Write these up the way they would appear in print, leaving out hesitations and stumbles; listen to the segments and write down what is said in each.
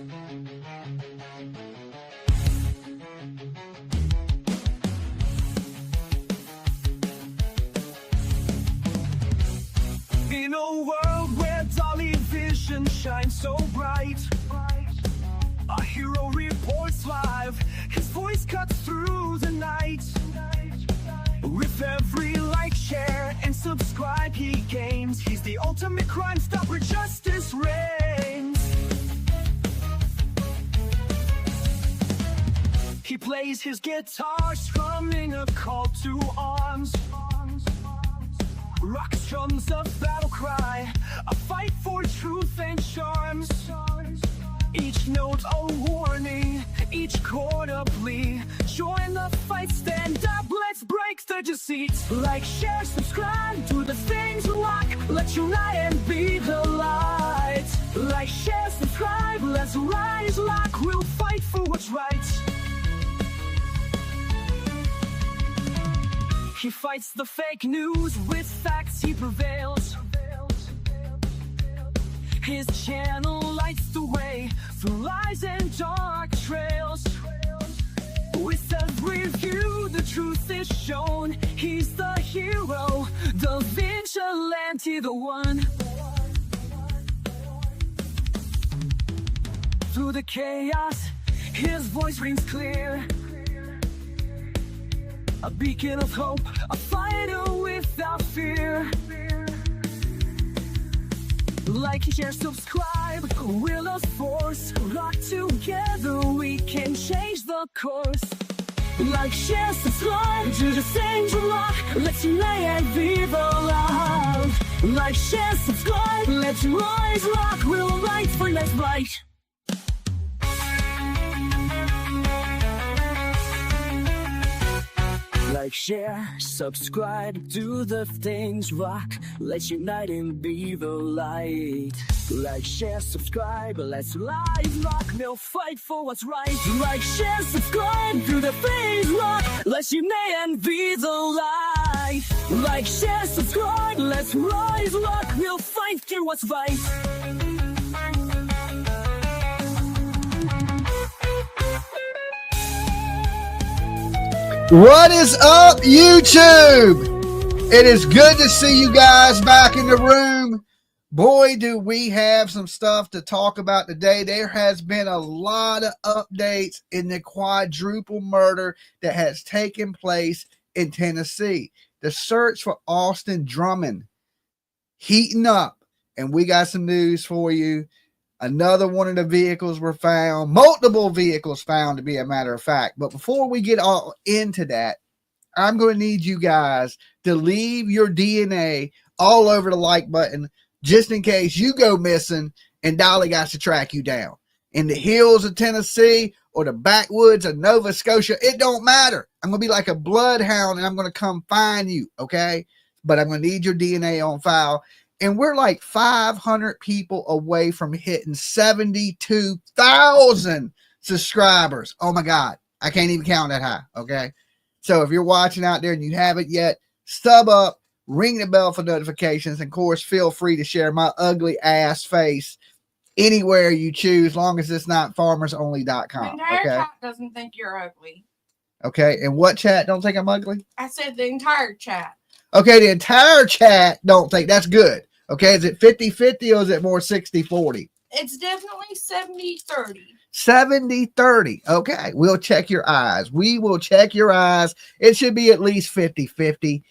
In a world where Dolly Vision shines so bright, a hero reports live, his voice cuts through the night. With every like, share, and subscribe he gains, he's the ultimate crime stopper, justice reigns. He plays his guitar, strumming a call to arms. Rock strums a battle cry, a fight for truth and charms. Each note a warning, each chord a plea. Join the fight, stand up, let's break the deceit. Like, share, subscribe, do the things you like. Let's unite and be the light. Like, share, subscribe, let's rise like we'll fight for what's right. He fights the fake news, with facts he prevails. His channel lights the way through lies and dark trails. With every view the truth is shown, he's the hero, the vigilante, the one. Through the chaos, his voice rings clear. A beacon of hope, a fighter without fear. Like, share, subscribe, we're a force. Rock together, we can change the course. Like, share, subscribe, do the things you rock. Let's unite and vive our love. Like, share, subscribe, let's rise, rock, we'll fight for next light. Like, share, subscribe, do the things rock. Let's unite and be the light. Like, share, subscribe, let's rise, rock, we'll fight for what's right. Like, share, subscribe, do the things rock. Let's unite and be the light. Like, share, subscribe, let's rise, rock, we'll fight for what's right. What is up, YouTube? It is good to see you guys back in the room. Boy, do we have some stuff to talk about today. There has been a lot of updates in the quadruple murder that has taken place in Tennessee. The search for Austin Drummond heating up, and we got some news for you. Another one of the vehicles were found, multiple vehicles found, to be a matter of fact. But before we get all into that, I'm going to need you guys to leave your DNA all over the like button, just in case you go missing and Dolly got to track you down. In the hills of Tennessee or the backwoods of Nova Scotia, it don't matter. I'm going to be like a bloodhound and I'm going to come find you, okay? But I'm going to need your DNA on file. And we're like 500 people away from hitting 72,000 subscribers. Oh my God. I can't even count that high. Okay. So if you're watching out there and you haven't yet, sub up, ring the bell for notifications. And of course, feel free to share my ugly ass face anywhere you choose, long as it's not farmersonly.com. The entire okay. chat doesn't think you're ugly. Okay. And what chat don't think I'm ugly? I said the entire chat. Okay. The entire chat don't think. That's good. Okay, is it 50-50 or is it more 60-40? It's definitely 70-30. 70-30. Okay, we'll check your eyes. We will check your eyes. It should be at least 50-50.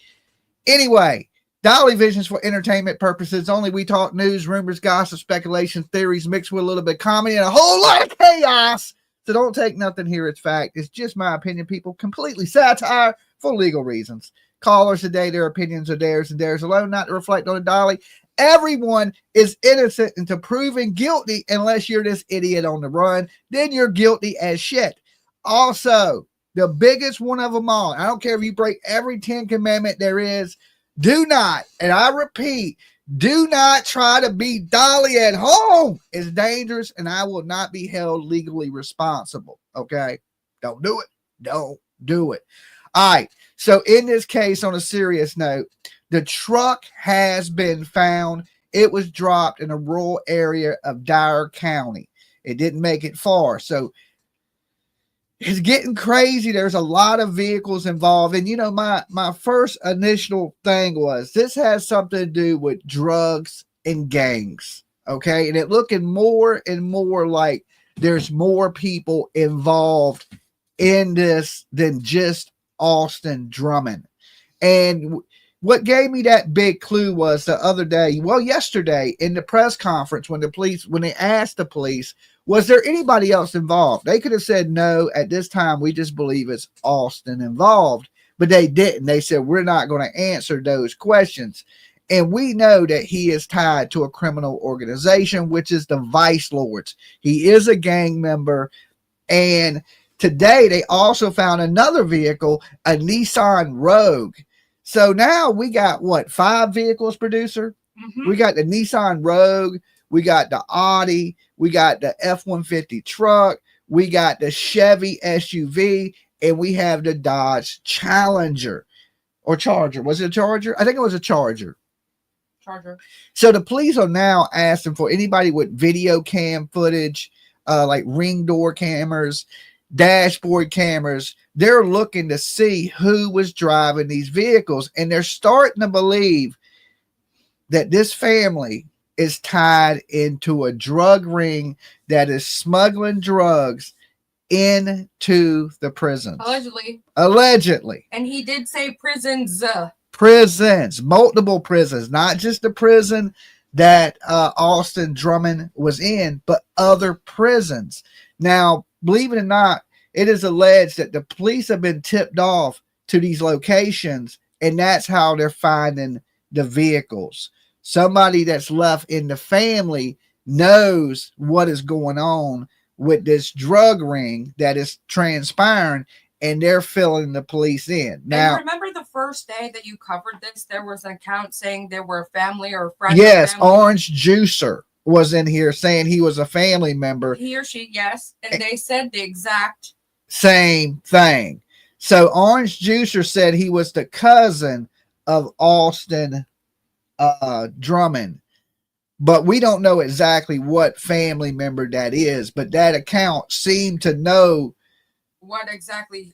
Anyway, Dolly Vision's for entertainment purposes only. We talk news, rumors, gossip, speculation, theories, mixed with a little bit of comedy and a whole lot of chaos. So don't take nothing here as fact. It's just my opinion, people. Completely satire for legal reasons. Callers today, their opinions are theirs and theirs alone, not to reflect on Dolly. Everyone is innocent until proven guilty unless you're this idiot on the run. Then you're guilty as shit. Also, the biggest one of them all, I don't care if you break every 10 commandment there is, do not, and I repeat, do not try to beat Dolly at home. It's dangerous and I will not be held legally responsible. Okay? Don't do it. Don't do it. All right. So in this case, on a serious note, the truck has been found. It was dropped in a rural area of Dyer County. It didn't make it far. So it's getting crazy. There's a lot of vehicles involved. And, you know, my first initial thing was this has something to do with drugs and gangs. Okay. And it looking more and more like there's more people involved in this than just Austin Drummond. And what gave me that big clue was the other day, well, yesterday in the press conference, when they asked the police, was there anybody else involved? They could have said no. At this time, we just believe it's Austin involved, but they didn't. They said, we're not going to answer those questions. And we know that he is tied to a criminal organization, which is the Vice Lords. He is a gang member. And today they also found another vehicle, a Nissan Rogue. So now we got what, 5 vehicles, producer? Mhm. We got the Nissan Rogue. We got the Audi. We got the F-150 truck. We got the Chevy SUV. And we have the Dodge Challenger or Charger. Was it a Charger? I think it was a Charger. Charger. So the police are now asking for anybody with video cam footage, like ring door cameras, dashboard cameras. They're looking to see who was driving these vehicles. And they're starting to believe that this family is tied into a drug ring that is smuggling drugs into the prisons. Allegedly. And he did say prisons. Prisons, multiple prisons, not just the prison that Austin Drummond was in, but other prisons. Now, believe it or not, it is alleged that the police have been tipped off to these locations, and that's how they're finding the vehicles. Somebody that's left in the family knows what is going on with this drug ring that is transpiring, and they're filling the police in. Now, and remember the first day that you covered this, there was an account saying they were a family or a friend. Yes, Orange Juicer was in here saying he was a family member. He or she, yes. And they said the exact same thing. So Orange Juicer said he was the cousin of Austin Drummond. But we don't know exactly what family member that is. But that account seemed to know what exactly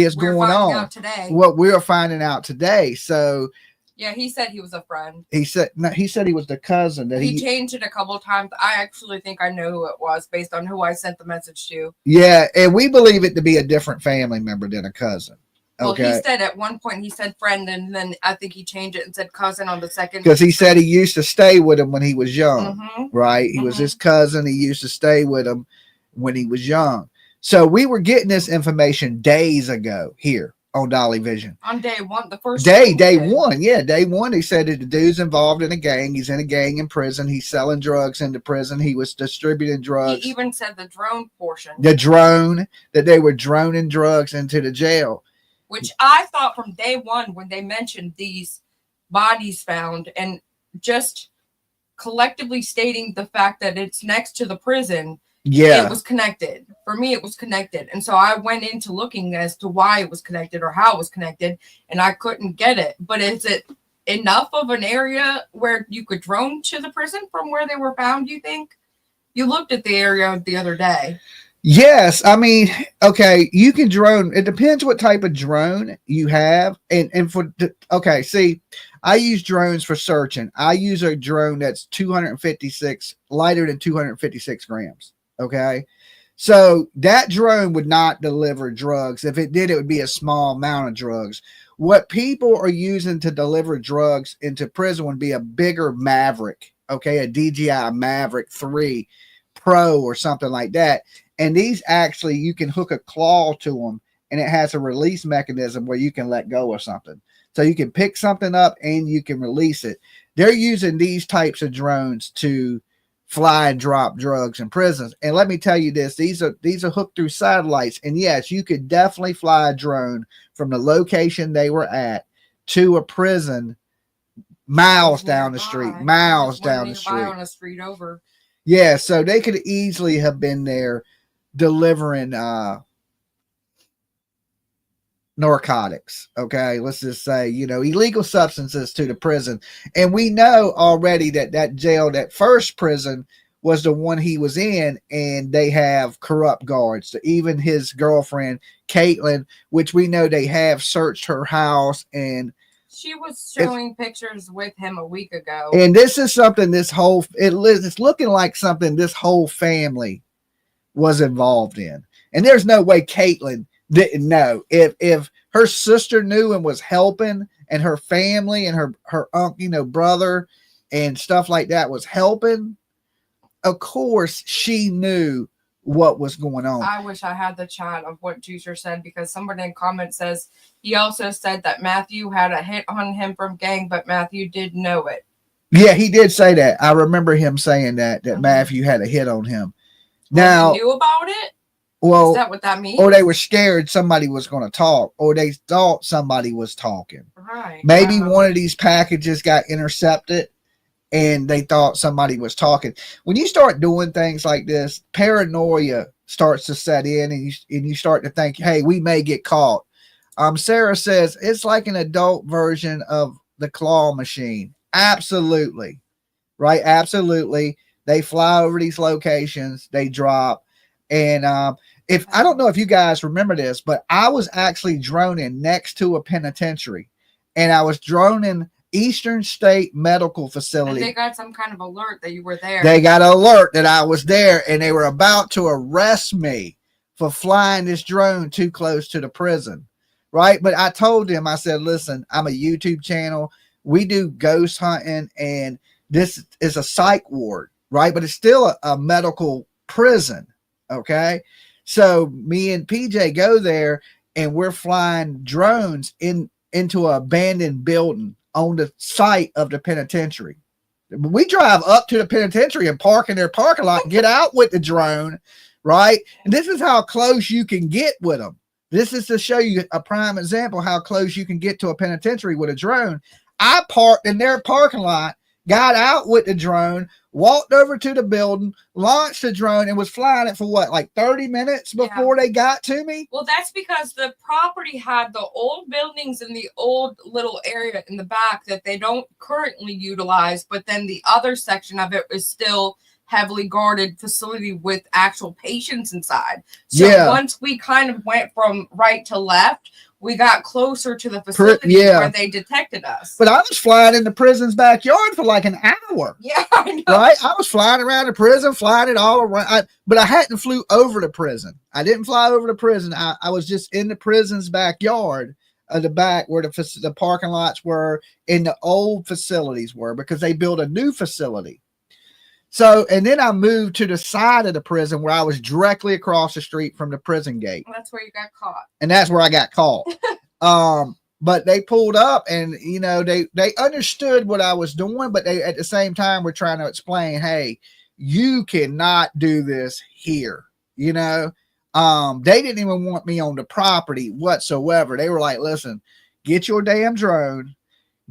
is going on today. What we're finding out today. So yeah, he said he was a friend. He said he was the cousin that he changed it a couple of times. I actually think I know who it was based on who I sent the message to. Yeah, and we believe it to be a different family member than a cousin. Okay. Well, he said at one point he said friend, and then I think he changed it and said cousin on the second. Because he said he used to stay with him when he was young, right? He was his cousin. He used to stay with him when he was young. So we were getting this information days ago here on Dolly Vision. On day one, the first day one. Yeah, day one. He said that the dude's involved in a gang. He's in a gang in prison. He's selling drugs into prison. He was distributing drugs. He even said the drone portion. The drone, that they were droning drugs into the jail. Which I thought from day one when they mentioned these bodies found and just collectively stating the fact that it's next to the prison. Yeah, it was connected. For me, it was connected. And so I went into looking as to why it was connected or how it was connected, and I couldn't get it. But is it enough of an area where you could drone to the prison from where they were found, you think? You looked at the area the other day. Yes. I mean, okay, you can drone. It depends what type of drone you have. Okay, see, I use drones for searching. I use a drone that's lighter than 256 grams. Okay, so that drone would not deliver drugs. If it did, it would be a small amount of drugs. What people are using to deliver drugs into prison would be a bigger Maverick, okay, a DJI Maverick 3 Pro or something like that. And these actually, you can hook a claw to them, and it has a release mechanism where you can let go of something. So you can pick something up and you can release it. They're using these types of drones to fly and drop drugs in prisons. And let me tell you this, these are hooked through satellites. And yes, you could definitely fly a drone from the location they were at to a prison miles down the street, miles down the street. On a street over. Yeah, so they could easily have been there delivering narcotics. Okay, let's just say, illegal substances to the prison. And we know already that jail, that first prison, was the one he was in, and they have corrupt guards. So even his girlfriend, Caitlin, which we know they have searched her house, and she was showing pictures with him a week ago. And this is something it's looking like something this whole family was involved in. And there's no way Caitlin didn't know. If her sister knew and was helping, and her family and her uncle, brother and stuff like that was helping, of course she knew what was going on. I wish I had the chat of what Juicer said, because somebody in comments says he also said that Matthew had a hit on him from gang, but Matthew did know it. Yeah, he did say that. I remember him saying that Matthew had a hit on him. Now, he knew about it? Well, is that what that means? Or they were scared somebody was going to talk, or they thought somebody was talking. Right. Maybe one of these packages got intercepted and they thought somebody was talking. When you start doing things like this, paranoia starts to set in, and you start to think, hey, we may get caught. Sarah says it's like an adult version of the claw machine. Absolutely. Right? Absolutely. They fly over these locations, they drop. And I don't know if you guys remember this, but I was actually droning next to a penitentiary, and I was droning Eastern State Medical Facility. And they got some kind of alert that you were there. They got an alert that I was there, and they were about to arrest me for flying this drone too close to the prison. Right? But I told them, I said, listen, I'm a YouTube channel. We do ghost hunting, and this is a psych ward, right? But it's still a medical prison. Okay. So me and PJ go there, and we're flying drones into an abandoned building on the site of the penitentiary. We drive up to the penitentiary and park in their parking lot, get out with the drone, right? And this is how close you can get with them. This is to show you a prime example how close you can get to a penitentiary with a drone. I parked in their parking lot, got out with the drone, walked over to the building, launched the drone, and was flying it for what, like 30 minutes before they got to me? Well, that's because the property had the old buildings in the old little area in the back that they don't currently utilize, but then the other section of it is still heavily guarded facility with actual patients inside. So once we kind of went from right to left, we got closer to the facility where they detected us. But I was flying in the prison's backyard for like an hour. Yeah, I know. Right? I was flying around the prison, flying it all around. But I hadn't flew over the prison. I didn't fly over the prison. I was just in the prison's backyard, the back where the parking lots were, in the old facilities were, because they built a new facility. So, and then I moved to the side of the prison where I was directly across the street from the prison gate. Well, that's where you got caught. And that's where I got caught. But they pulled up, and, they understood what I was doing, but they, at the same time, were trying to explain, hey, you cannot do this here. They didn't even want me on the property whatsoever. They were like, listen, get your damn drone,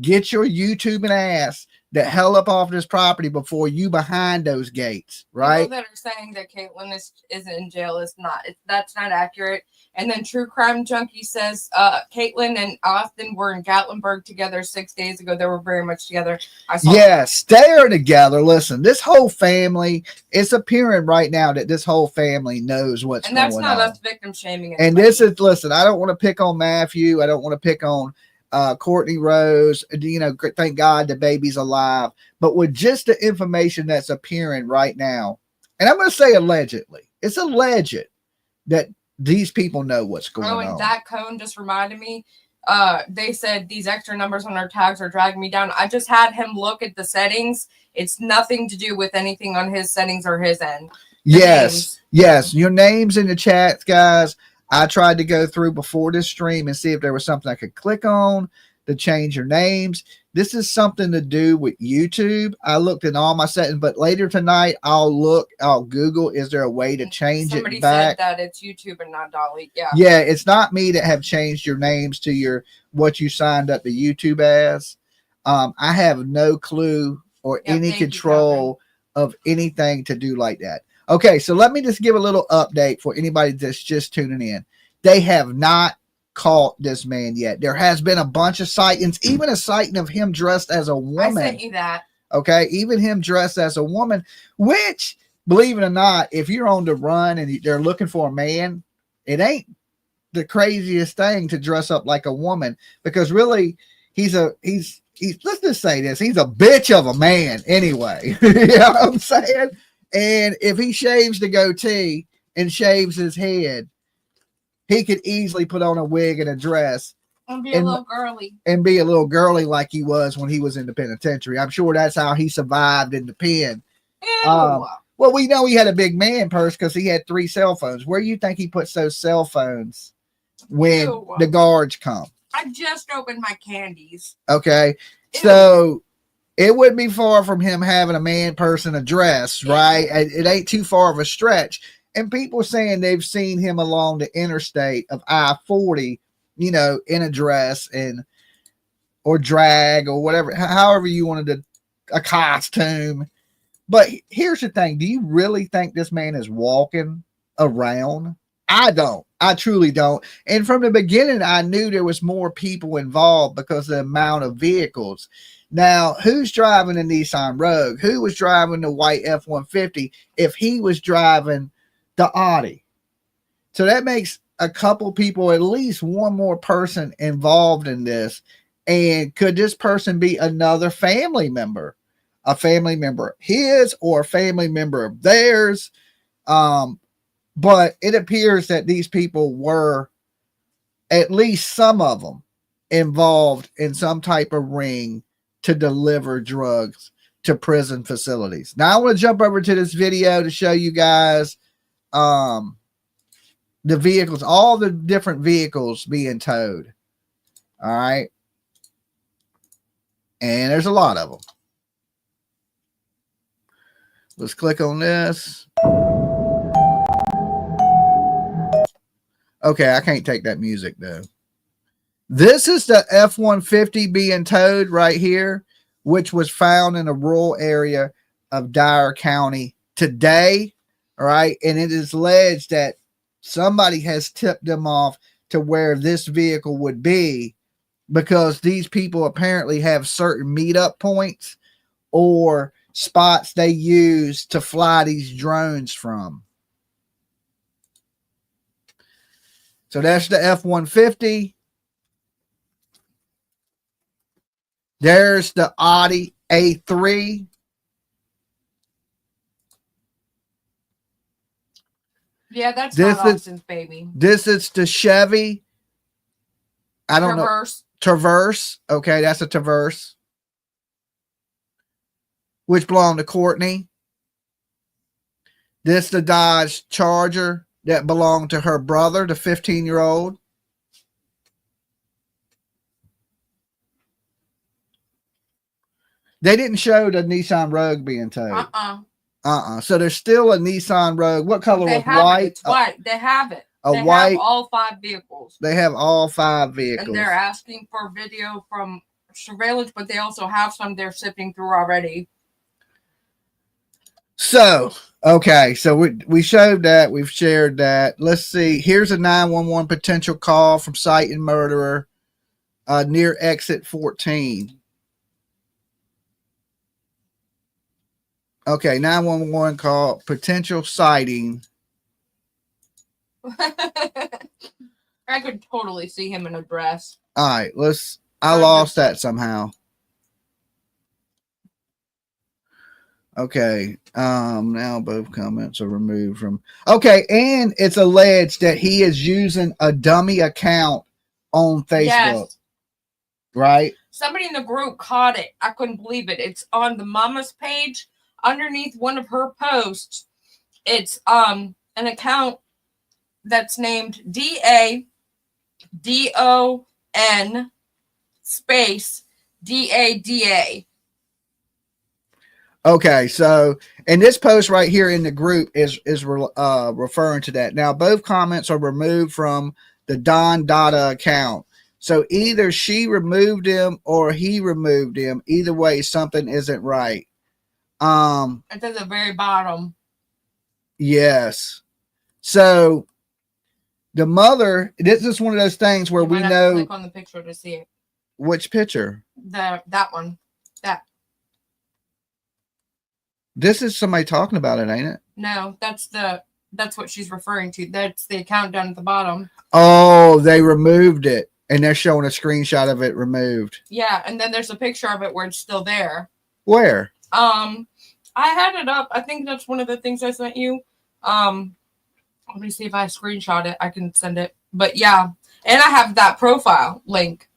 get your YouTube and ass the hell up off this property before you behind those gates, right? People that are saying that Caitlin is in jail is not. That's not accurate. And then True Crime Junkie says Caitlin and Austin were in Gatlinburg together 6 days ago. They were very much together. Yes, they are together. Listen, this whole family, it's appearing right now that this whole family knows what's going on. And that's not us victim shaming. And this is, listen, I don't want to pick on Matthew. I don't want to pick on Courtney Rose, thank God the baby's alive. But with just the information that's appearing right now, and I'm going to say allegedly, it's alleged that these people know what's going on. And that cone just reminded me, they said these extra numbers on our tags are dragging me down. I just had him look at the settings. It's nothing to do with anything on his settings or his end. Yes. Your names in the chat, guys. I tried to go through before this stream and see if there was something I could click on to change your names. This is something to do with YouTube. I looked in all my settings, but later tonight I'll Google, is there a way to change it back? Somebody said that it's YouTube and not Dolly. Yeah. Yeah, it's not me that have changed your names to what you signed up to YouTube as. I have no clue or any control of anything to do like that. Okay, so let me just give a little update for anybody that's just tuning in. They have not caught this man yet. There has been a bunch of sightings, even a sighting of him dressed as a woman. I sent you that. Okay, even him dressed as a woman, which believe it or not, if you're on the run and they're looking for a man, it ain't the craziest thing to dress up like a woman, because really he's let's just say this, he's a bitch of a man anyway. You know what I'm saying? And if he shaves the goatee and shaves his head, he could easily put on a wig and a dress and be a little girly. And be a little girly like he was when he was in the penitentiary. I'm sure that's how he survived in the pen. Well, we know he had a big man purse because he had 3 cell phones. Where do you think he puts those cell phones when the guards come? I just opened my candies. Okay. Ew. So it wouldn't be far from him having a man purse and a dress, right? It ain't too far of a stretch. And people saying they've seen him along the interstate of I-40, you know, in a dress and or drag or whatever, however you wanted to, a costume. But here's the thing. Do you really think this man is walking around? I don't. I truly don't. And from the beginning, I knew there was more people involved because of the amount of vehicles. Now, who's driving the Nissan Rogue? Who was driving the white F-150 if he was driving the Audi? So that makes a couple people, at least one more person involved in this. And could this person be another family member? A family member his or a family member of theirs? But it appears that these people were, at least some of them, involved in some type of ring to deliver drugs to prison facilities. Now I want to jump over to this video to show you guys the vehicles, all the different vehicles being towed. All right. And there's a lot of them. Let's click on this. Okay, I can't take that music though. This is the F-150 being towed right here, which was found in a rural area of Dyer County today. All right. And it is alleged that somebody has tipped them off to where this vehicle would be, because these people apparently have certain meetup points or spots they use to fly these drones from. So that's the F-150. There's the Audi A3. Yeah, that's not Austin's baby. This is the Chevy. I don't know. Traverse. Okay, that's a Traverse, which belonged to Courtney. This the Dodge Charger that belonged to her brother, the 15-year-old. They didn't show the Nissan Rogue being towed. So there's still a Nissan Rogue. What color was white? It's white. They have it. They have all 5 vehicles. They have all 5 vehicles. And they're asking for video from surveillance, but they also have some they're sifting through already. So, okay. So we showed that. We've shared that. Let's see. Here's a 911 potential call from sighting murderer near exit 14. Okay, 911 call, potential sighting. I could totally see him in a dress. All right, I lost that somehow. Okay, now both comments are removed from. Okay, and it's alleged that he is using a dummy account on Facebook. Yes. Right? Somebody in the group caught it. I couldn't believe it. It's on the mama's page. Underneath one of her posts, it's an account that's named DADON space DADA. Okay, so and this post right here in the group is referring to that. Now both comments are removed from the Don Dada account. So either she removed him or he removed him. Either way, something isn't right. It's at the very bottom. Yes. So the mother, this is one of those things where we know. Click on the picture to see it. Which picture? That one. That. This is somebody talking about it, ain't it? No, that's what she's referring to. That's the account down at the bottom. Oh, they removed it, and they're showing a screenshot of it removed. Yeah, and then there's a picture of it where it's still there. Where? I had it up. I think that's one of the things I sent you. Let me see if I screenshot it. I can send it. But yeah, and I have that profile link.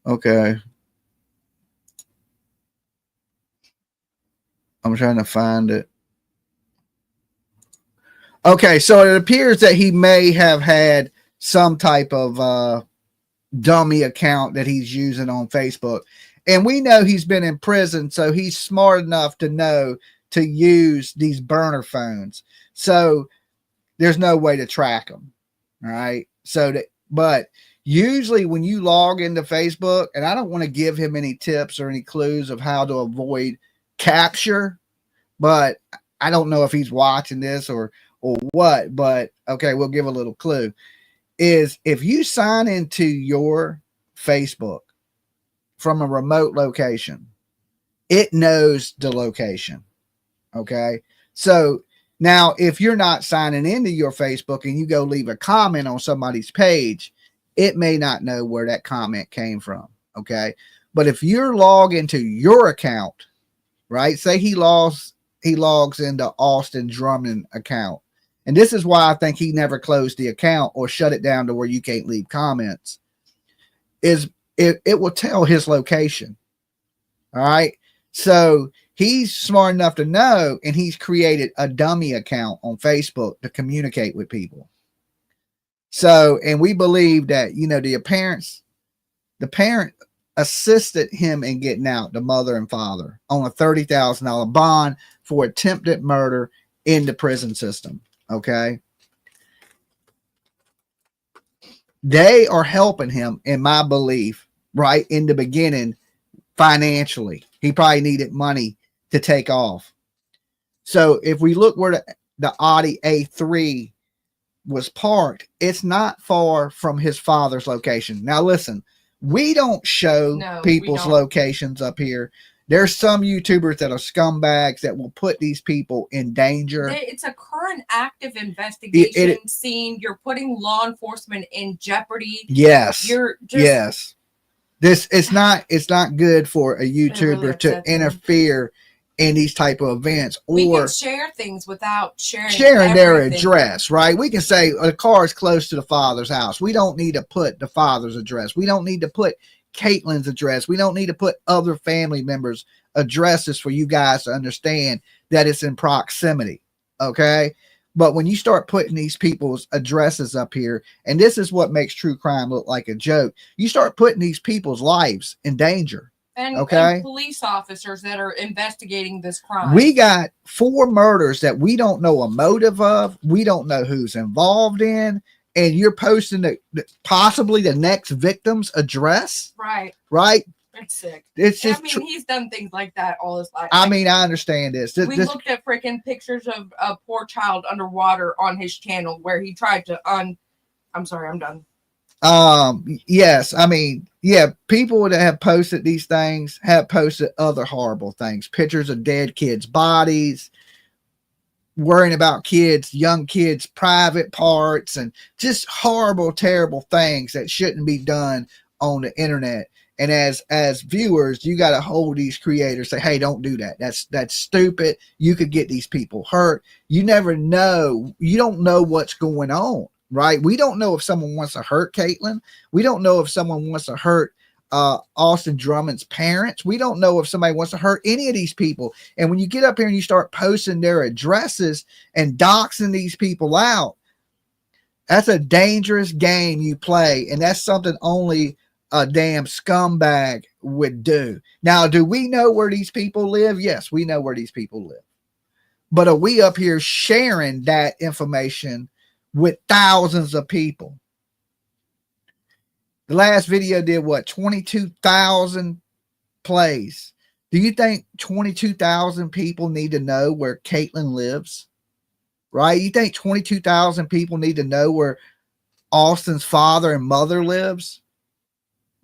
Okay. I'm trying to find it. Okay, so it appears that he may have had some type of dummy account that he's using on Facebook. And we know he's been in prison, so he's smart enough to know to use these burner phones. So there's no way to track them. All right. But usually when you log into Facebook, and I don't want to give him any tips or any clues of how to avoid capture, but I don't know if he's watching this or what, but okay, we'll give a little clue. Is if you sign into your Facebook from a remote location, it knows the location. Okay. So now if you're not signing into your Facebook and you go leave a comment on somebody's page, it may not know where that comment came from. Okay. But if you're logged into your account, right? Say he logs into Austin Drummond account. And this is why I think he never closed the account or shut it down to where you can't leave comments. Is it will tell his location. All right. So he's smart enough to know, and he's created a dummy account on Facebook to communicate with people. So, and we believe that, you know, the parent assisted him in getting out, the mother and father, on a $30,000 bond for attempted murder in the prison system. Okay. They are helping him, in my belief, right in the beginning, financially. He probably needed money to take off. So if we look where the Audi A3 was parked, it's not far from his father's location. Now listen, we don't show people's locations up here. There's some YouTubers that are scumbags that will put these people in danger. It's a current active investigation scene. You're putting law enforcement in jeopardy. Yes. You're just, yes. It's not good for a YouTuber really to interfere in these type of events, or we can share things without sharing their address, right? We can say a car is close to the father's house. We don't need to put the father's address. We don't need to put Caitlin's address. We don't need to put other family members' addresses for you guys to understand that it's in proximity. Okay. But when you start putting these people's addresses up here, and this is what makes true crime look like a joke, you start putting these people's lives in danger. And police officers that are investigating this crime. We got 4 murders that we don't know a motive of. We don't know who's involved in. And you're posting possibly the next victim's address. Right. Right. It's sick. It's just. I mean, he's done things like that all his life. I mean, I understand this. We looked at freaking pictures of a poor child underwater on his channel where he tried to I'm sorry, I'm done. Yes. I mean, yeah, people that have posted these things have posted other horrible things. Pictures of dead kids' bodies, worrying about young kids' private parts, and just horrible, terrible things that shouldn't be done on the internet. And as viewers, you got to hold these creators, say, hey, don't do that. That's stupid. You could get these people hurt. You never know. You don't know what's going on, right? We don't know if someone wants to hurt Caitlin. We don't know if someone wants to hurt Austin Drummond's parents. We don't know if somebody wants to hurt any of these people. And when you get up here and you start posting their addresses and doxing these people out, that's a dangerous game you play. And that's something only a damn scumbag would do. Now, do we know where these people live? Yes, we know where these people live. But are we up here sharing that information with thousands of people? The last video did what? 22,000 plays. Do you think 22,000 people need to know where Caitlin lives? Right? You think 22,000 people need to know where Austin's father and mother lives?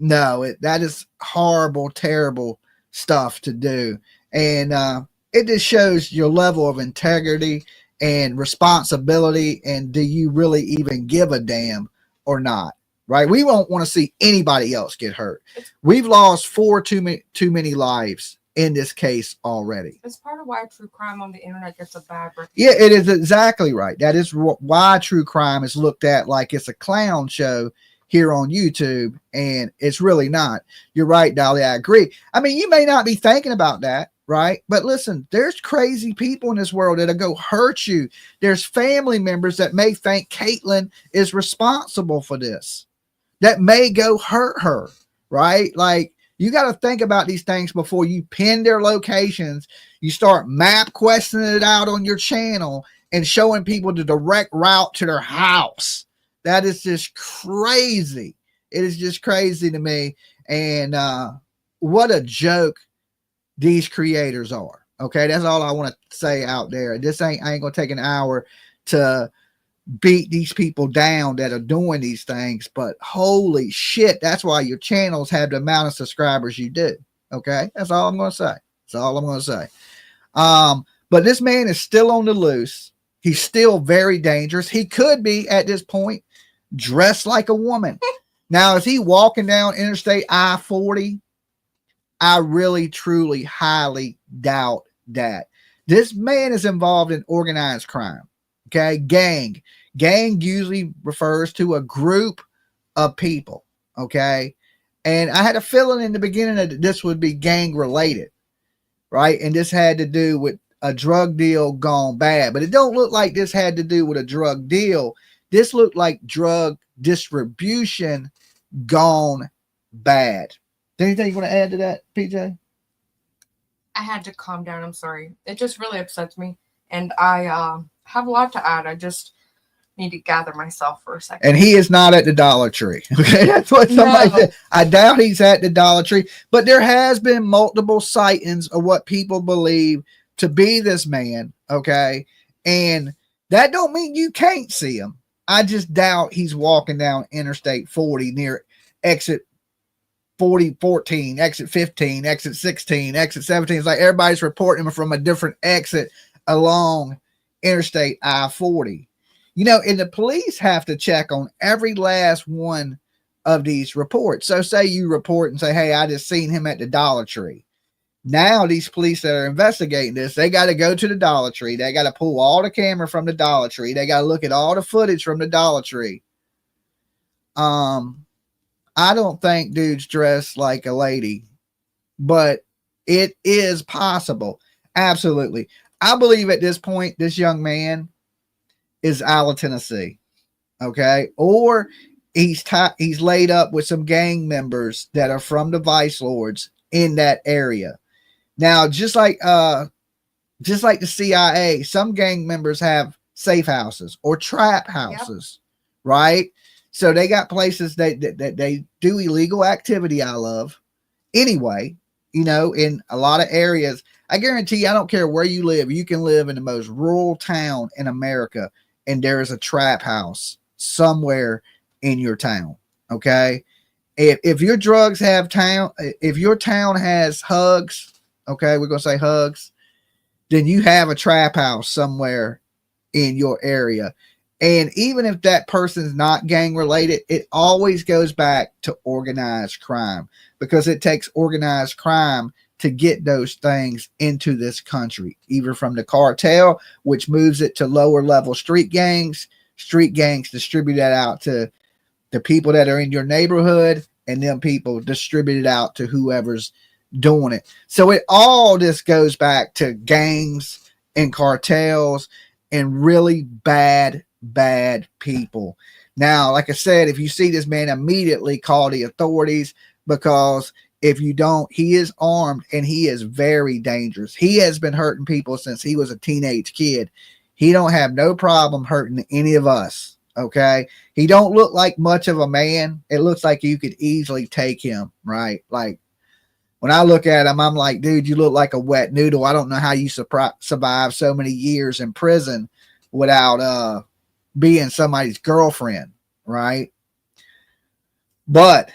No, that is horrible, terrible stuff to do. And it just shows your level of integrity and responsibility, and do you really even give a damn or not, right? We won't want to see anybody else get hurt. We've lost 4 too many lives in this case already. It's part of why true crime on the internet gets a bad reputation. Yeah, it is exactly right. That is why true crime is looked at like it's a clown show here on YouTube, and it's really not. You're right, Dolly. I agree. I mean, you may not be thinking about that, right? But listen, there's crazy people in this world that'll go hurt you. There's family members that may think Caitlin is responsible for this, that may go hurt her, right? Like, you got to think about these things before you pin their locations. You start map questing it out on your channel and showing people the direct route to their house. That is just crazy. It is just crazy to me. And what a joke these creators are. Okay, that's all I want to say out there. I ain't gonna take an hour to beat these people down that are doing these things, but holy shit, that's why your channels have the amount of subscribers you do. Okay, that's all I'm gonna say. That's all I'm gonna say. But this man is still on the loose. He's still very dangerous. He could be at this point dressed like a woman. Now, is he walking down Interstate I-40? I really, truly, highly doubt that. This man is involved in organized crime. Okay, gang. Gang usually refers to a group of people. Okay, and I had a feeling in the beginning that this would be gang related, right? And this had to do with a drug deal gone bad, but it don't look like this had to do with a drug deal. This looked like drug distribution gone bad. Anything you want to add to that, PJ? I had to calm down. I'm sorry. It just really upsets me. And I have a lot to add. I just need to gather myself for a second. And he is not at the Dollar Tree. Okay, that's what somebody said. I doubt he's at the Dollar Tree, but there has been multiple sightings of what people believe to be this man. Okay, and that don't mean you can't see him. I just doubt he's walking down Interstate 40 near exit 14, exit 15, exit 16, exit 17. It's like everybody's reporting him from a different exit along Interstate I-40. You know, and the police have to check on every last one of these reports. So say you report and say, hey, I just seen him at the Dollar Tree. Now these police that are investigating this, they got to go to the Dollar Tree. They got to pull all the camera from the Dollar Tree. They got to look at all the footage from the Dollar Tree. I don't think dude's dressed like a lady, but it is possible. Absolutely. I believe at this point, this young man is out of Tennessee. Okay. Or he's laid up with some gang members that are from the Vice Lords in that area. Now, just like the CIA, some gang members have safe houses or trap houses, right? So they got places that they do illegal activity out of. Anyway, you know, in a lot of areas, I guarantee you, I don't care where you live, you can live in the most rural town in America, and there is a trap house somewhere in your town. Okay. If your drugs have town, if your town has hugs, okay, we're going to say hugs, then you have a trap house somewhere in your area. And even if that person's not gang related, it always goes back to organized crime, because it takes organized crime to get those things into this country, either from the cartel, which moves it to lower level street gangs distribute that out to the people that are in your neighborhood, and them people distribute it out to whoever's doing it. So it all just goes back to gangs and cartels and really bad people. Now, like I said, if you see this man, immediately call the authorities, because if you don't, he is armed and he is very dangerous. He has been hurting people since he was a teenage kid. He don't have no problem hurting any of us. Okay. He don't look like much of a man. It looks like you could easily take him, right? Like when I look at him, I'm like, dude, you look like a wet noodle. I don't know how you survive so many years in prison without being somebody's girlfriend, right? But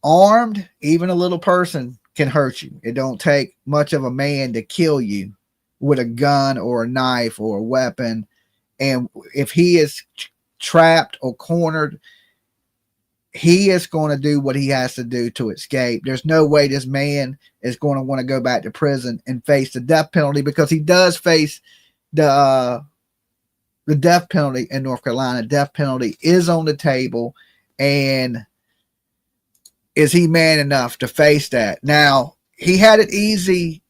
armed, even a little person can hurt you. It don't take much of a man to kill you with a gun or a knife or a weapon. And if he is trapped or cornered, he is going to do what he has to do to escape. There's no way this man is going to want to go back to prison and face the death penalty, because he does face the death penalty in North Carolina. Death penalty is on the table, and is he man enough to face that? Now, he had it easy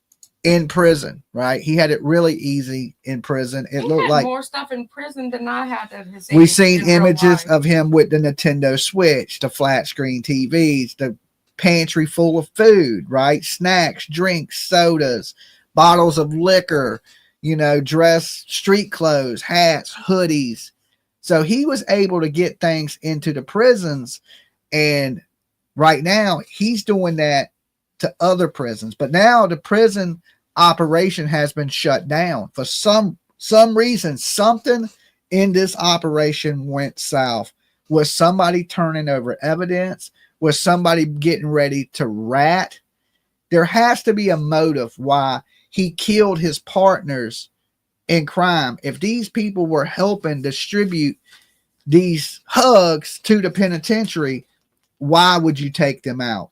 in prison, right? He had it really easy in prison. It looked like more stuff in prison than I had at his age. We've seen images of him with the Nintendo Switch, the flat screen TVs, the pantry full of food, right? Snacks, drinks, sodas, bottles of liquor, you know, dress, street clothes, hats, hoodies. So he was able to get things into the prisons, and right now he's doing that to other prisons. But now the prison operation has been shut down for some reason. Something in this operation went south. Was somebody turning over evidence? Was somebody getting ready to rat? There has to be a motive why he killed his partners in crime. If these people were helping distribute these hugs to the penitentiary, why would you take them out?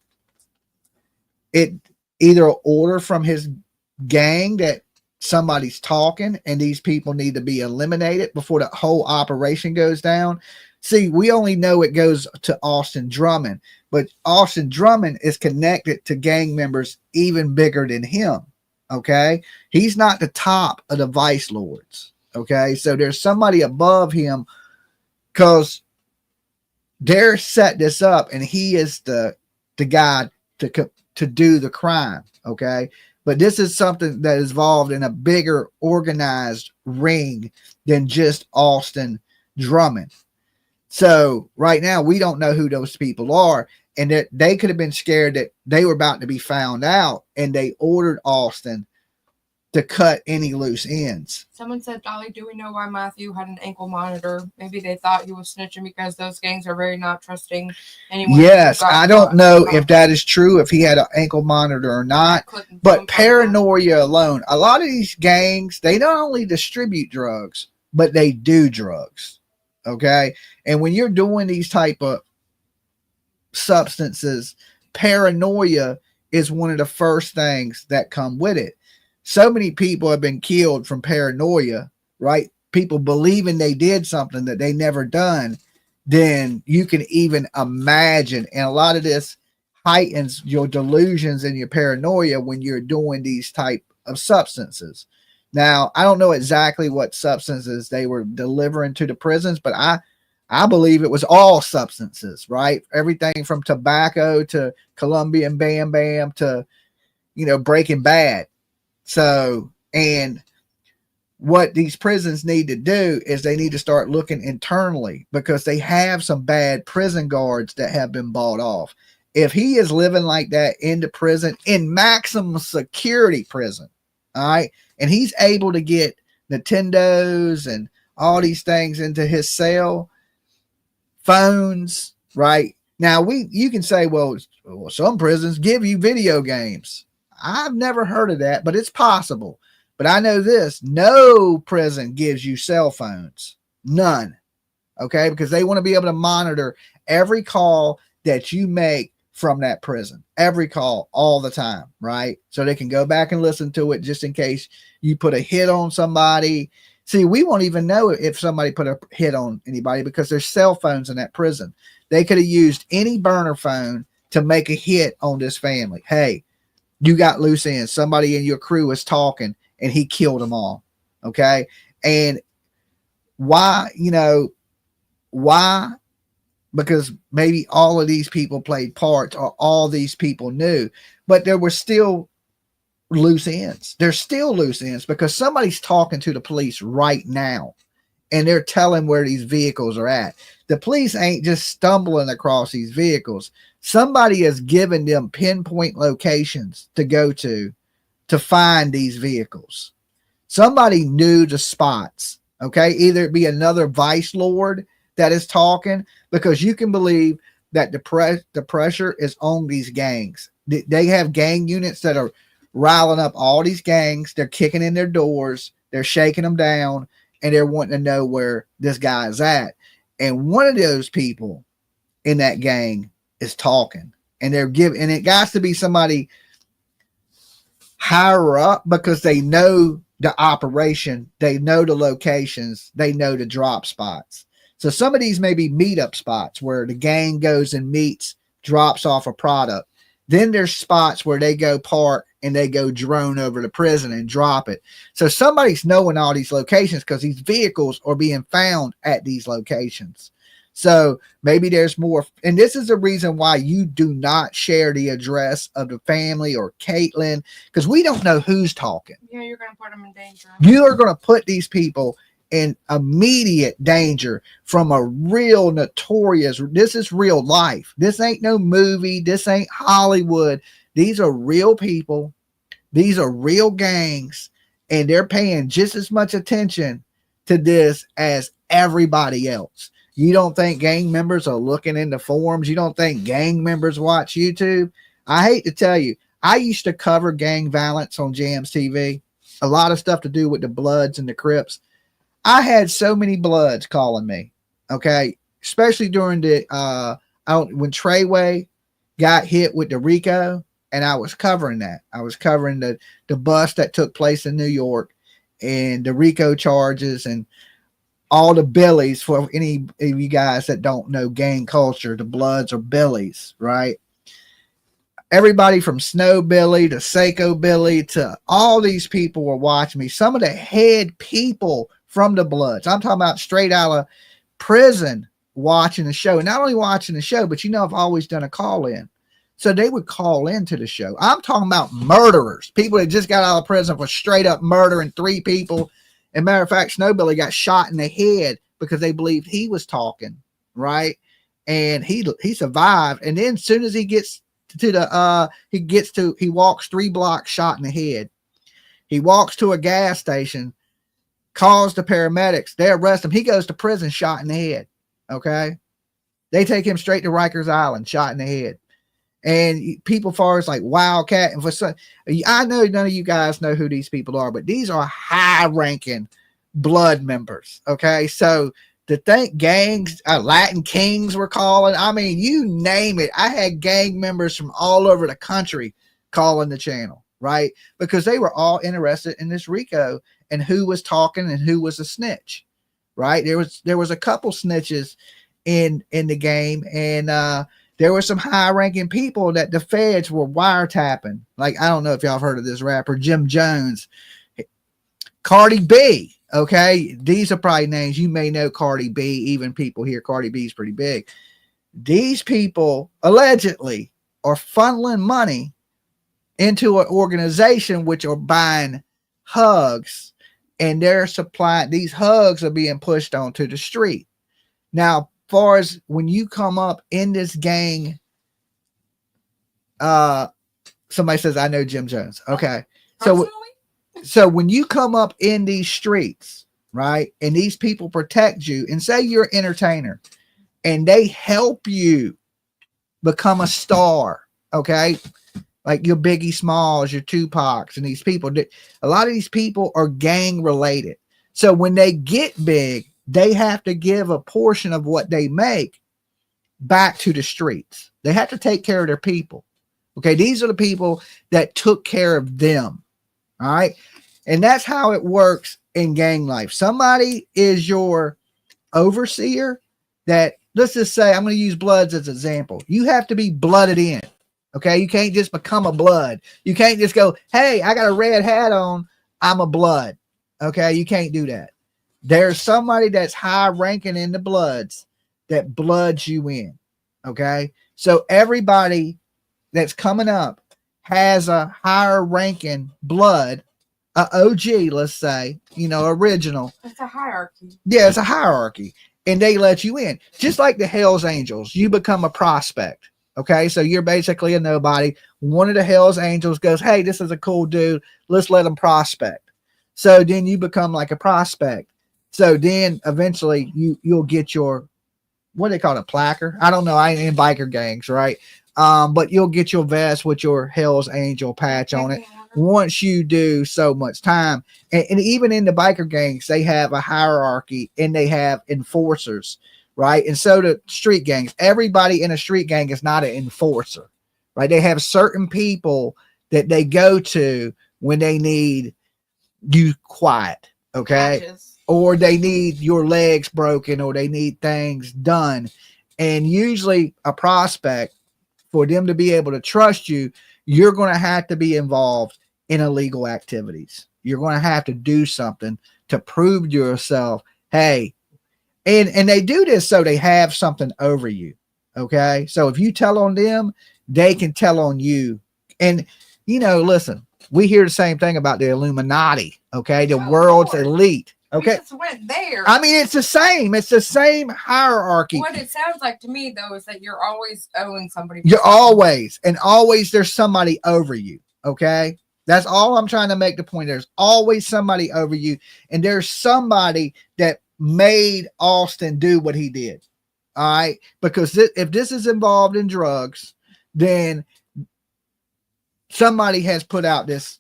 It either an order from his gang that somebody's talking and these people need to be eliminated before the whole operation goes down. See, we only know it goes to Austin Drummond, but Austin Drummond is connected to gang members even bigger than him. Okay. He's not the top of the vice lords. Okay. So there's somebody above him, because they're set this up and he is the guy to do the crime. Okay. But this is something that is involved in a bigger organized ring than just Austin Drummond. So right now we don't know who those people are, and that they could have been scared that they were about to be found out, and they ordered Austin to cut any loose ends. Someone said, Dolly, do we know why Matthew had an ankle monitor? Maybe they thought he was snitching because those gangs are very not trusting anyone. Yes, I don't know if that is true, if he had an ankle monitor or not, but paranoia alone. A lot of these gangs, they not only distribute drugs, but they do drugs. Okay. And when you're doing these type of substances, paranoia is one of the first things that come with it. So many people have been killed from paranoia, right? People believing they did something that they never done. Then you can even imagine. And a lot of this heightens your delusions and your paranoia when you're doing these type of substances. Now, I don't know exactly what substances they were delivering to the prisons, but I believe it was all substances, right? Everything from tobacco to Colombian Bam Bam to, you know, Breaking Bad. So, and what these prisons need to do is they need to start looking internally, because they have some bad prison guards that have been bought off. If he is living like that in the prison, in maximum security prison, all right, and he's able to get Nintendos and all these things into his cell, phones, right? Now you can say, well, some prisons give you video games. I've never heard of that, but it's possible. But I know this, no prison gives you cell phones. None. Okay. Because they want to be able to monitor every call that you make from that prison, every call, all the time. Right. So they can go back and listen to it just in case you put a hit on somebody. See, we won't even know if somebody put a hit on anybody, because there's cell phones in that prison. They could have used any burner phone to make a hit on this family. Hey, you got loose ends. Somebody in your crew was talking and he killed them all. Okay. And why, why? Because maybe all of these people played parts, or all these people knew, but there were still loose ends. There's still loose ends, because somebody's talking to the police right now and they're telling where these vehicles are at. The police ain't just stumbling across these vehicles. Somebody has given them pinpoint locations to go to find these vehicles. Somebody knew the spots. Okay. Either it be another vice lord that is talking, because you can believe that the pressure is on these gangs. They have gang units that are riling up all these gangs. They're kicking in their doors. They're shaking them down, and they're wanting to know where this guy is at. And one of those people in that gang is talking, and they're giving, and it got to be somebody higher up because they know the operation, they know the locations, they know the drop spots. So some of these may be meetup spots where the gang goes and meets, drops off a product. Then there's spots where they go park and they go drone over the prison and drop it. So somebody's knowing all these locations because these vehicles are being found at these locations. So maybe there's more. And this is the reason why you do not share the address of the family or Caitlin, because we don't know who's talking. Yeah, you're going to put them in danger. You are going to put these people in immediate danger from a real notorious. This is real life. This ain't no movie. This ain't Hollywood. These are real people. These are real gangs, and they're paying just as much attention to this as everybody else. You don't think gang members are looking into forums? You don't think gang members watch YouTube? I hate to tell you, I used to cover gang violence on Jams TV. A lot of stuff to do with the Bloods and the Crips. I had so many Bloods calling me, okay, especially during the when Treyway got hit with the RICO, and I was covering that. I was covering the bust that took place in New York and the RICO charges and all the billies. For any of you guys that don't know gang culture, the Bloods are billies, right? Everybody from Snow Billy to Seiko Billy to all these people were watching me. Some of the head people from the Bloods, I'm talking about straight out of prison, watching the show. And not only watching the show, but I've always done a call in. So they would call into the show. I'm talking about murderers, people that just got out of prison for straight up murdering 3 people. And matter of fact, Snow Billy got shot in the head because they believed he was talking, right? And he survived. And then as soon as he gets to he walks 3 blocks shot in the head. He walks to a gas station, calls the paramedics. They arrest him. He goes to prison, shot in the head. Okay. They take him straight to Rikers Island, shot in the head. And people far as like Wildcat, and for some, I know none of you guys know who these people are, but these are high-ranking Blood members. Okay, so to think gangs, Latin Kings were calling. I mean, you name it. I had gang members from all over the country calling the channel, right? Because they were all interested in this RICO and who was talking and who was a snitch, right? There was a couple snitches in the game, and there were some high-ranking people that the feds were wiretapping. Like, I don't know if y'all have heard of this rapper, Jim Jones, Cardi B. Okay, these are probably names you may know. Cardi B, even people here, Cardi B is pretty big. These people allegedly are funneling money into an organization which are buying hugs, and they're supplying, these hugs are being pushed onto the street. Now, far as when you come up in this gang, somebody says, I know Jim Jones. Okay. So when you come up in these streets, right, and these people protect you, and say you're an entertainer and they help you become a star, okay, like your Biggie Smalls, your Tupacs, and these people, a lot of these people are gang related. So when they get big, they have to give a portion of what they make back to the streets. They have to take care of their people. Okay, these are the people that took care of them. All right. And that's how it works in gang life. Somebody is your overseer that, let's just say, I'm going to use Bloods as an example. You have to be blooded in. Okay. You can't just become a Blood. You can't just go, hey, I got a red hat on, I'm a Blood. Okay. You can't do that. There's somebody that's high ranking in the Bloods that bloods you in. Okay. So everybody that's coming up has a higher ranking Blood, a OG, let's say, original. It's a hierarchy. Yeah, it's a hierarchy. And they let you in. Just like the Hells Angels, you become a prospect. Okay. So you're basically a nobody. One of the Hells Angels goes, hey, this is a cool dude. Let's let him prospect. So then you become like a prospect. So then eventually you'll get your what do they call it, a placard? I don't know. I ain't in biker gangs, right? But you'll get your vest with your Hell's Angel patch on it once you do so much time. And even in the biker gangs, they have a hierarchy and they have enforcers, right? And so the street gangs, everybody in a street gang is not an enforcer, right? They have certain people that they go to when they need you quiet, okay? Patches. Or they need your legs broken, or they need things done. And usually a prospect, for them to be able to trust you, you're going to have to be involved in illegal activities. You're going to have to do something to prove to yourself, hey, and they do this so they have something over you. Okay. So if you tell on them, they can tell on you. And, you know, listen, we hear the same thing about the Illuminati. Okay. The world's elite. Okay. We just went there. I mean, it's the same. It's the same hierarchy. What it sounds like to me, though, is that you're always owing somebody. You're always, and always there's somebody over you. Okay. That's all I'm trying to make the point. There's always somebody over you. And there's somebody that made Austin do what he did. All right. Because if this is involved in drugs, then somebody has put out this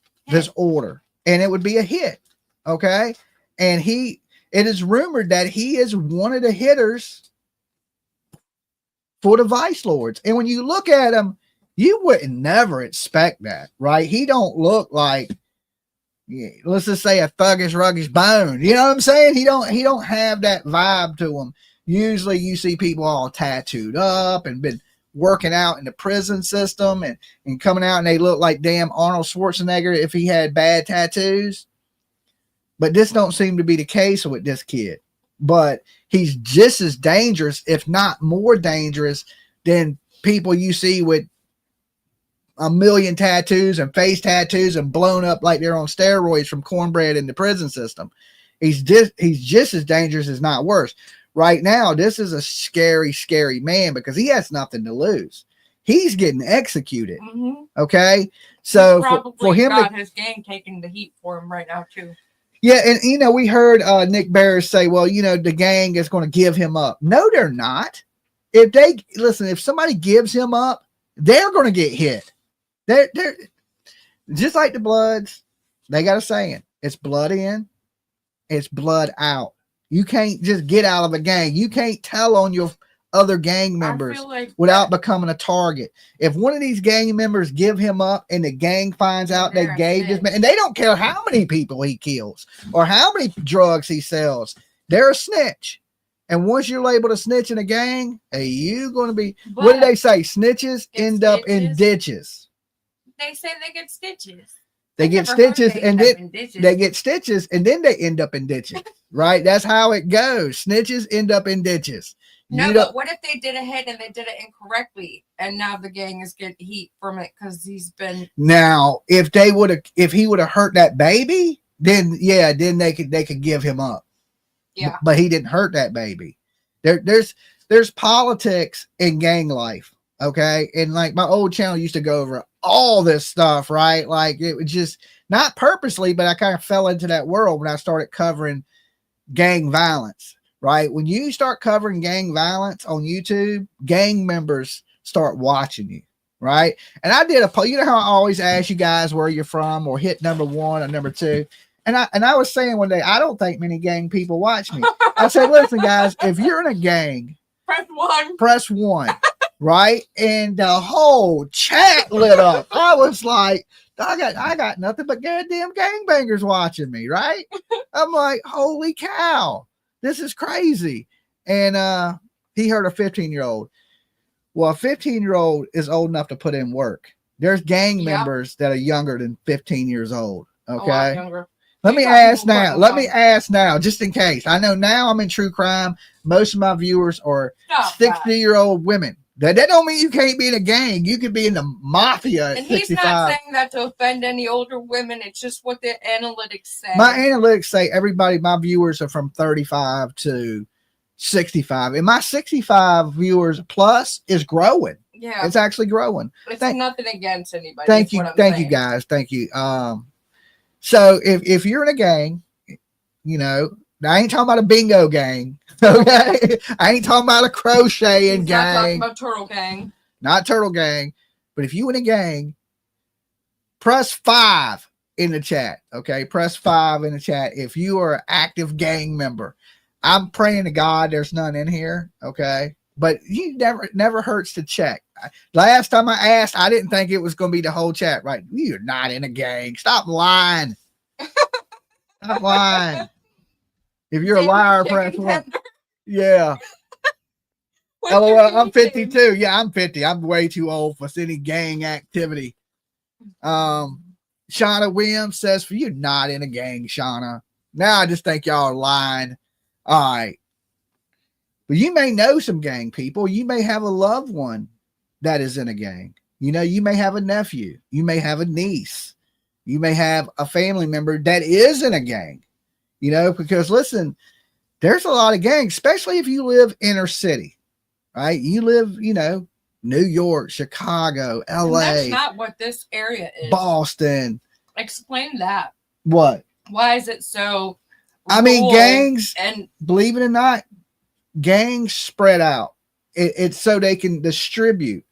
order, and it would be a hit. Okay. And it is rumored that he is one of the hitters for the Vice Lords. And when you look at him, you wouldn't never expect that, right? He don't look like, let's just say, a thuggish, ruggish bone. You know what I'm saying? He don't have that vibe to him. Usually you see people all tattooed up and been working out in the prison system and coming out, and they look like damn Arnold Schwarzenegger if he had bad tattoos. But this don't seem to be the case with this kid. But he's just as dangerous, if not more dangerous, than people you see with a million tattoos and face tattoos and blown up like they're on steroids from cornbread in the prison system. He's just as dangerous, as not worse. Right now, this is a scary, scary man because he has nothing to lose. He's getting executed. Mm-hmm. Okay. So for him, got his gang taking the heat for him right now too. Yeah, and you know, we heard Nick Barris say, well, you know, the gang is going to give him up. No, they're not. If somebody gives him up, they're going to get hit. They're just like the Bloods. They got a saying: it's blood in, it's blood out. You can't just get out of a gang. You can't tell on your other gang members without becoming a target. If one of these gang members give him up and the gang finds out they gave this man, and they don't care how many people he kills or how many drugs he sells, they're a snitch. And once you're labeled a snitch in a gang, you going to be, what do they say? Snitches end up in ditches. They say they get stitches. They get stitches and then they get stitches and then they end up in ditches, right? That's how it goes. Snitches end up in ditches. No, but what if they did a hit and they did it incorrectly, and now the gang is getting heat from it because he's been. Now, if he would have hurt that baby, then they could give him up. Yeah, but he didn't hurt that baby. There's politics in gang life, okay? And like my old channel used to go over all this stuff, right? Like it was just not purposely, but I kind of fell into that world when I started covering gang violence. Right. When you start covering gang violence on YouTube, gang members start watching you. Right. And I did you know how I always ask you guys where you're from or hit number 1 or number 2. And I was saying one day, I don't think many gang people watch me. I said, listen, guys, if you're in a gang, press 1. Right. And the whole chat lit up. I was like, I got nothing but goddamn gangbangers watching me. Right. I'm like, holy cow. This is crazy. And he heard a 15-year-old. Well, a 15-year-old is old enough to put in work. There's gang members that are younger than 15 years old. Okay. Let me ask now, just in case. I know now I'm in true crime. Most of my viewers are 60-year-old women. That don't mean you can't be in a gang. You could be in the mafia at 65. He's not saying that to offend any older women. It's just what the analytics say. My analytics say my viewers are from 35 to 65. And my 65 viewers plus is growing. Yeah. It's actually growing. It's nothing against anybody. Thank you. Thank you, guys. Thank you. So if you're in a gang, you know, I ain't talking about a bingo gang. Okay. I ain't talking about a crocheting He's gang. not talking about turtle gang. Not turtle gang. But if you in a gang, press 5 in the chat. Okay. Press 5 in the chat if you are an active gang member. I'm praying to God there's none in here. Okay. But you never hurts to check. Last time I asked, I didn't think it was going to be the whole chat. Right. You're not in a gang. Stop lying. Stop lying. If you're a liar, press 1. Yeah. LOL, I'm 52. Yeah, I'm 50. I'm way too old for any gang activity. Shauna Williams says, for you not in a gang, Shauna. Now I just think y'all are lying. All right. But you may know some gang people. You may have a loved one that is in a gang. You know, you may have a nephew. You may have a niece. You may have a family member that is in a gang. You know, because listen, there's a lot of gangs, especially if you live inner city, right? You live, you know, New York, Chicago, LA. And that's not what this area is. Boston. Explain that. What? Why is it so? I mean, gangs, and believe it or not, gangs spread out. It's so they can distribute,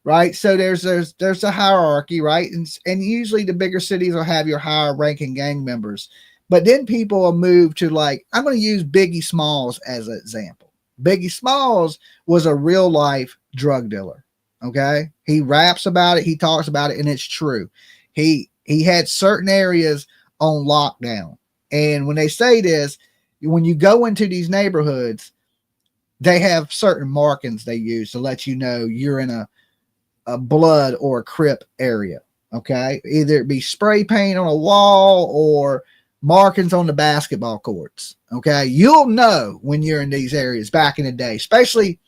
right? So there's a hierarchy, right? And usually the bigger cities will have your higher ranking gang members. But then people will move to, like, I'm going to use Biggie Smalls as an example. Biggie Smalls was a real life drug dealer. Okay. He raps about it. He talks about it, and it's true. He had certain areas on lockdown. And when they say this, when you go into these neighborhoods, they have certain markings they use to let you know you're in a blood or a Crip area. Okay. Either it be spray paint on a wall or markings on the basketball courts. Okay. You'll know when you're in these areas back in the day, especially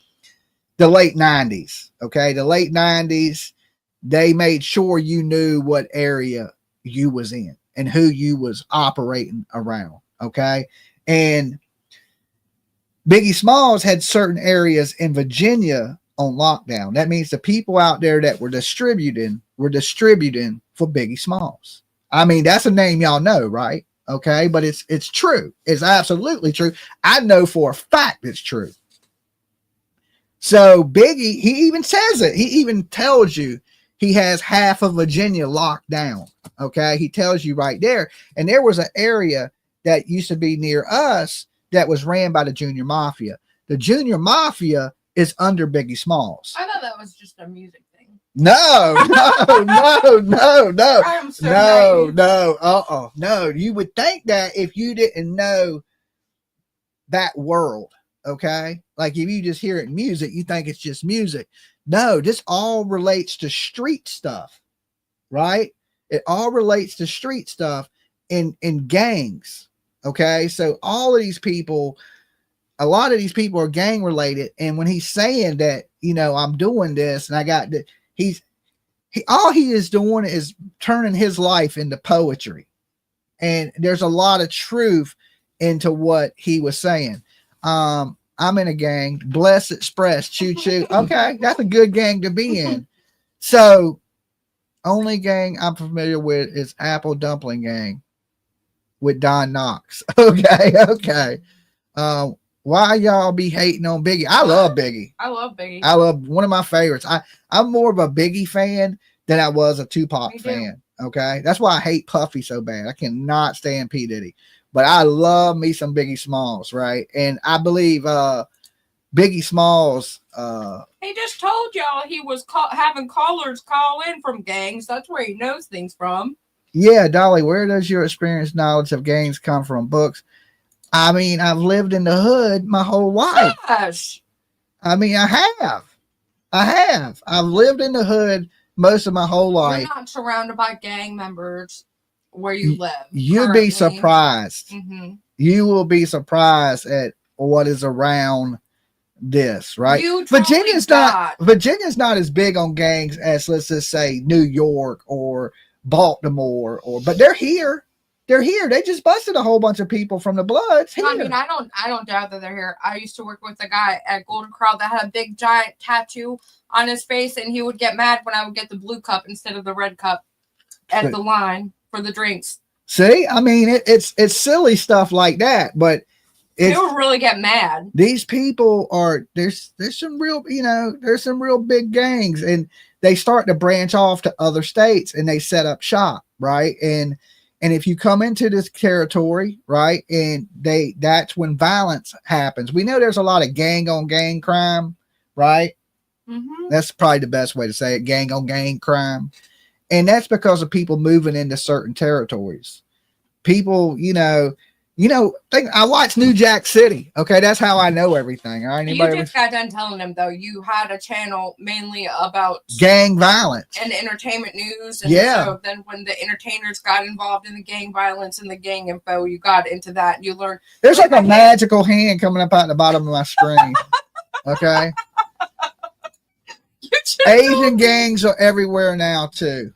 the late 90s. Okay. The late 90s, they made sure you knew what area you was in and who you was operating around. Okay. And Biggie Smalls had certain areas in Virginia on lockdown. That means the people out there that were distributing for Biggie Smalls. I mean, that's a name y'all know, right? Okay, but it's true. It's absolutely true. I know for a fact it's true. So Biggie, he even says it. He even tells you he has half of Virginia locked down. Okay, he tells you right there. And there was an area that used to be near us that was ran by the Junior Mafia. The Junior Mafia is under Biggie Smalls. I thought that was just a music thing. No. I'm so no. No. You would think that if you didn't know that world, okay? Like if you just hear it in music, you think it's just music. No, this all relates to street stuff, right? It all relates to street stuff in gangs. Okay, so all of these people, a lot of these people are gang related. And when he's saying that, you know, I'm doing this and I got the, all he is doing is turning his life into poetry. And there's a lot of truth into what he was saying. I'm in a gang, Bless Express, choo choo. Okay, that's a good gang to be in. So only gang I'm familiar with is Apple Dumpling Gang with Don Knox. Okay. Why y'all be hating on Biggie? I love Biggie. I love Biggie. I love one of my favorites. I'm more of a Biggie fan than I was a Tupac fan. Okay. That's why I hate Puffy so bad. I cannot stand P. Diddy. But I love me some Biggie Smalls, right? And I believe Biggie Smalls he just told y'all he was having callers call in from gangs. That's where he knows things from. Yeah, Dolly, where does your experience knowledge of gangs come from? Books. I mean, I've lived in the hood my whole life. Gosh. I mean, I have. I've lived in the hood most of my whole life. You're not surrounded by gang members where you live. You'll be surprised. Mm-hmm. You will be surprised at what is around this, right? Virginia's not as big on gangs as, let's just say, New York or Baltimore, but they're here. They just busted a whole bunch of people from the Bloods here. I mean, I don't doubt that they're here. I used to work with a guy at Golden Corral that had a big giant tattoo on his face, and he would get mad when I would get the blue cup instead of the red cup at the line for the drinks. See, I mean, it's silly stuff like that, but They would really get mad. These people are there's some real, there's some real big gangs, and they start to branch off to other states and they set up shop, right? And if you come into this territory, right, and that's when violence happens. We know there's a lot of gang on gang crime, right? Mm-hmm. That's probably the best way to say it, gang on gang crime. And that's because of people moving into certain territories. People, I watch New Jack City. Okay, that's how I know everything. All right, You just got done telling them though you had a channel mainly about gang violence and entertainment news. And yeah. So then when the entertainers got involved in the gang violence and the gang info, you got into that. And you learned. There's like a magical hand coming up out the bottom of my screen. Okay. Asian gangs are everywhere now too.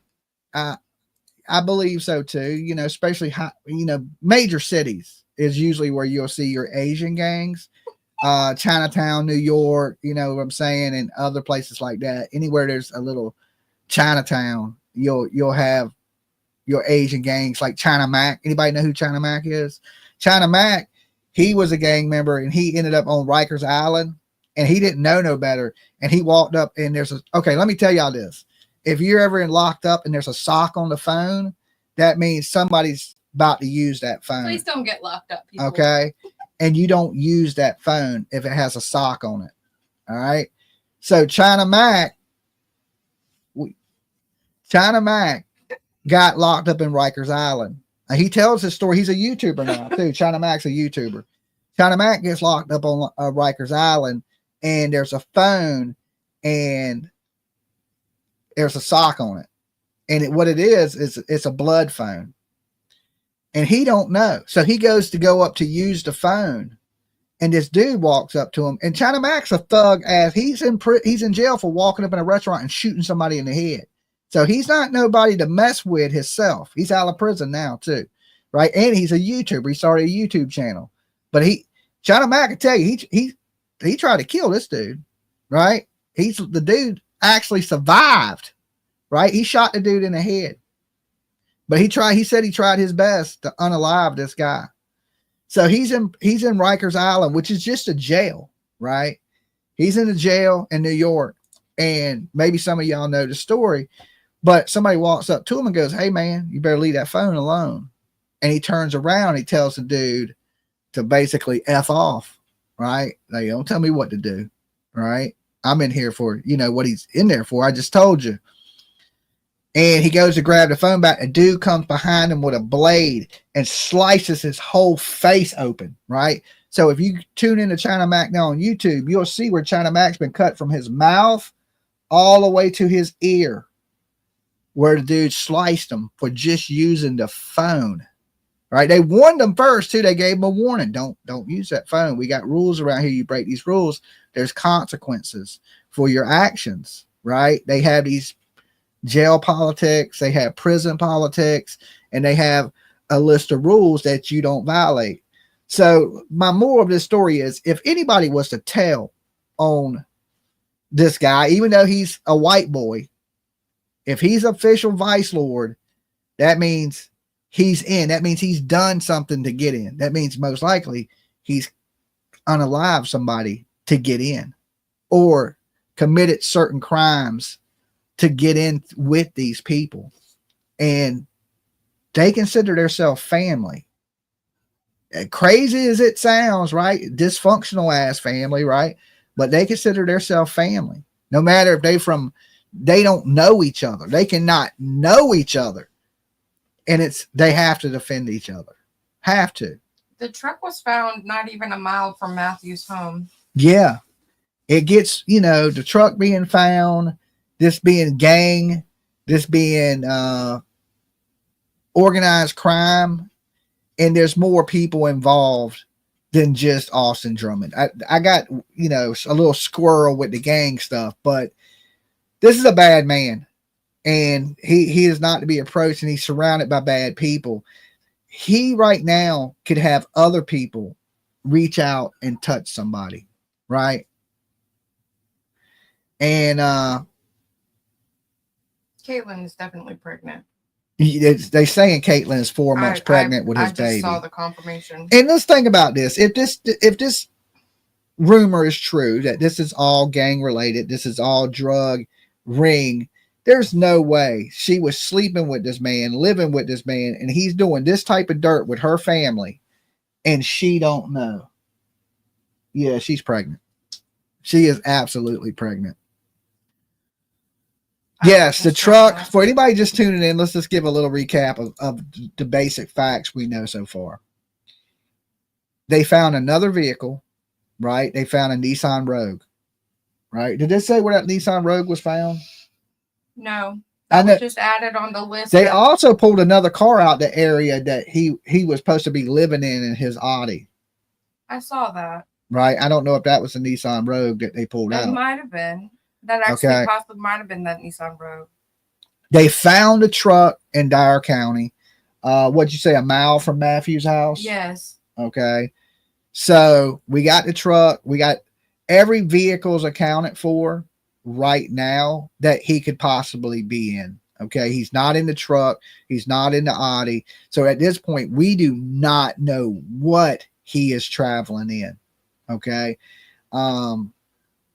I believe so too. Especially major cities is usually where you'll see your Asian gangs. Chinatown, New York, you know what I'm saying, and other places like that. Anywhere there's a little Chinatown, you'll have your Asian gangs like China Mac. Anybody know who China Mac is? China Mac, he was a gang member and he ended up on Rikers Island and he didn't know no better. And he walked up and okay, let me tell y'all this. If you're ever locked up and there's a sock on the phone, that means somebody's about to use that phone. Please don't get locked up, people. Okay. And you don't use that phone if it has a sock on it. All right. So China Mac got locked up in Rikers Island. He tells his story. He's a YouTuber now too. China Mac's a YouTuber. China Mac gets locked up on Rikers Island and there's a phone and there's a sock on it. And what it is it's a blood phone. And he don't know. So he goes to go up to use the phone. And this dude walks up to him. And China Mac's a thug ass. He's in jail for walking up in a restaurant and shooting somebody in the head. So he's not nobody to mess with himself. He's out of prison now too. Right. And he's a YouTuber. He started a YouTube channel. But China Mac can tell you, he tried to kill this dude. Right. The dude actually survived. Right. He shot the dude in the head. But he said he tried his best to unalive this guy. So he's in Rikers Island, which is just a jail, right? He's in a jail in New York. And maybe some of y'all know the story, but somebody walks up to him and goes, "Hey man, you better leave that phone alone." And he turns around, he tells the dude to basically F off, right? Like, don't tell me what to do, right? I'm in here for, what he's in there for. I just told you. And he goes to grab the phone back. A dude comes behind him with a blade and slices his whole face open, right? So if you tune into China Mac now on YouTube, you'll see where China Mac's been cut from his mouth all the way to his ear, where the dude sliced him for just using the phone, right? They warned him first too. They gave him a warning. Don't use that phone. We got rules around here. You break these rules, there's consequences for your actions, right? They have these jail politics, they have prison politics, and they have a list of rules that you don't violate. So my moral of this story is, if anybody was to tell on this guy, even though he's a white boy, if he's official vice lord, that means he's in. That means he's done something to get in. That means most likely he's unalived somebody to get in or committed certain crimes to get in with these people. And they consider themselves family. Crazy as it sounds, right? Dysfunctional ass family, right? But they consider themselves family. No matter if they don't know each other. They cannot know each other. And they have to defend each other. Have to. The truck was found not even a mile from Matthew's home. Yeah. It gets, the truck being found, this being gang, this being organized crime, and there's more people involved than just Austin Drummond. I got, a little squirrel with the gang stuff, but this is a bad man, and he is not to be approached, and he's surrounded by bad people. He right now could have other people reach out and touch somebody, right? And Caitlin is definitely pregnant. They saying Caitlyn is 4 months pregnant with his baby. I just saw the confirmation. And let's think about this. If this rumor is true, that this is all gang related, this is all drug ring, there's no way she was sleeping with this man, living with this man, and he's doing this type of dirt with her family, and she don't know. Yeah, she's pregnant. She is absolutely pregnant. Yes, the truck, for anybody just tuning in, let's just give a little recap of the basic facts we know so far. They found another vehicle, right? They found a Nissan Rogue, right? Did they say where that Nissan Rogue was found? No, that was just added on the list. They also pulled another car out the area that he was supposed to be living in his Audi. I saw that. Right? I don't know if that was a Nissan Rogue that they pulled out. It might have been. That actually possibly might have been that Nissan Rogue. They found a truck in Dyer County. What'd you say, a mile from Matthew's house? Yes. Okay. So we got the truck. We got every vehicle's accounted for right now that he could possibly be in. Okay. He's not in the truck. He's not in the Audi. So at this point, we do not know what he is traveling in. Okay.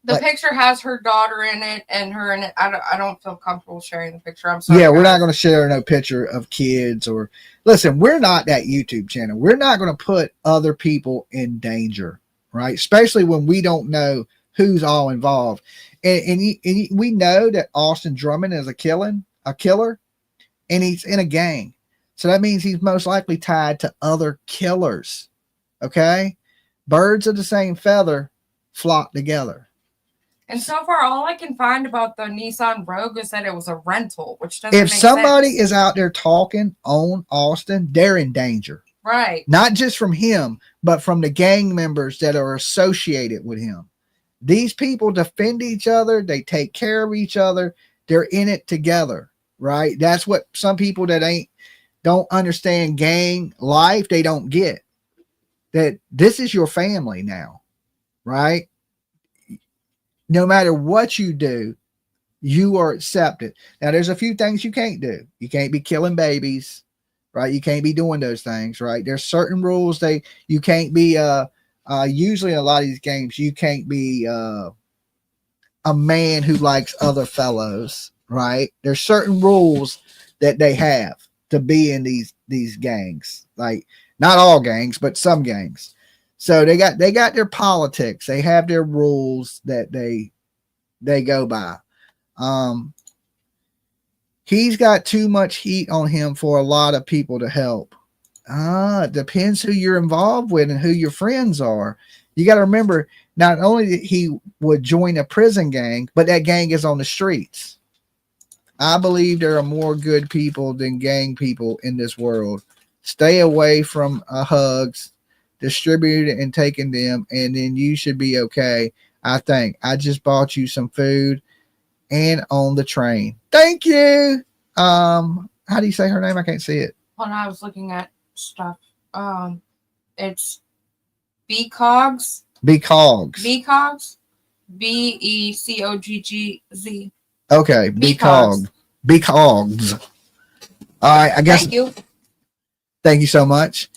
The picture has her daughter in it and her in it. I don't feel comfortable sharing the picture. I'm sorry. Yeah, we're not going to share no picture of kids or listen, we're not that YouTube channel. We're not going to put other people in danger, right? Especially when we don't know who's all involved. And we know that Austin Drummond is a killer, and he's in a gang. So that means he's most likely tied to other killers. Okay? Birds of the same feather flock together. And so far, all I can find about the Nissan Rogue is that it was a rental, which doesn't make sense. If somebody is out there talking on Austin, they're in danger. Right. Not just from him, but from the gang members that are associated with him. These people defend each other. They take care of each other. They're in it together, right? That's what some people that don't understand gang life, they don't get. That this is your family now, right? No matter what you do, you are accepted. Now, there's a few things you can't do. You can't be killing babies, right? You can't be doing those things, right? There's certain rules you can't be, usually in a lot of these games, you can't be a man who likes other fellows, right? There's certain rules that they have to be in these gangs. Like, not all gangs, but some gangs. So they got their politics. They have their rules that they go by. He's got too much heat on him for a lot of people to help. It depends who you're involved with and who your friends are. You got to remember, not only that he would join a prison gang, but that gang is on the streets. I believe there are more good people than gang people in this world. Stay away from hugs, distributing and taking them, and then you should be okay. I think I just bought you some food and on the train. Thank you. How do you say her name? I can't see it. When I was looking at stuff, it's Becogs. Becogs. Becogs. Becoggz. Okay, Becogs. Becogs. All right, I guess. Thank you. Thank you so much.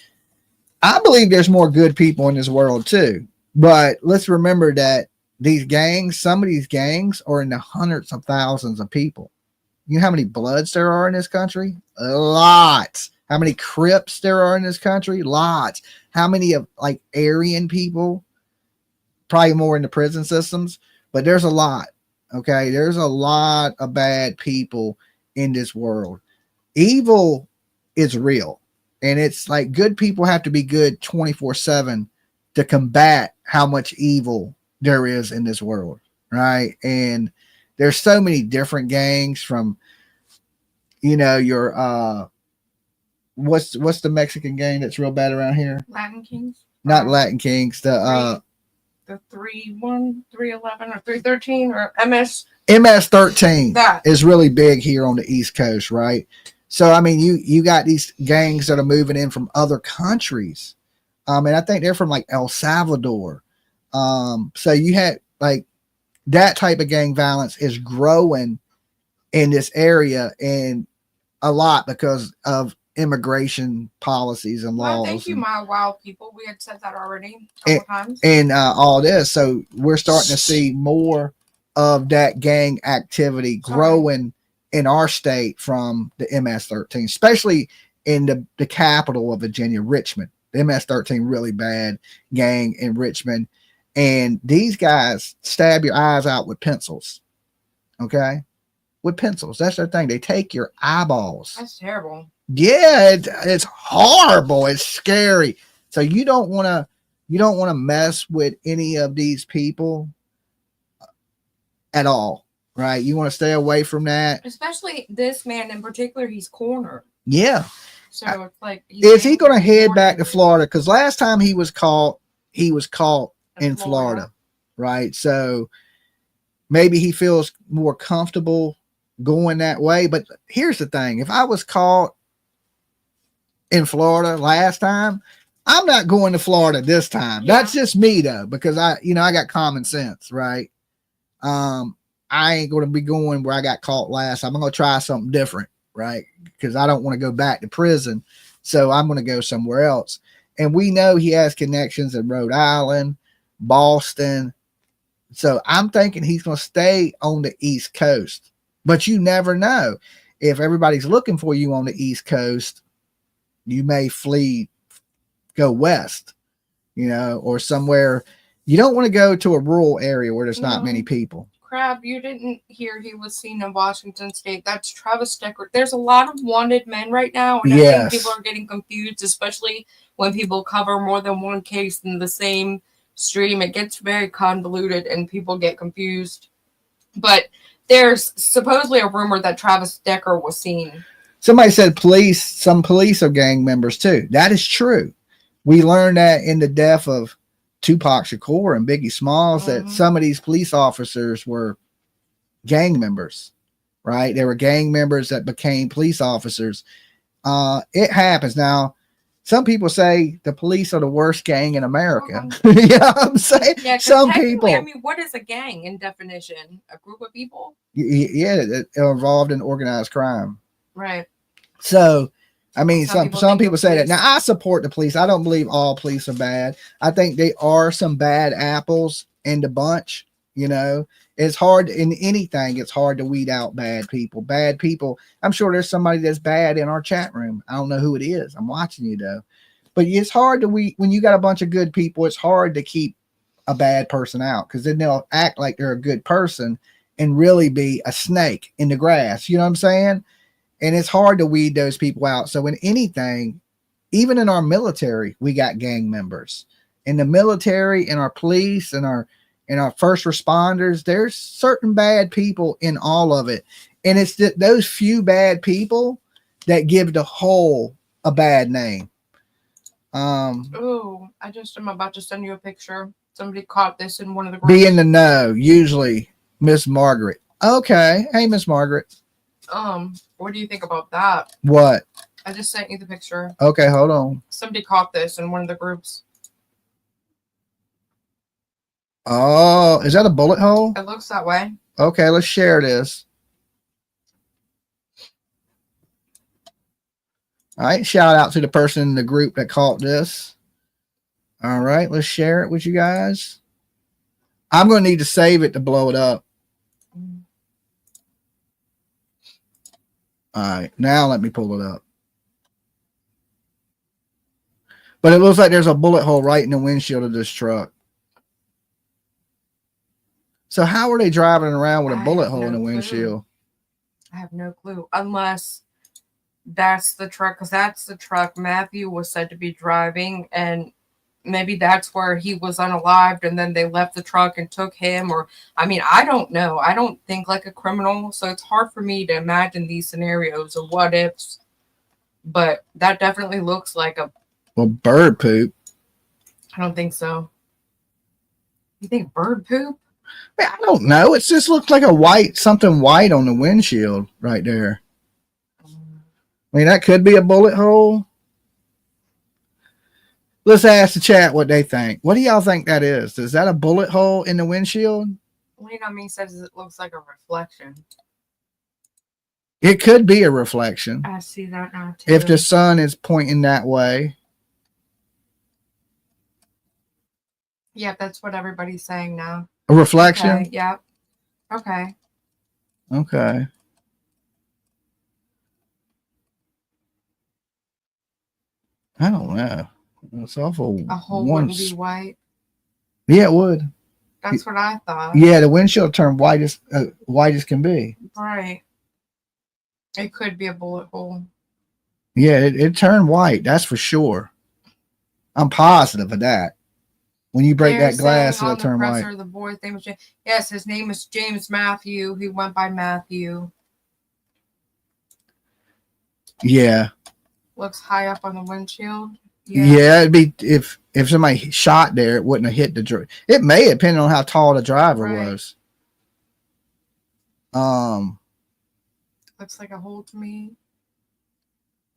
I believe there's more good people in this world too. But let's remember that these gangs, some of these gangs are in the hundreds of thousands of people. You know how many Bloods there are in this country? Lots. How many Crips there are in this country? Lots. How many of like Aryan people? Probably more in the prison systems, but there's a lot. Okay. There's a lot of bad people in this world. Evil is real. And it's like good people have to be good 24/7 to combat how much evil there is in this world, right? And there's so many different gangs from, your what's the Mexican gang that's real bad around here? Latin Kings. Not Latin Kings. The 311 or 313 or MS-13 is really big here on the East Coast, right? So, I mean, you got these gangs that are moving in from other countries. And I think they're from like El Salvador. So you had like that type of gang violence is growing in this area. And a lot because of immigration policies and laws. Well, thank you, and, my wild people. We had said that already a couple times. and all this. So we're starting to see more of that gang activity growing in our state from the MS-13, especially in the capital of Virginia, Richmond. The MS-13 really bad gang in Richmond. And these guys stab your eyes out with pencils. Okay? With pencils. That's their thing. They take your eyeballs. That's terrible. Yeah, it's horrible. It's scary. So you don't want to mess with any of these people at all, right? You want to stay away from that. Especially this man in particular, he's cornered. Yeah. So it's like, is he going to head back to Florida? Because last time he was caught in Florida, right? So maybe he feels more comfortable going that way. But here's the thing: if I was caught in Florida last time, I'm not going to Florida this time. Yeah. That's just me though, because I got common sense, right? I ain't going to be going where I got caught last. I'm going to try something different, right? Because I don't want to go back to prison. So I'm going to go somewhere else. And we know he has connections in Rhode Island, Boston. So I'm thinking he's going to stay on the East Coast. But you never know. If everybody's looking for you on the East Coast, you may flee, go west, or somewhere. You don't want to go to a rural area where there's not many people. Crab, you didn't hear he was seen in Washington State. That's Travis Decker. There's a lot of wanted men right now, and I think people are getting confused, especially when people cover more than one case in the same stream. It gets very convoluted, and people get confused. But there's supposedly a rumor that Travis Decker was seen. Somebody said some police are gang members too. That is true. We learned that in the death of Tupac Shakur and Biggie Smalls, that some of these police officers were gang members, right? They were gang members that became police officers. It happens. Now, some people say the police are the worst gang in America. You know what I'm saying? Yeah, some people. I mean, what is a gang in definition? A group of people? Yeah, involved in organized crime. Right. So, I mean, some people say that. Now, I support the police. I don't believe all police are bad. I think they are some bad apples in the bunch. It's hard in anything. It's hard to weed out bad people. Bad people. I'm sure there's somebody that's bad in our chat room. I don't know who it is. I'm watching you though. But it's hard to when you got a bunch of good people, it's hard to keep a bad person out, because then they'll act like they're a good person and really be a snake in the grass. You know what I'm saying? And it's hard to weed those people out. So in anything, even in our military, we got gang members. In the military, in our police, in our first responders, there's certain bad people in all of it. And it's those few bad people that give the whole a bad name. I'm about to send you a picture. Somebody caught this in one of the groups. Be in the know, usually Miss Margaret. Okay. Hey, Miss Margaret. What do you think about that? What? I just sent you the picture. Okay, hold on. Somebody caught this in one of the groups. Oh, is that a bullet hole? It looks that way. Okay, let's share this. All right, shout out to the person in the group that caught this. All right, let's share it with you guys. I'm going to need to save it to blow it up. All right, now let me pull it up. But it looks like there's a bullet hole right in the windshield of this truck. So how are they driving around with a bullet hole in the windshield? I have no clue. Unless that's the truck, because that's the truck Matthew was said to be driving, and maybe that's where he was unalived, and then they left the truck and took him. Or, I mean, I don't know. I don't think like a criminal, so it's hard for me to imagine these scenarios or what ifs. But that definitely looks like bird poop. I don't think so. You think bird poop? I don't know. It just looks like something white on the windshield right there. I mean, that could be a bullet hole. Let's ask the chat what they think. What do y'all think that is? Is that a bullet hole in the windshield? Lean on Me says it looks like a reflection. It could be a reflection. I see that now too. If the sun is pointing that way. Yep, that's what everybody's saying now. A reflection? Okay, yep. Okay. Okay. I don't know. It's awful. A hole wouldn't be white. Yeah, it would. That's what I thought. Yeah, the windshield turned white as can be. Right. It could be a bullet hole. Yeah, it turned white. That's for sure. I'm positive of that. When you break that glass, it'll turn white. The boy's name is yes, his name is James Matthew. He went by Matthew. Yeah. Looks high up on the windshield. Yeah, it'd be if somebody shot there, it wouldn't have hit the driver. It may, depending on how tall the driver was. Looks like a hole to me.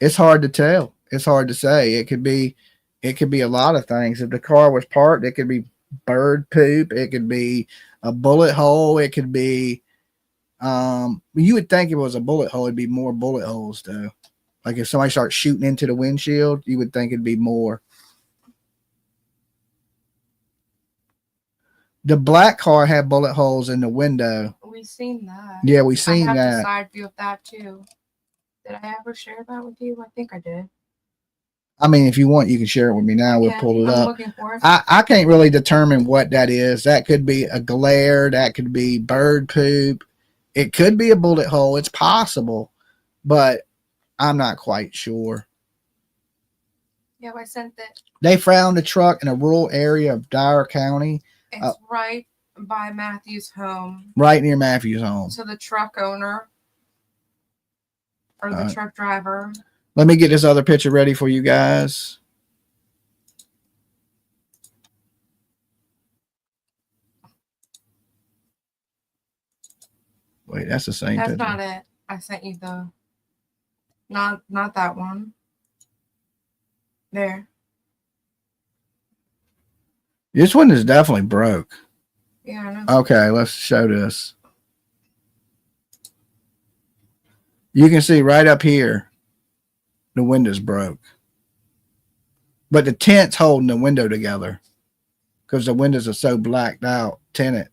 It's hard to tell. It's hard to say. It could be a lot of things. If the car was parked, it could be bird poop. It could be a bullet hole. It could be you would think if it was a bullet hole, it'd be more bullet holes though. Like if somebody starts shooting into the windshield, you would think it'd be more. The black car had bullet holes in the window. We seen that. Yeah, we seen that. I have the side view of that too. Did I ever share that with you? I think I did. I mean, if you want, you can share it with me now. We'll pull it up. Looking for it. I can't really determine what that is. That could be a glare. That could be bird poop. It could be a bullet hole. It's possible, but I'm not quite sure. Yeah, I sent it. They found a truck in a rural area of Dyer County. It's right by Matthew's home. Right near Matthew's home. So the truck owner or the truck driver. Let me get this other picture ready for you guys. Wait, that's the same picture. That's not it. I sent you the not that one. There. This one is definitely broke. Yeah, I know. Okay, let's show this. You can see right up here, the window's broke. But the tint's holding the window together because the windows are so blacked out, tinted.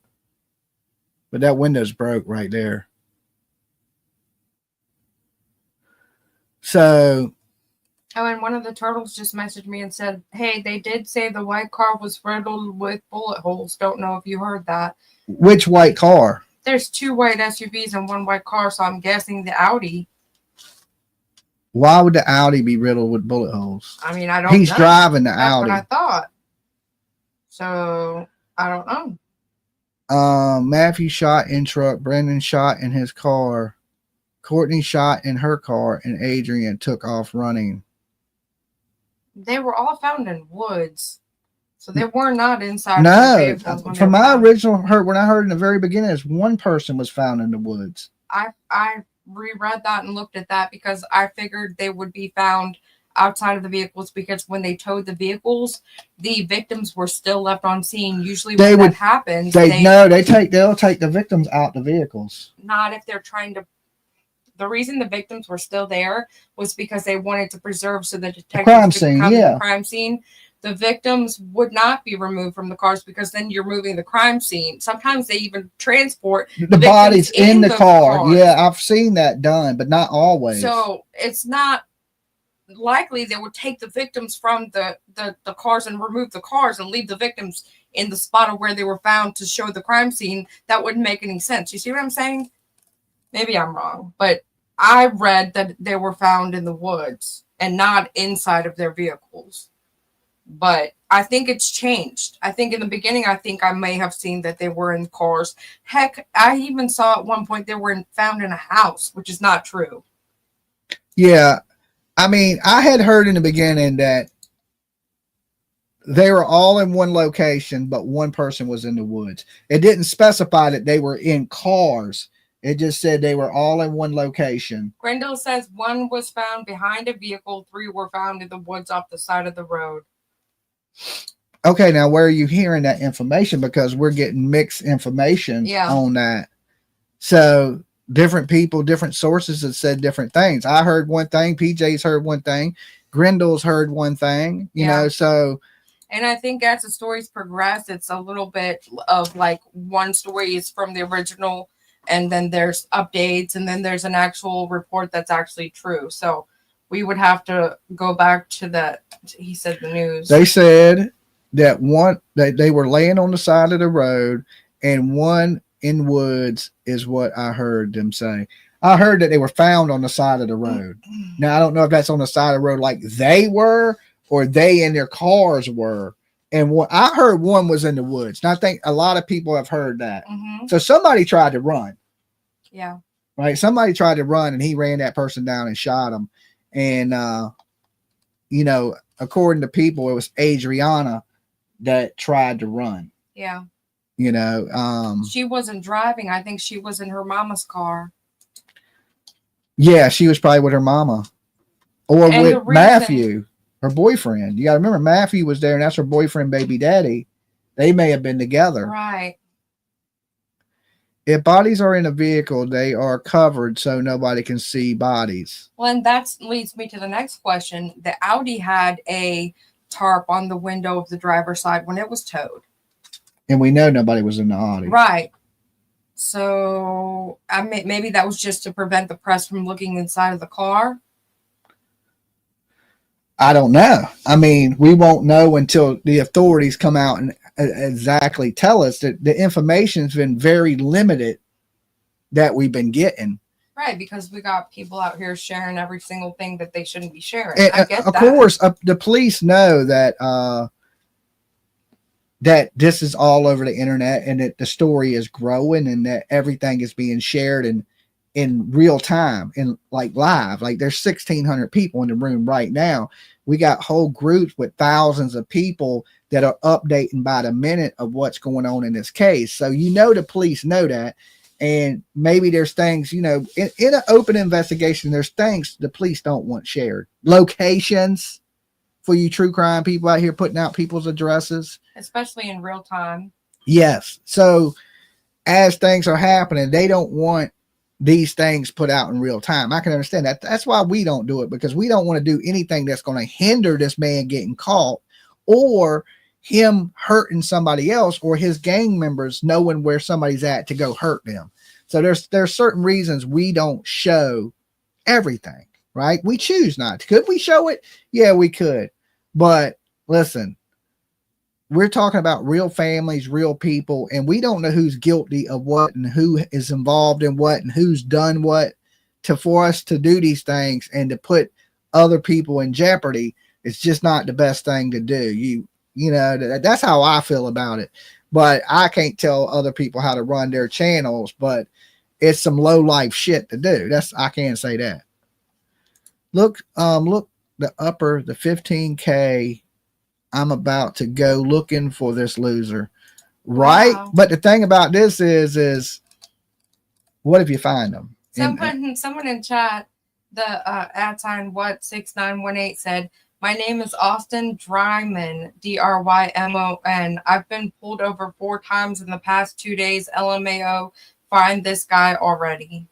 But that window's broke right there. So. Oh, and one of the turtles just messaged me and said, hey, they did say the white car was riddled with bullet holes. Don't know if you heard that. Which white car? There's 2 white SUVs and 1 white car, so I'm guessing the Audi. Why would the Audi be riddled with bullet holes? I mean, I don't know. He's driving the Audi. That's what I thought. So, I don't know. Matthew shot in truck. Brendan shot in his car. Courtney shot in her car. And Adrian took off running. They were all found in woods. So they were not inside. No. From my original when I heard in the very beginning, is one person was found in the woods. I reread that and looked at that because I figured they would be found outside of the vehicles because when they towed the vehicles, the victims were still left on scene. Usually when that happens, they'll take the victims out the vehicles. Not if they're trying to. The reason the victims were still there was because they wanted to preserve so the detectives could come to the crime scene. The victims would not be removed from the cars because then you're moving the crime scene. Sometimes they even transport the bodies in the car. Cars. Yeah, I've seen that done, but not always. So it's not likely they would take the victims from the cars and remove the cars and leave the victims in the spot of where they were found to show the crime scene. That wouldn't make any sense. You see what I'm saying? Maybe I'm wrong, but I read that they were found in the woods and not inside of their vehicles. But I think it's changed. I think in the beginning, I may have seen that they were in cars. Heck, I even saw at one point they were found in a house, which is not true. Yeah. I mean, I had heard in the beginning that they were all in one location, but one person was in the woods. It didn't specify that they were in cars. It just said they were all in one location. Grendel says 1 was found behind a vehicle, 3 were found in the woods off the side of the road. Okay, now where are you hearing that information? Because we're getting mixed information on that. So different people, different sources have said different things. I heard one thing, PJ's heard one thing, Grendel's heard one thing, you know, so. And I think as the stories progress, it's a little bit of like one story is from the original, and then there's updates, and then there's an actual report that's actually true. So we would have to go back to the, he said the news. They said that they were laying on the side of the road, and one in woods is what I heard them say. I heard that they were found on the side of the road. Now, I don't know if that's on the side of the road like they were, or they in their cars were. And what I heard, one was in the woods. And I think a lot of people have heard that. So somebody tried to run. Yeah. Right. Somebody tried to run, and he ran that person down and shot him. And, you know, according to people, it was Adrianna that tried to run. Yeah. You know, she wasn't driving. I think she was in her mama's car. Yeah, she was probably with her mama or with Matthew, her boyfriend. You got to remember, Matthew was there, and that's her boyfriend, baby daddy. They may have been together. Right. If bodies are in a vehicle, they are covered so nobody can see bodies. Well, and that leads me to the next question. The Audi had a tarp on the window of the driver's side when it was towed. And we know nobody was in the Audi. Right. So maybe that was just to prevent the press from looking inside of the car. I don't know. I mean, we won't know until the authorities come out and exactly tell us. That the information's been very limited that we've been getting. Right, because we got people out here sharing every single thing that they shouldn't be sharing. And, I get of that. course, the police know that that this is all over the internet, and that the story is growing, and that everything is being shared in real time, and like live. Like there's 1,600 people in the room right now. We got whole groups with thousands of people that are updating by the minute of what's going on in this case. So you know the police know that, and maybe there's things, you know, in an open investigation, there's things the police don't want shared. Locations for you true crime people out here putting out people's addresses. Especially in real time. Yes. So as things are happening, they don't want these things put out in real time. I can understand that. That's why we don't do it, because we don't want to do anything that's going to hinder this man getting caught, or him hurting somebody else, or his gang members knowing where somebody's at to go hurt them. So there's certain reasons we don't show everything, right? We choose not to. Could we show it? Yeah, we could. But listen, we're talking about real families, real people, and we don't know who's guilty of what and who is involved in what and who's done what for us to do these things and to put other people in jeopardy. It's just not the best thing to do. You know, that's how I feel about it. But I can't tell other people how to run their channels, but it's some low life shit to do. I can't say that. Look, the 15K. I'm about to go looking for this loser. Right. Wow. But the thing about this is what if you find them? Someone in chat, the @what6918 said, "My name is Austin Drummond, Drymon. I've been pulled over 4 times in the past 2 days. LMAO, find this guy already."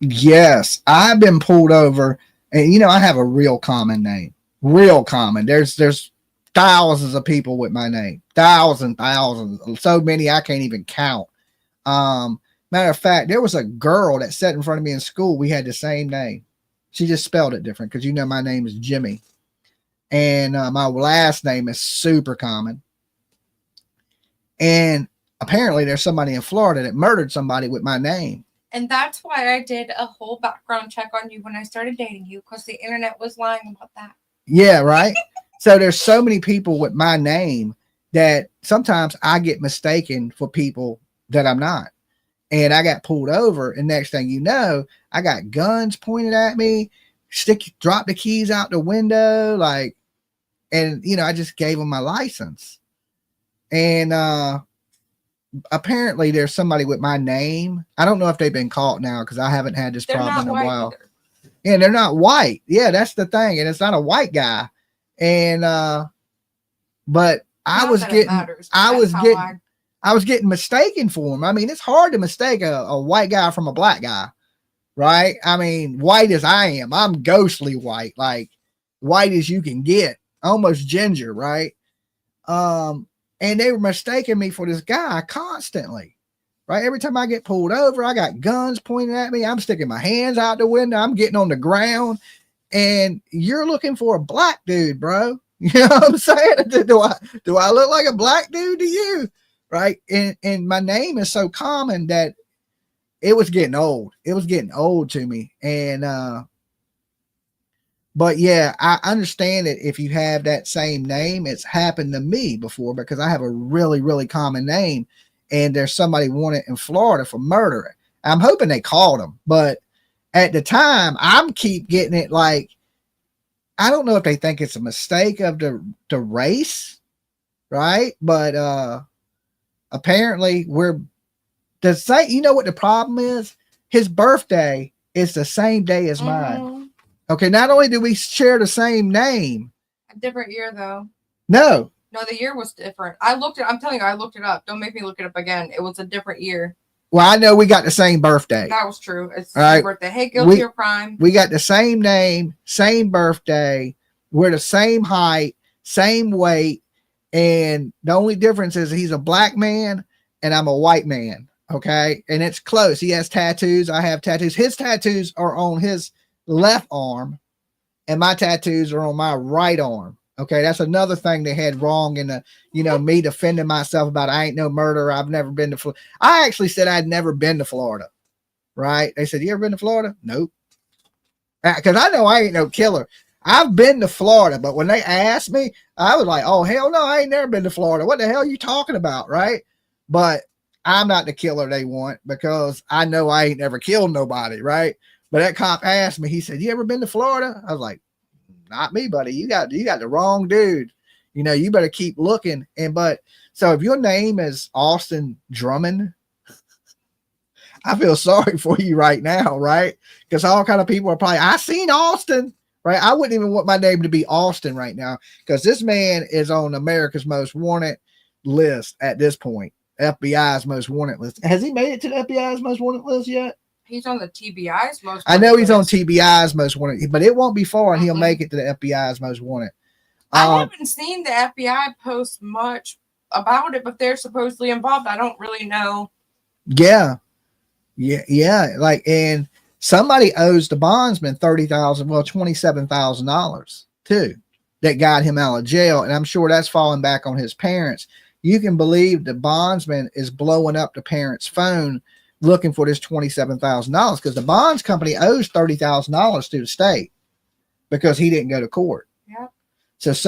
Yes, I've been pulled over, and you know I have a real common name. Real common. There's thousands of people with my name. Thousands. So many I can't even count. Matter of fact, there was a girl that sat in front of me in school. We had the same name. She just spelled it different, because you know my name is Jimmy. And my last name is super common. And apparently there's somebody in Florida that murdered somebody with my name. And that's why I did a whole background check on you when I started dating you, because the internet was lying about that. Yeah, right? So there's so many people with my name that sometimes I get mistaken for people that I'm not. And I got pulled over, and next thing you know, I got guns pointed at me, drop the keys out the window, and you know, I just gave them my license. And apparently there's somebody with my name. I don't know if they've been caught now, because I haven't had this problem in a while. Either. Yeah, they're not white. Yeah, that's the thing. And it's not a white guy. And but I was getting I was getting mistaken for him. I mean, it's hard to mistake a white guy from a black guy, right? I mean, white as I am, I'm ghostly white, like white as you can get, almost ginger, right? And they were mistaking me for this guy constantly, right? Every time I get pulled over, I got guns pointing at me. I'm sticking my hands out the window. I'm getting on the ground, and you're looking for a black dude, bro. You know what I'm saying? Do I look like a black dude to you? Right. And my name is so common that it was getting old. It was getting old to me. And, but yeah, I understand it. If you have that same name, it's happened to me before because I have a really, really common name and there's somebody wanted in Florida for murder. I'm hoping they called him, but at the time I'm keep getting it like, I don't know if they think it's a mistake of the race, right? But apparently we're the same. You know what the problem is? His birthday is the same day as mine. Okay, not only do we share the same name. A different year, though. No, the year was different. I'm telling you, I looked it up. Don't make me look it up again. It was a different year. Well, I know we got the same birthday. That was true. It's all right. Birthday. Hey, guilty or crime. We got the same name, same birthday. We're the same height, same weight. And the only difference is he's a black man and I'm a white man. Okay. And it's close. He has tattoos. I have tattoos. His tattoos are on his left arm and my tattoos are on my right arm. Okay. That's another thing they had wrong in the, me defending myself about I ain't no murderer. I've never been to Florida. I actually said I'd never been to Florida. Right. They said, you ever been to Florida? Nope. Because I know I ain't no killer. I've been to Florida, but when they asked me, I was like, oh, hell no, I ain't never been to Florida. What the hell are you talking about? Right. But I'm not the killer they want because I know I ain't never killed nobody. Right. But that cop asked me, he said, you ever been to Florida? I was like, not me, buddy. You got the wrong dude. You better keep looking. So if your name is Austin Drummond, I feel sorry for you right now. Right. Because all kind of people are probably, I seen Austin. Right. I wouldn't even want my name to be Austin right now because this man is on America's Most Wanted list at this point. FBI's Most Wanted list. Has he made it to the FBI's Most Wanted list yet? He's on the TBI's Most Wanted I know he's list. on TBI's Most Wanted, but it won't be far and he'll make it to the FBI's Most Wanted. I haven't seen the FBI post much about it, but they're supposedly involved. I don't really know. Yeah. Like, and somebody owes the bondsman $27,000 too, that got him out of jail. And I'm sure that's falling back on his parents. You can believe the bondsman is blowing up the parents' phone looking for this $27,000 because the bonds company owes $30,000 to the state because he didn't go to court. Yeah. So I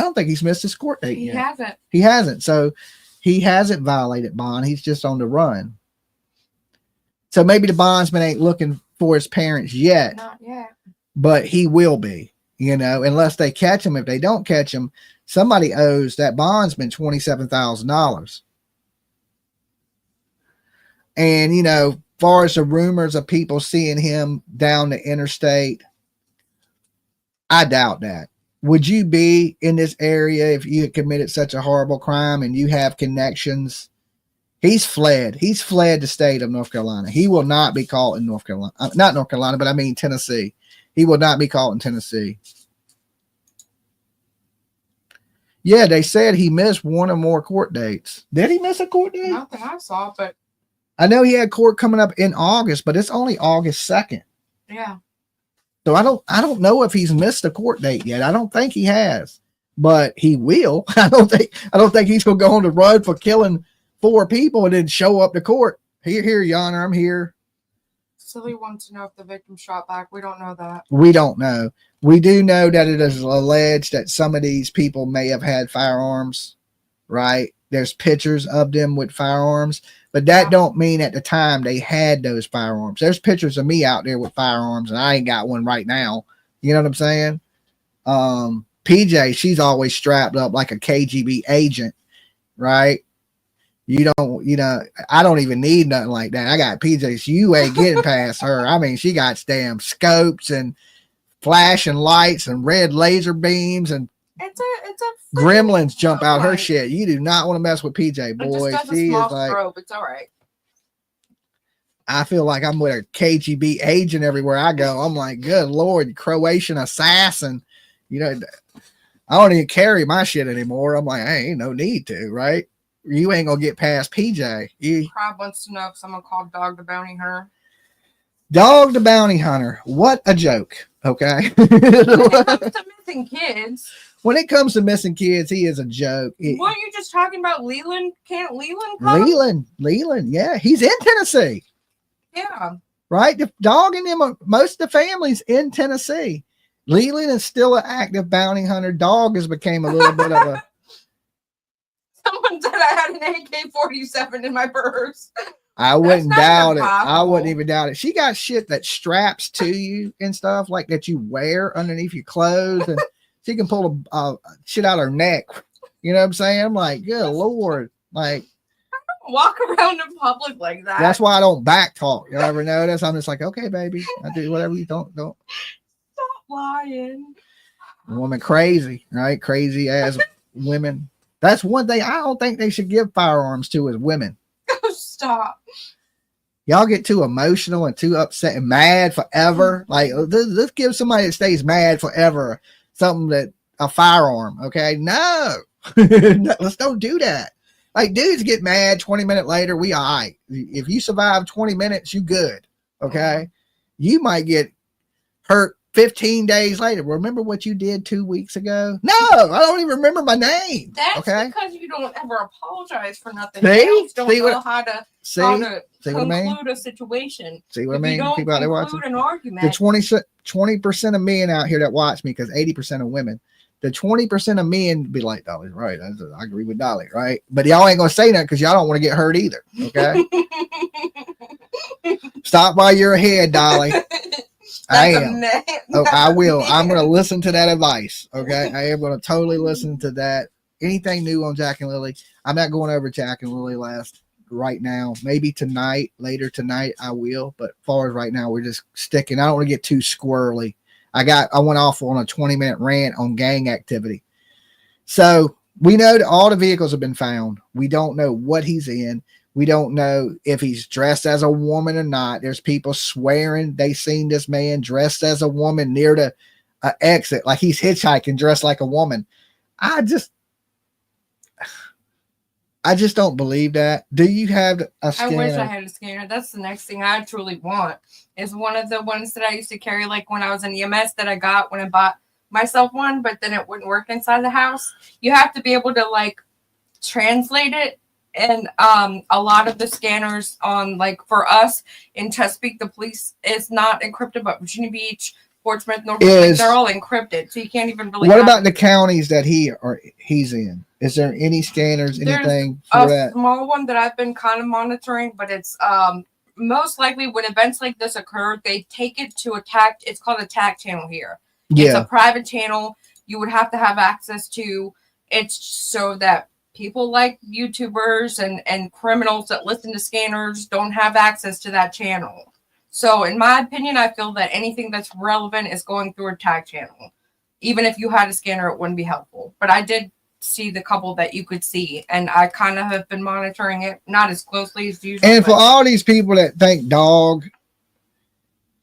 don't think he's missed his court date yet. He hasn't. So he hasn't violated bond. He's just on the run. So maybe the bondsman ain't looking for his parents yet. Not yet. But he will be, unless they catch him. If they don't catch him, somebody owes that bondsman $27,000. And, far as the rumors of people seeing him down the interstate, I doubt that. Would you be in this area if you had committed such a horrible crime and you have connections? He's fled. He's fled the state of North Carolina. He will not be caught in North Carolina. Not North Carolina, but I mean Tennessee. He will not be caught in Tennessee. Yeah, they said he missed one or more court dates. Did he miss a court date? Nothing I saw, but I know he had court coming up in August, but it's only August 2nd. Yeah. So I don't know if he's missed a court date yet. I don't think he has, but he will. I don't think he's gonna go on the road for killing 4 people and then show up to court. Here, Your Honor, I'm here. Silly wants to know if the victim shot back. We don't know that. We don't know. We do know that it is alleged that some of these people may have had firearms, right? There's pictures of them with firearms, but that don't mean at the time they had those firearms. There's pictures of me out there with firearms and I ain't got one right now. You know what I'm saying? PJ, she's always strapped up like a KGB agent, right? I don't even need nothing like that. I got PJ. So you ain't getting past her. I mean, she got damn scopes and flashing lights and red laser beams and it's It's a gremlins jump out her right. shit. You do not want to mess with PJ, It boy. just does She a small is like, strobe. It's all right. I feel like I'm with a KGB agent everywhere I go. I'm like, good Lord, Croatian assassin. You know, I don't even carry my shit anymore. I'm like, hey, ain't no need to, right? You ain't gonna get past PJ. Crab wants to know if someone called Dog the Bounty Hunter. Dog the Bounty Hunter. What a joke. Okay. When it comes to missing kids. When it comes to missing kids, he is a joke. Weren't you just talking about Leland? Can't Leland come? Leland, yeah. He's in Tennessee. Yeah. Right? The dog and him, most of the family's in Tennessee. Leland is still an active bounty hunter. Dog has became a little bit of a. Someone said I had an AK-47 in my purse. I wouldn't doubt it. I possible. wouldn't even doubt it. She got shit that straps to you and stuff like that you wear underneath your clothes, and she can pull a shit out her neck. You know what I'm saying? I'm like, good Lord. Like, walk around in public like that. that's why I don't back talk. You ever notice? I'm just like, okay, baby, I do whatever you don't. Stop lying. Woman crazy, right? Crazy as women. That's one thing I don't think they should give firearms to is women. Stop. Y'all get too emotional and too upset and mad forever. Like, let's give somebody that stays mad forever something that a firearm. Okay, no, let's don't do that. Like, dudes get mad 20 minutes later, we all right. If you survive 20 minutes, you good. Okay. You might get hurt 15 days later. Remember what you did 2 weeks ago? No, I don't even remember my name. That's okay? because you don't ever apologize for nothing. See? You don't See know what, how to see what I mean? conclude a situation. See what I If mean? you don't People out there watching. conclude an argument. The 20% of men out here that watch me, because 80% of women, the 20% of men be like, Dolly's right. I agree with Dolly, right? But y'all ain't gonna say that because y'all don't want to get hurt either. Okay. Stop while you're ahead, Dolly. I am. Oh, I will. I'm gonna listen to that advice. Okay. I am gonna totally listen to that. Anything new on Jack and Lily? I'm not going over Jack and Lily right now. Maybe tonight, later tonight, I will. But as far as right now, we're just sticking. I don't want to get too squirrely. I went off on a 20-minute rant on gang activity. So we know that all the vehicles have been found. We don't know what he's in. We don't know if he's dressed as a woman or not. There's people swearing they seen this man dressed as a woman near the exit, like he's hitchhiking dressed like a woman. I just don't believe that. Do you have a scanner? I wish I had a scanner. That's the next thing I truly want. Is one of the ones that I used to carry, like when I was in EMS, that I got when I bought myself one, but then it wouldn't work inside the house. You have to be able to like translate it. And a lot of the scanners on, like for us in Chesapeake, the police is not encrypted, but Virginia Beach, Portsmouth, Norfolk, they're all encrypted, so you can't even really. What about the counties that he's in? Is there any scanners, anything for that? A small one that I've been kind of monitoring, but it's most likely when events like this occur, they take it to it's called a TAC channel here. Yeah. It's a private channel. You would have to have access to. It's so that people like YouTubers and criminals that listen to scanners don't have access to that channel. So in my opinion, I feel that anything that's relevant is going through a TAG channel. Even if you had a scanner, it wouldn't be helpful. But I did see the couple that you could see, and I kind of have been monitoring it, not as closely as usual. And for all these people that think Dog,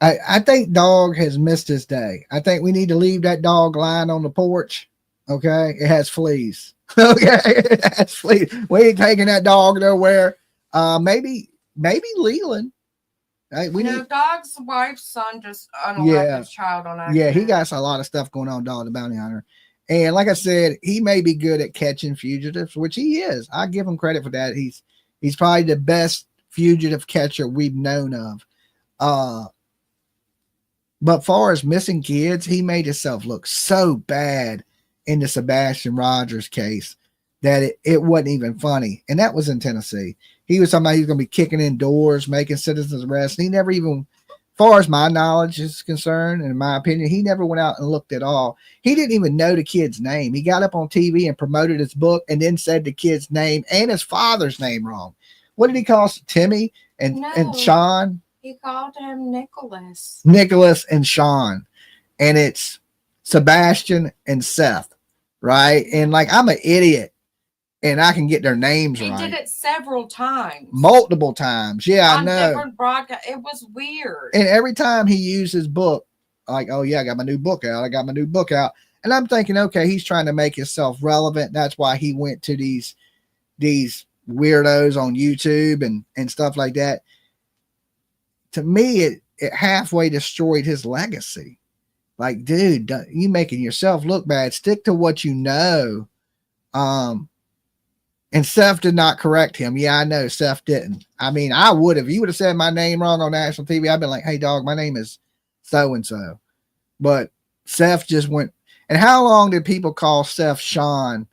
I think Dog has missed his day. I think we need to leave that dog lying on the porch. Okay. It has fleas. Okay. It has fleas. We ain't taking that dog nowhere. Maybe Leland. We need Dog's wife's son just unalived his child on accident. Yeah, he got a lot of stuff going on, Dog the Bounty Hunter. And like I said, he may be good at catching fugitives, which he is. I give him credit for that. He's probably the best fugitive catcher we've known of. But far as missing kids, he made himself look so bad in the Sebastian Rogers case that it wasn't even funny. And that was in Tennessee. He was talking about he's going to be kicking in doors, making citizens arrests. He never even, far as my knowledge is concerned, and in my opinion, he never went out and looked at all. He didn't even know the kid's name. He got up on TV and promoted his book and then said the kid's name and his father's name wrong. What did he call Timmy and Sean? He called him Nicholas. Nicholas and Sean. And it's Sebastian and Seth. right? And like, I'm an idiot and I can get their names He right. did it several times. Multiple times. Yeah, I know. Different broadcast. It was weird. And every time he used his book, like, oh yeah, I got my new book out. I got my new book out. And I'm thinking, okay, he's trying to make himself relevant. That's why he went to these weirdos on YouTube and stuff like that. To me, it halfway destroyed his legacy. Like, dude, you making yourself look bad. Stick to what you know. And Seth did not correct him. Yeah, I know Seth didn't. I mean, I would have. You would have said my name wrong on national TV. I've been like, hey, dog, my name is so-and-so. But Seth just went. And how long did people call Seth Sean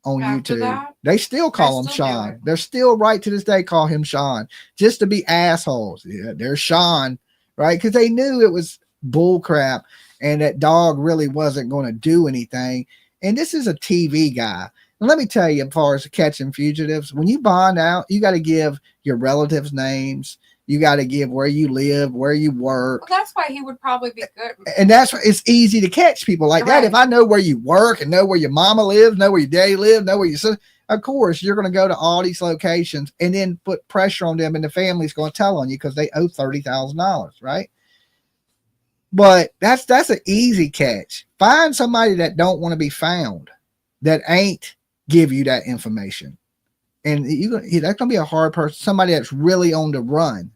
on After YouTube? that, they still call him Sean. They're still right to this day call him Sean just to be assholes. Yeah, they're Sean, right? Because they knew it was bull crap and that dog really wasn't going to do anything. And this is a TV guy. And let me tell you, as far as catching fugitives, when you bond out, you got to give your relatives names. You got to give where you live, where you work. Well, that's why he would probably be good. And that's why it's easy to catch people like that. If I know where you work and know where your mama lives, know where your daddy lives, know where your son, of course, you're going to go to all these locations and then put pressure on them, and the family's going to tell on you because they owe $30,000, right? But that's an easy catch. Find somebody that don't want to be found, that ain't give you that information. And that's going to be a hard person, somebody that's really on the run.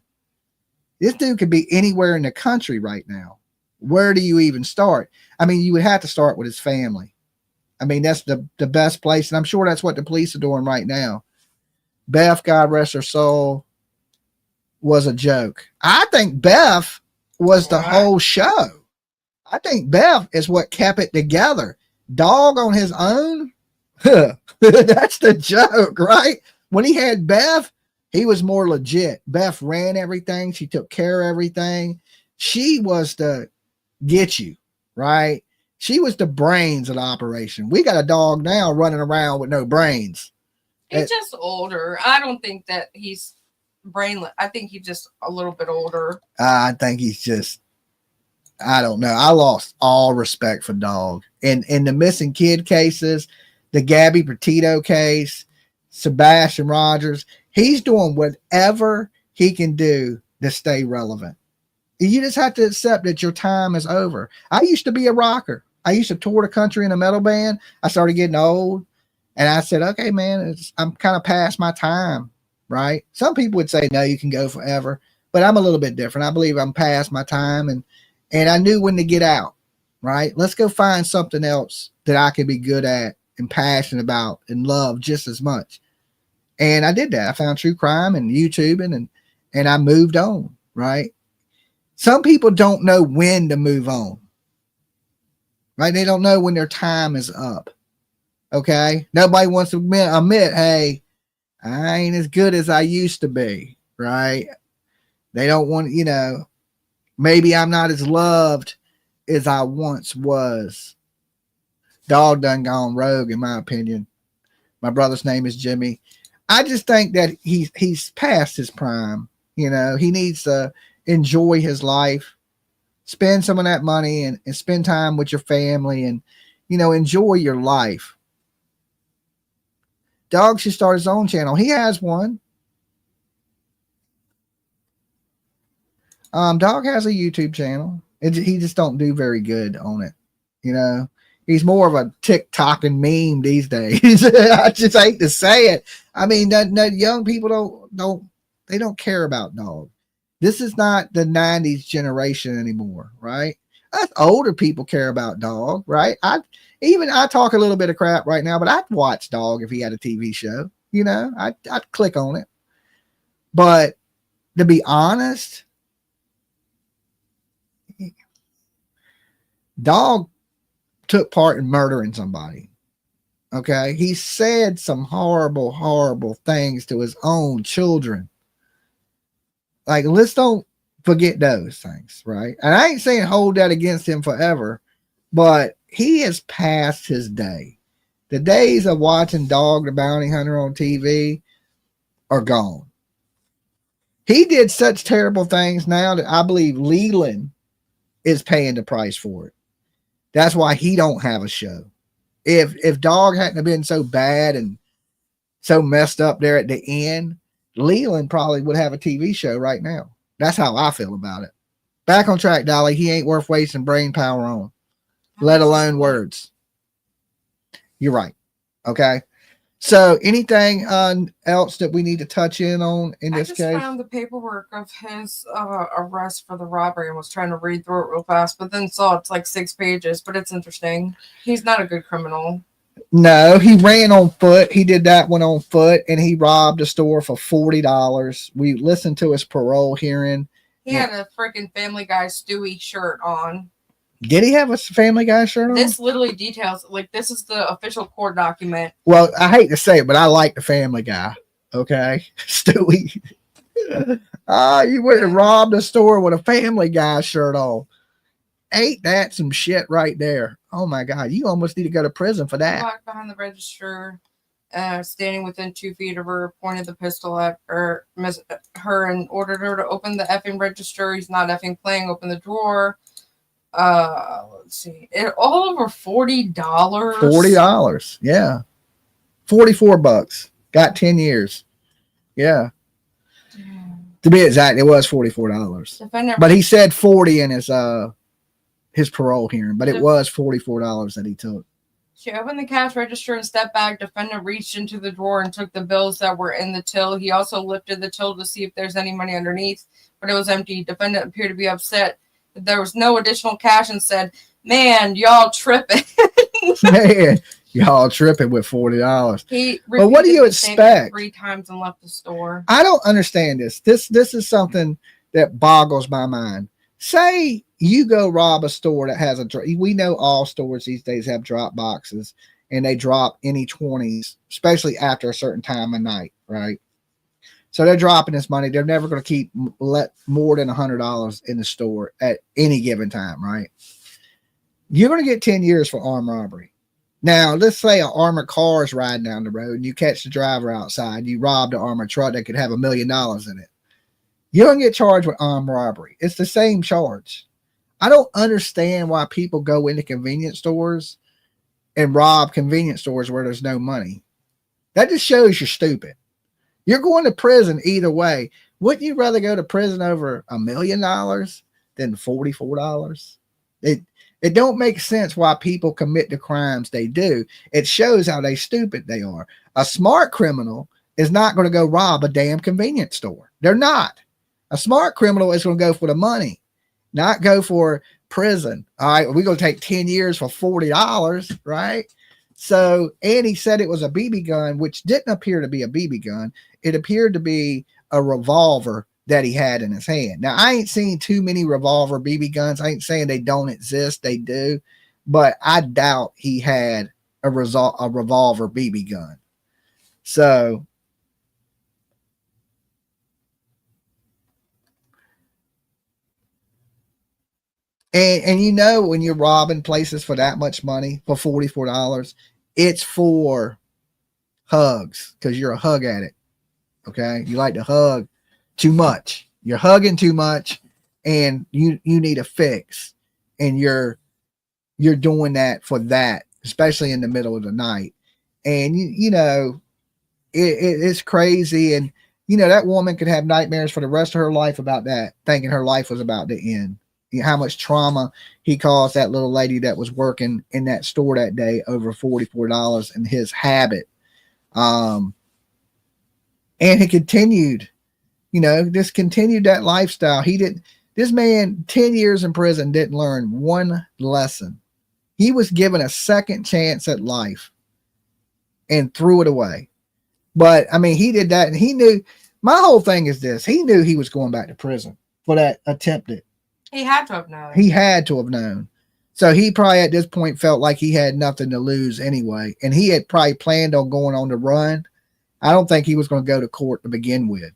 This dude could be anywhere in the country right now. Where do you even start? I mean, you would have to start with his family. I mean, that's the best place. And I'm sure that's what the police are doing right now. Beth, God rest her soul, was a joke. I think Beth was the whole show. I think Beth is what kept it together. Dog on his own, that's the joke, right? When he had Beth, he was more legit. Beth ran everything. She took care of everything. She was the get you, right? She was the brains of the operation. We got a dog now running around with no brains. He's just older. I don't think that he's brainless. I think he's just a little bit older. I think he's just, I don't know. I lost all respect for dog. In the missing kid cases, the Gabby Petito case, Sebastian Rogers, he's doing whatever he can do to stay relevant. You just have to accept that your time is over. I used to be a rocker. I used to tour the country in a metal band. I started getting old, and I said, okay, man, I'm kind of past my time, right? Some people would say, no, you can go forever, but I'm a little bit different. I believe I'm past my time, and I knew when to get out, right? Let's go find something else that I can be good at and passionate about and love just as much. And I did that. I found true crime and YouTubing, and I moved on, right? Some people don't know when to move on, right? They don't know when their time is up. Okay. Nobody wants to admit, hey, I ain't as good as I used to be, right? They don't want, maybe I'm not as loved as I once was. Dog done gone rogue, in my opinion. My brother's name is Jimmy. I just think that he's past his prime. He needs to enjoy his life, spend some of that money and spend time with your family and, enjoy your life. Dog should start his own channel. He has one. Dog has a YouTube channel. He just don't do very good on it. He's more of a TikTok and meme these days. I just hate to say it. I mean, that young people don't care about dog. This is not the 90s generation anymore, right? Us older people care about dog, right? I talk a little bit of crap right now, but I'd watch dog if he had a TV show. I'd click on it. But to be honest, dog took part in murdering somebody. Okay. He said some horrible, horrible things to his own children. Like, let's don't forget those things, right? And I ain't saying hold that against him forever, but he has passed his day. The days of watching Dog the Bounty Hunter on TV are gone. He did such terrible things now that I believe Leland is paying the price for it. That's why he don't have a show. if Dog hadn't have been so bad and so messed up there at the end, Leland probably would have a TV show right now. That's how I feel about it. Back on track, Dolly. He ain't worth wasting brain power on, let alone words. You're right. Okay. So anything else that we need to touch in on in this case? I just found the paperwork of his arrest for the robbery and was trying to read through it real fast, but then saw it's like 6 pages, but it's interesting. He's not a good criminal. No, he ran on foot. He did that one on foot, and he robbed a store for $40. We listened to his parole hearing. He had a freaking Family Guy Stewie shirt on. Did he have a Family Guy shirt on? This literally details, like, this is the official court document. Well, I hate to say it, but I like the Family Guy. Okay, Stewie. You went and robbed a store with a Family Guy shirt on. Ain't that some shit right there? Oh my God, you almost need to go to prison for that. He walked behind the register, standing within 2 feet of her, pointed the pistol at her and ordered her to open the effing register. He's not effing playing. Open the drawer. Let's see. All over $40. $40. Yeah. $44. Got 10 years. Yeah. To be exact, it was $44. But he said 40 in his parole hearing, but it was $44 that he took. She opened the cash register and stepped back. Defendant reached into the drawer and took the bills that were in the till. He also lifted the till to see if there's any money underneath, but it was empty. Defendant appeared to be upset that there was no additional cash and said, "Man, y'all tripping." Man, y'all tripping with $40. But what do you expect? 3 times and left the store. I don't understand this. This is something that boggles my mind. Say you go rob a store that has we know all stores these days have drop boxes, and they drop any 20s, especially after a certain time of night, right? So they're dropping this money. They're never going to keep more than $100 in the store at any given time, right? You're going to get 10 years for armed robbery. Now, let's say an armored car is riding down the road and you catch the driver outside. You robbed an armored truck that could have $1 million in it. You don't get charged with armed robbery. It's the same charge. I don't understand why people go into convenience stores and rob convenience stores where there's no money. That just shows you're stupid. You're going to prison either way. Wouldn't you rather go to prison over $1 million than $44? It don't make sense why people commit the crimes they do. It shows how stupid they are. A smart criminal is not going to go rob a damn convenience store. They're not. A smart criminal is going to go for the money, not go for prison. All right, we're going to take 10 years for $40, right? So, and he said it was a BB gun, which didn't appear to be a BB gun. It appeared to be a revolver that he had in his hand. Now, I ain't seen too many revolver BB guns. I ain't saying they don't exist. They do. But I doubt he had a revolver BB gun. So, and you know, when you're robbing places for that much money, for $44, it's for hugs, because you're a hug addict. Okay, you like to hug too much. You're hugging too much, and you need a fix, and you're doing that for that, especially in the middle of the night. And you know, it's crazy. And you know, that woman could have nightmares for the rest of her life about that, thinking her life was about to end. You know, how much trauma he caused that little lady that was working in that store that day over $44 and his habit. And he continued, you know, just continued that lifestyle. This man, 10 years in prison, didn't learn one lesson. He was given a second chance at life and threw it away. But I mean, he did that, and he knew. My whole thing is this: he knew he was going back to prison for that attempted. He had to have known. He had to have known. So he probably at this point felt like he had nothing to lose anyway. And he had probably planned on going on the run. I don't think he was going to go to court to begin with.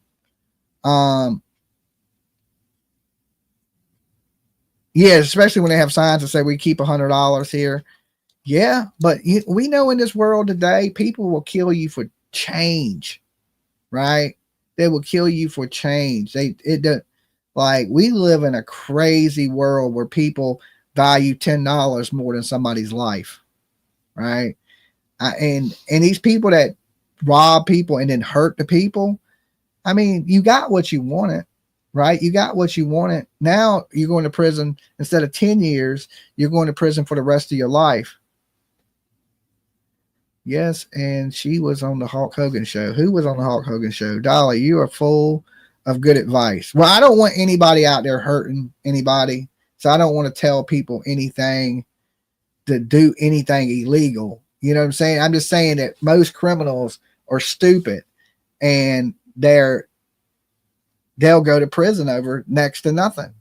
Yeah, especially when they have signs that say we keep $100 here. Yeah, but we know in this world today, people will kill you for change, right? They will kill you for change. Like, we live in a crazy world where people value $10 more than somebody's life, right? And these people that rob people and then hurt the people, I mean, you got what you wanted, right? You got what you wanted. Now you're going to prison. Instead of 10 years, you're going to prison for the rest of your life. Yes, and she was on the Hulk Hogan show. Who was on the Hulk Hogan show? Dolly, you are full of good advice. Well, I don't want anybody out there hurting anybody, so I don't want to tell people anything to do anything illegal. You know what I'm saying? I'm just saying that most criminals are stupid, and they'll go to prison over next to nothing.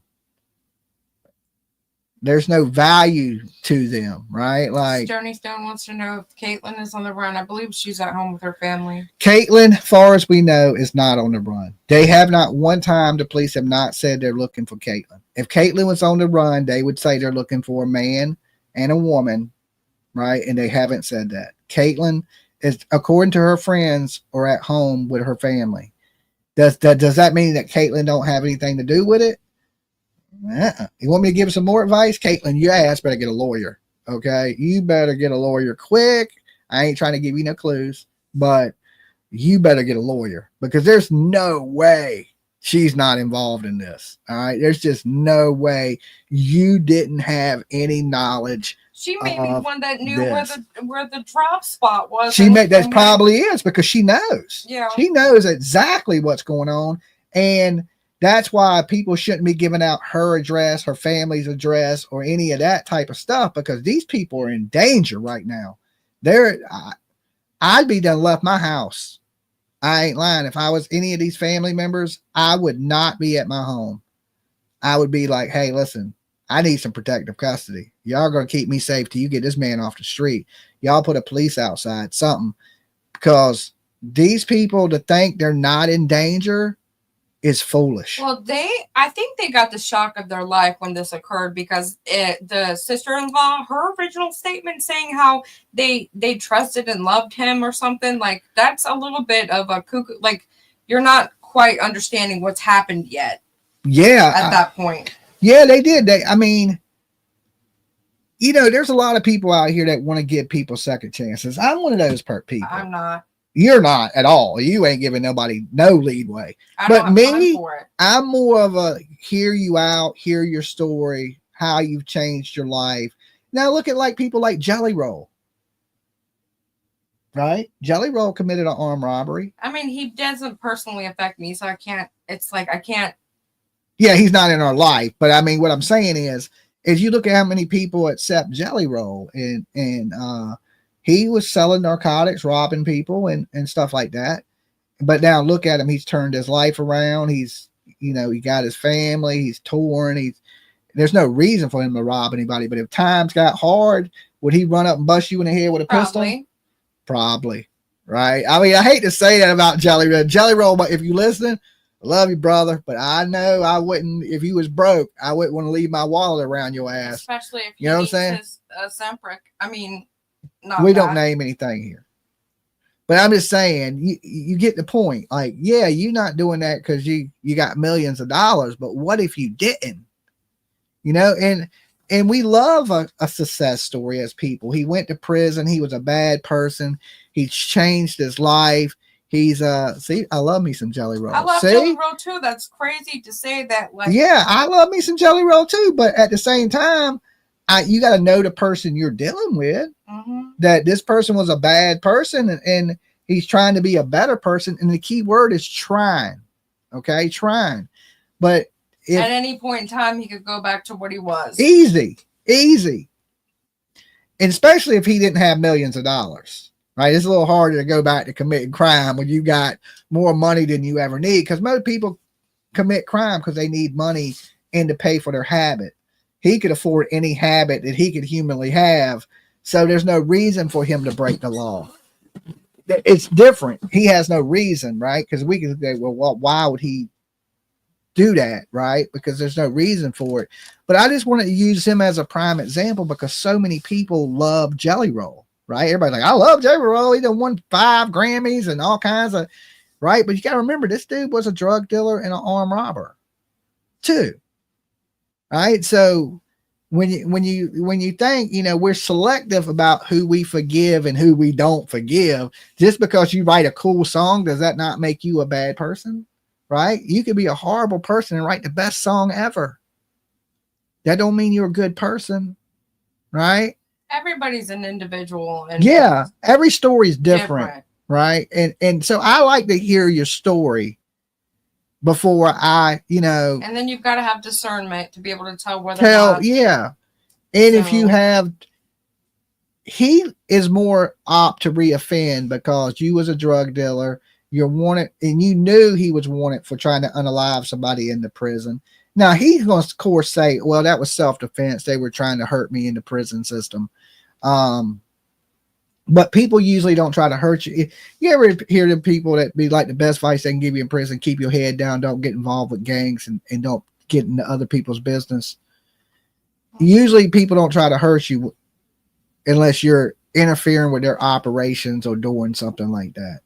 There's no value to them, right? Like Stony Stone wants to know if Caitlin is on the run. I believe she's at home with her family. Caitlin, far as we know, is not on the run. They have not one time, the police have not said they're looking for Caitlin. If Caitlin was on the run, they would say they're looking for a man and a woman, right? And they haven't said that. Caitlin is, according to her friends, are at home with her family. Does that mean that Caitlin don't have anything to do with it? You want me to give some more advice? Caitlin, your ass better get a lawyer. Okay. You better get a lawyer quick. I ain't trying to give you no clues, but you better get a lawyer, because there's no way she's not involved in this. All right. There's just no way you didn't have any knowledge. She may be one that knew where the drop spot was. That probably is, because she knows. Yeah. She knows exactly what's going on. And that's why people shouldn't be giving out her address, her family's address, or any of that type of stuff, because these people are in danger right now. I'd be done left my house. I ain't lying. If I was any of these family members, I would not be at my home. I would be like, hey, listen, I need some protective custody. Y'all going to keep me safe till you get this man off the street. Y'all put a police outside, something, because these people to think they're not in danger is foolish. Well, I think they got the shock of their life when this occurred, because the sister-in-law, her original statement saying how they trusted and loved him or something, like, that's a little bit of a cuckoo. Like, you're not quite understanding what's happened yet. Yeah. At that point. Yeah, they did. I mean, you know, there's a lot of people out here that want to give people second chances. I'm one of those people. I'm not. You're not at all. You ain't giving nobody no leadway. But me, I'm more of a hear you out, hear your story, how you've changed your life. Now look at like people like Jelly Roll. Right? Jelly Roll committed an armed robbery. I mean, he doesn't personally affect me, so I can't. It's like I can't. Yeah, he's not in our life, but I mean, what I'm saying is you look at how many people accept Jelly Roll, and he was selling narcotics, robbing people, and stuff like that. But now look at him; he's turned his life around. He's, you know, he got his family. He's torn. There's no reason for him to rob anybody. But if times got hard, would he run up and bust you in the head with a pistol? Probably, right? I mean, I hate to say that about Jelly Roll. Jelly Roll, but if you listen, I love you, brother. But I know I wouldn't, if you was broke, I wouldn't want to leave my wallet around your ass. Especially if you know what I'm saying? His, Sempric. I mean, don't name anything here. But I'm just saying, you get the point. Like, yeah, you're not doing that because you got millions of dollars. But what if you didn't? You know, and we love a success story as people. He went to prison. He was a bad person. He's changed his life. He's see, I love me some Jelly Roll. I love Jelly Roll too. That's crazy to say that. Like, yeah, I love me some Jelly Roll too. But at the same time, you got to know the person you're dealing with. Mm-hmm. That this person was a bad person, and he's trying to be a better person. And the key word is trying. Okay, trying. But at any point in time, he could go back to what he was. Easy. And especially if he didn't have millions of dollars, right? It's a little harder to go back to committing crime when you got more money than you ever need, because most people commit crime because they need money and to pay for their habit. He could afford any habit that he could humanly have, so there's no reason for him to break the law. It's different. He has no reason, right? Because we can say, well, why would he do that, right? Because there's no reason for it. But I just wanted to use him as a prime example because so many people love Jelly Roll, right? Everybody's like, I love Jelly Roll. He done won 5 Grammys and all kinds of, right? But you got to remember, this dude was a drug dealer and an armed robber too, right? So when you think, you know, we're selective about who we forgive and who we don't forgive. Just because you write a cool song, does that not make you a bad person? Right? You could be a horrible person and write the best song ever. That don't mean you're a good person, right? Everybody's an individual, and yeah, every story is different, right? And so I like to hear your story before I, you know, and then you've got to have discernment to be able to tell whether or not. yeah. And if you have, he is more apt to reoffend because you was a drug dealer, you're wanted, and you knew he was wanted for trying to unalive somebody in the prison. Now he's going to, of course, say, well, that was self-defense. They were trying to hurt me in the prison system. But people usually don't try to hurt you. You ever hear the people that be like, the best advice they can give you in prison, keep your head down, don't get involved with gangs, and don't get into other people's business. Usually people don't try to hurt you unless you're interfering with their operations or doing something like that.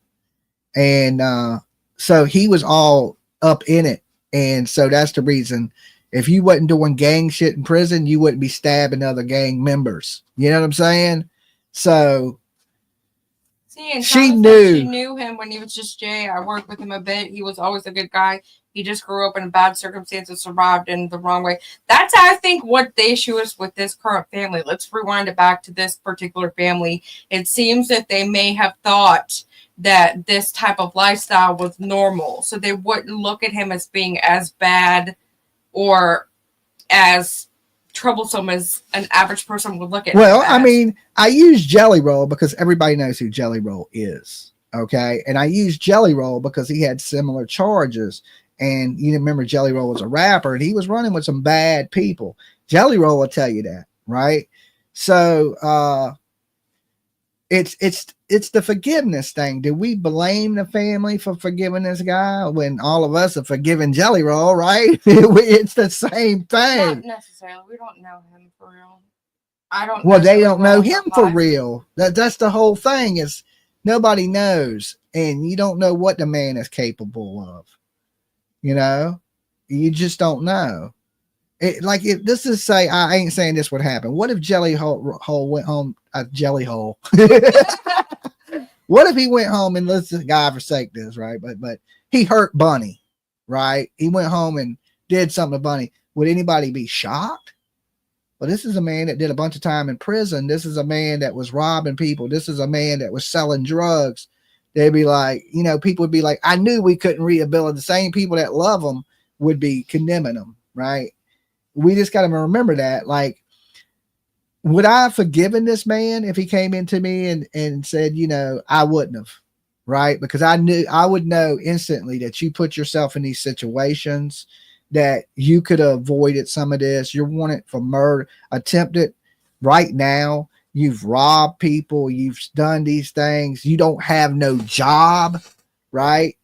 And so he was all up in it. And so that's the reason. If you wasn't doing gang shit in prison, you wouldn't be stabbing other gang members. You know what I'm saying? So she knew him when he was just Jay. I worked with him a bit. He was always a good guy. He just grew up in bad circumstances, survived in the wrong way. That's, I think, what the issue is with this current family. Let's rewind it back to this particular family. It seems that they may have thought that this type of lifestyle was normal, so they wouldn't look at him as being as bad or as troublesome as an average person would look at. Well, I mean, I use Jelly Roll because everybody knows who Jelly Roll is. Okay. And I use Jelly Roll because he had similar charges. And you remember Jelly Roll was a rapper and he was running with some bad people. Jelly Roll will tell you that, right? So it's the forgiveness thing. Do we blame the family for forgiving this guy when all of us are forgiving Jelly Roll, right? It's the same thing. Not necessarily. We don't know him for real. I don't. Well, they don't know him for real. That's the whole thing. Is nobody knows, and you don't know what the man is capable of. You know, you just don't know. Like if this is say, I ain't saying this would happen. What if Jelly Hole went home? Jelly Hole. What if he went home and let's this guy forsake this, right? But he hurt Bunny, right? He went home and did something to Bunny. Would anybody be shocked? Well, this is a man that did a bunch of time in prison. This is a man that was robbing people. This is a man that was selling drugs. They'd be like, you know, people would be like, I knew we couldn't rehabilitate. The same people that love him would be condemning him, right? We just got to remember that. Like, would I have forgiven this man if he came into me and said, you know, I wouldn't have, right? Because I would know instantly that you put yourself in these situations that you could have avoided some of this. You're wanted for murder, attempted right now. You've robbed people. You've done these things. You don't have no job, right?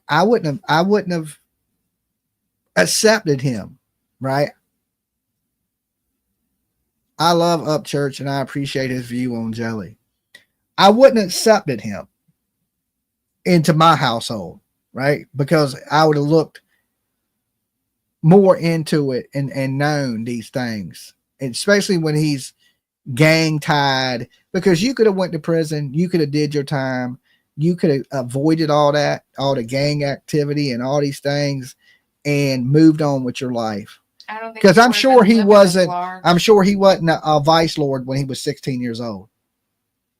I wouldn't have accepted him, right? I love Upchurch and I appreciate his view on Jelly. I wouldn't have accepted him into my household, right? Because I would have looked more into it and known these things, and especially when he's gang tied, because you could have went to prison, you could have did your time, you could have avoided all that, all the gang activity and all these things, and moved on with your life. I don't think because I'm sure he wasn't. I'm sure he wasn't a vice lord when he was 16 years old.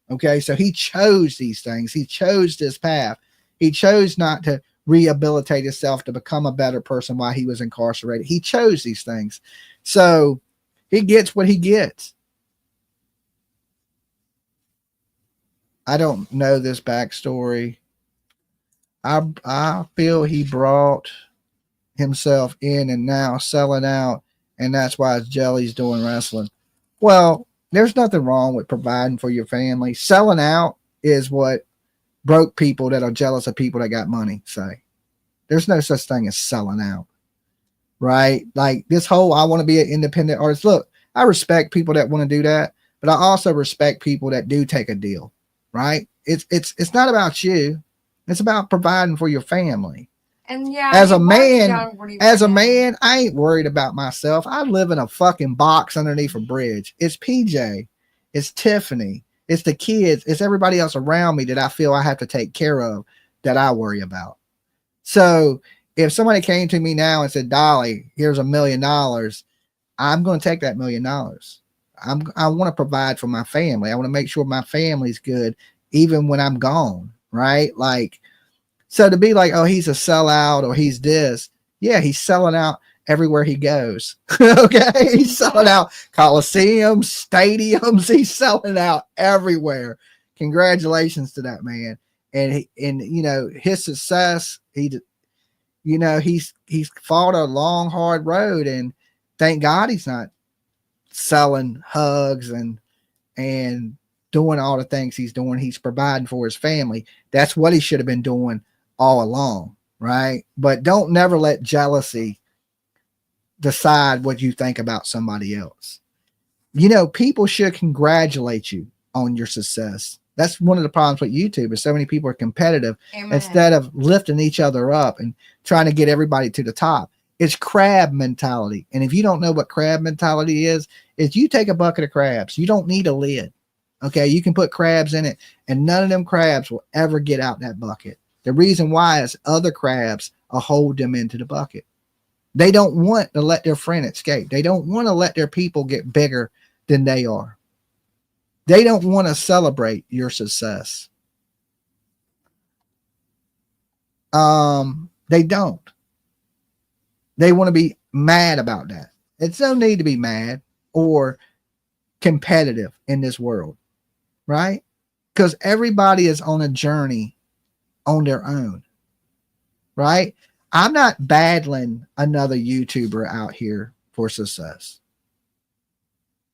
Okay, so he chose these things. He chose this path. He chose not to rehabilitate himself to become a better person while he was incarcerated. He chose these things. So he gets what he gets. I don't know this backstory. I feel he brought himself in and now selling out, and that's why Jelly's doing wrestling. Well, there's nothing wrong with providing for your family. Selling out is what broke people that are jealous of people that got money say. There's no such thing as selling out, right? Like this whole I want to be an independent artist. Look, I respect people that want to do that, but I also respect people that do take a deal, right? It's not about you. It's about providing for your family. And yeah, as a he was man, young when he went in. I ain't worried about myself. I live in a fucking box underneath a bridge. It's PJ, it's Tiffany, it's the kids, it's everybody else around me that I feel I have to take care of, that I worry about. So if somebody came to me now and said, Dolly, here's $1 million, I'm going to take that $1 million. I want to provide for my family. I want to make sure my family's good even when I'm gone, right? Like, so to be like, oh, he's a sellout or he's this, yeah, he's selling out everywhere he goes. Okay, he's selling out coliseums, stadiums. He's selling out everywhere. Congratulations to that man. And you know, his success. You know, he's fought a long, hard road, and thank God he's not selling hugs and doing all the things he's doing. He's providing for his family. That's what he should have been doing all along, right? But don't never let jealousy decide what you think about somebody else. You know, people should congratulate you on your success. That's one of the problems with YouTube is so many people are competitive. Amen. Instead of lifting each other up and trying to get everybody to the top. It's crab mentality. And if you don't know what crab mentality is you take a bucket of crabs. You don't need a lid. Okay, you can put crabs in it and none of them crabs will ever get out that bucket. The reason why is other crabs will hold them into the bucket. They don't want to let their friend escape. They don't want to let their people get bigger than they are. They don't want to celebrate your success. They don't. They want to be mad about that. It's no need to be mad or competitive in this world, right? Because everybody is on a journey on their own, right? I'm not battling another YouTuber out here for success.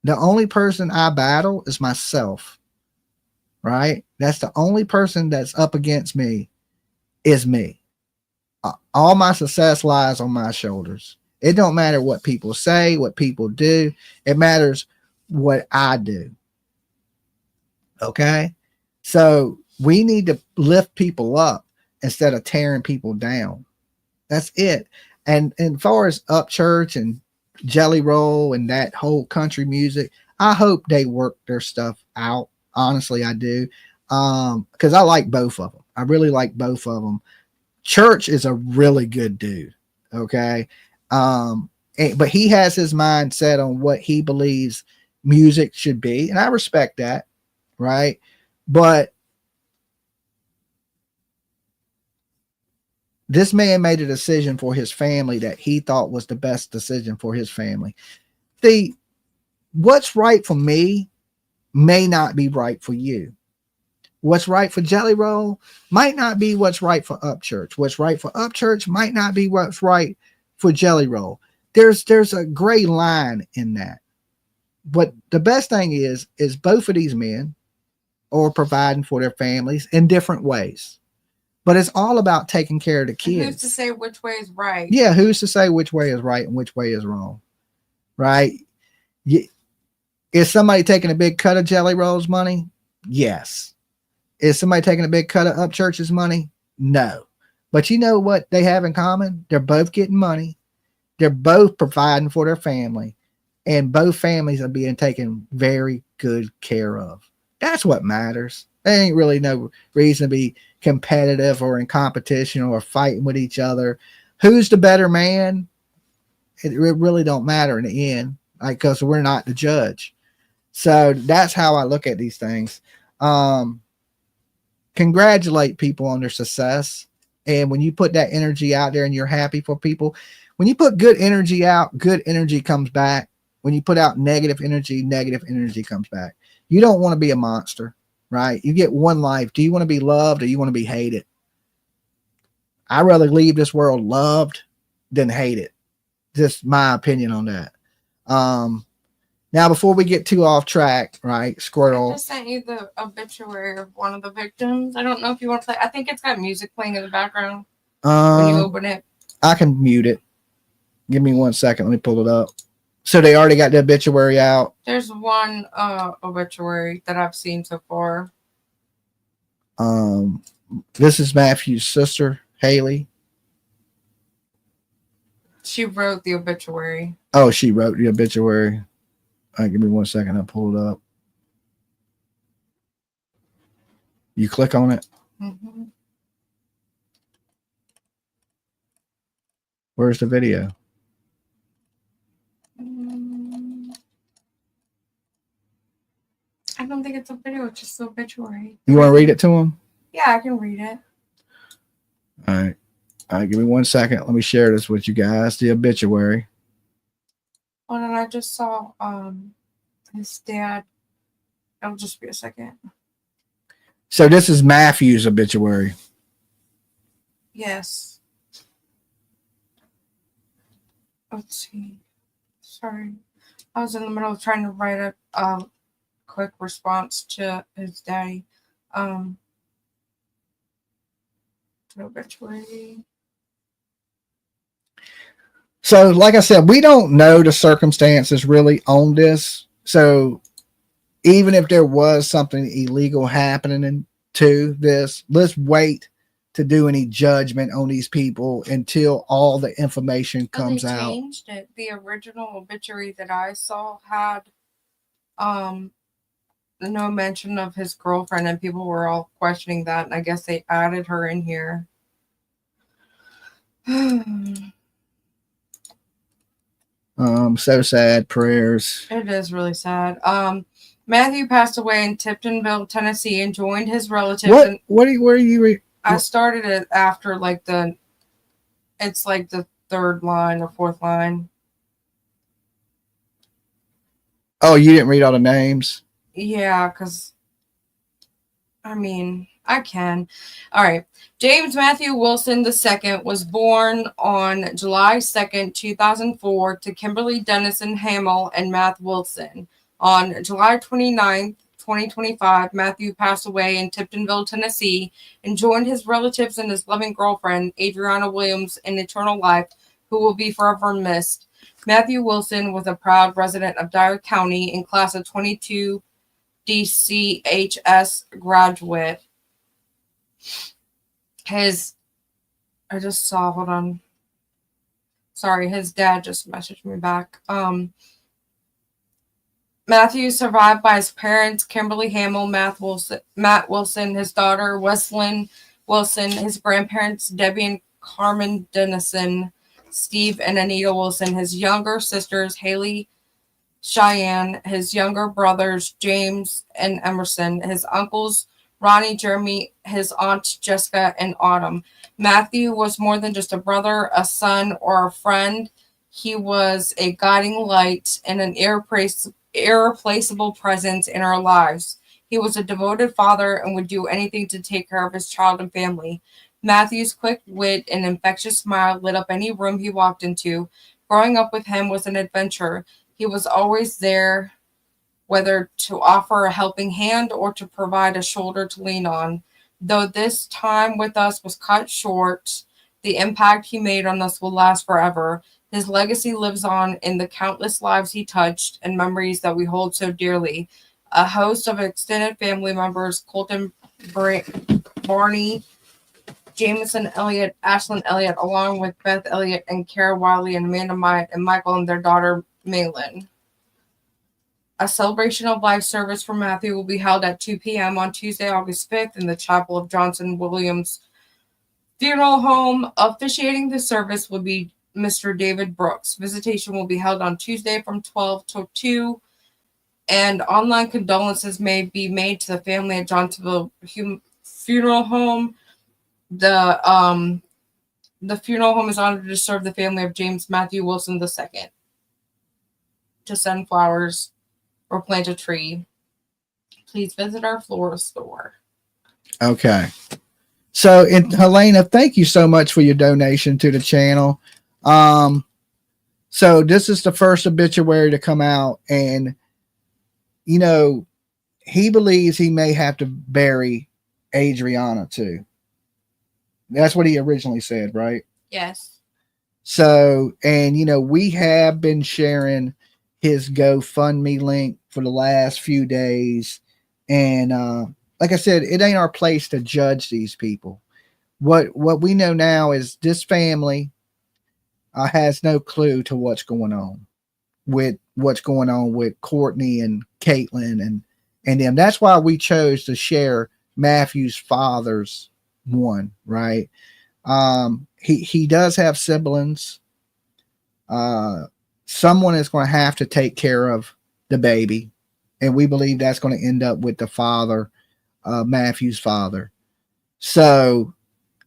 The only person I battle is myself, right? That's the only person that's up against me is me. All my success lies on my shoulders. It don't matter what people say, what people do. It matters what I do. Okay? So we need to lift people up instead of tearing people down. That's it. And as far as Up Church and Jelly Roll and that whole country music, I hope they work their stuff out. Honestly, I do. Because I like both of them. I really like both of them. Church is a really good dude. Okay. But he has his mind set on what he believes music should be. And I respect that. Right. But this man made a decision for his family that he thought was the best decision for his family. See, what's right for me may not be right for you. What's right for Jelly Roll might not be what's right for Up Church. What's right for Up Church might not be what's right for Jelly Roll. There's a gray line in that. But the best thing is both of these men are providing for their families in different ways. But it's all about taking care of the kids. And who's to say which way is right? Yeah, who's to say which way is right and which way is wrong? Right? Is somebody taking a big cut of Jelly Roll's money? Yes. Is somebody taking a big cut of Up Church's money? No. But you know what they have in common? They're both getting money. They're both providing for their family. And both families are being taken very good care of. That's what matters. There ain't really no reason to be competitive or in competition or fighting with each other. Who's the better man? It really don't matter in the end, like, because we're not the judge. So that's how I look at these things. Congratulate people on their success. And when you put that energy out there and you're happy for people, when you put good energy out, good energy comes back. When you put out negative energy comes back. You don't want to be a monster, right? You get one life. Do you want to be loved or you want to be hated? I'd rather leave this world loved than hated. Just my opinion on that. Now, before we get too off track, right, Squirrel. I just sent you the obituary of one of the victims. I don't know if you want to play. I think it's got music playing in the background when you open it. I can mute it. Give me 1 second. Let me pull it up. So they already got the obituary out. There's one obituary that I've seen so far. This is Matthew's sister, Haley. She wrote the obituary. Oh, she wrote the obituary. All right, give me 1 second. I'll pull it up. You click on it. Mm-hmm. Where's the video? I don't think it's a video. It's just the obituary. You want to read it to him? Yeah, I can read it. All right. All right, give me 1 second. Let me share this with you guys. The obituary. Oh, and I just saw his dad. It'll just be a second. So this is Matthew's obituary. Yes. Let's see. Sorry. I was in the middle of trying to write a quick response to his daddy. To obituary. So, like I said, we don't know the circumstances really on this. So, even if there was something illegal happening to this, let's wait to do any judgment on these people until all the information comes they out. Changed it. The original obituary that I saw had no mention of his girlfriend, and people were all questioning that, and I guess they added her in here. So sad. Prayers. It is really sad. Matthew passed away in Tiptonville, Tennessee, and joined his relatives. Where are you? I started it after it's like the third line or fourth line. Oh, you didn't read all the names? Yeah, because I can. All right. James Matthew Wilson II was born on July 2nd, 2004 to Kimberly Dennison Hamill and Matt Wilson. On July 29th, 2025, Matthew passed away in Tiptonville, Tennessee, and joined his relatives and his loving girlfriend, Adrianna Williams, in eternal life, who will be forever missed. Matthew Wilson was a proud resident of Dyer County and class of 22 DCHS graduate. His dad just messaged me back. Matthew survived by his parents, Kimberly Hamill, Matt Wilson, his daughter, Weslyn Wilson, his grandparents, Debbie and Carmen Dennison, Steve and Anita Wilson, his younger sisters, Haley, Cheyenne, his younger brothers, James and Emerson, his uncles, Ronnie, Jeremy, his aunt, Jessica, and Autumn. Matthew was more than just a brother, a son, or a friend. He was a guiding light and an irreplaceable presence in our lives. He was a devoted father and would do anything to take care of his child and family. Matthew's quick wit and infectious smile lit up any room he walked into. Growing up with him was an adventure. He was always there, whether to offer a helping hand or to provide a shoulder to lean on. Though this time with us was cut short, the impact he made on us will last forever. His legacy lives on in the countless lives he touched and memories that we hold so dearly. A host of extended family members, Colton, Barney, Jameson Elliott, Ashlyn Elliott, along with Beth Elliott and Kara Wiley and Amanda Myatt and Michael and their daughter, Malin. A celebration of life service for Matthew will be held at 2 p.m. on Tuesday, August 5th in the chapel of Johnson Williams Funeral Home. Officiating the service will be Mr. David Brooks. Visitation will be held on Tuesday from 12 till 2, and online condolences may be made to the family at Johnsonville Funeral Home. The funeral home is honored to serve the family of James Matthew Wilson II. To send flowers or plant a tree, please visit our florist store. Okay. So, Helena, thank you so much for your donation to the channel. So this is the first obituary to come out, and he believes he may have to bury Adrianna too. That's what he originally said, right? Yes. So, and we have been sharing his GoFundMe link for the last few days, and like I said, it ain't our place to judge these people. What we know now is this family has no clue to what's going on with Cortney and Caitlin and them. That's why we chose to share Matthew's father's one, right? He does have siblings. Someone is going to have to take care of the baby, and we believe that's going to end up with the father, Matthew's father. So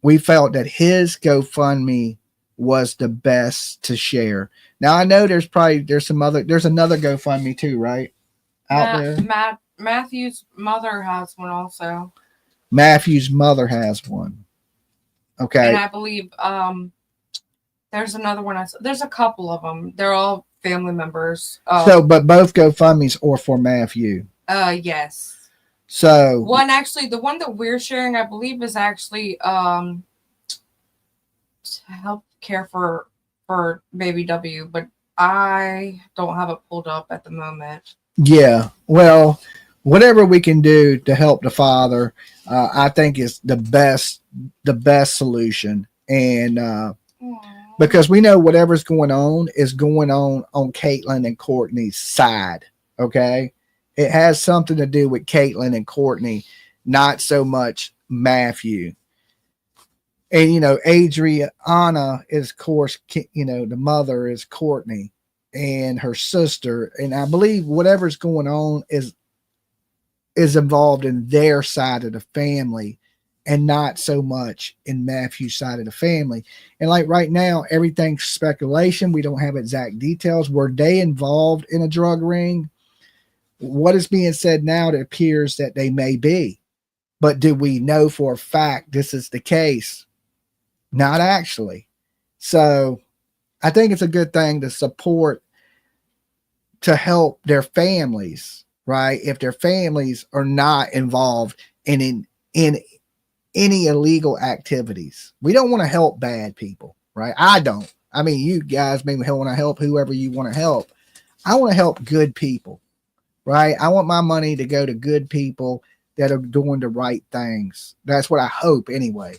we felt that his GoFundMe was the best to share. Now I know there's another GoFundMe too, right? Out there. Matthew's mother has one also. Matthew's mother has one. Okay. And I believe there's another one. There's a couple of them. They're all family members. But both GoFundMe's are for Matthew. Yes. So the one that we're sharing, I believe, is actually to help care for baby W, but I don't have it pulled up at the moment. Yeah. Well, whatever we can do to help the father, I think is the best solution. And because we know whatever's going on is going on Caitlin and Courtney's side. Okay. It has something to do with Caitlin and Courtney, not so much Matthew. And, Adrianna is, of course, the mother is Courtney and her sister. And I believe whatever's going on is involved in their side of the family and not so much in Matthew's side of the family. And like right now, everything's speculation. We don't have exact details. Were they involved in a drug ring? What is being said now, it appears that they may be. But do we know for a fact this is the case? Not actually. So I think it's a good thing to support, to help their families, right? If their families are not involved in any illegal activities. We don't want to help bad people, right? I don't. I mean, you guys may want to help whoever you want to help. I want to help good people, right? I want my money to go to good people that are doing the right things. That's what I hope anyway.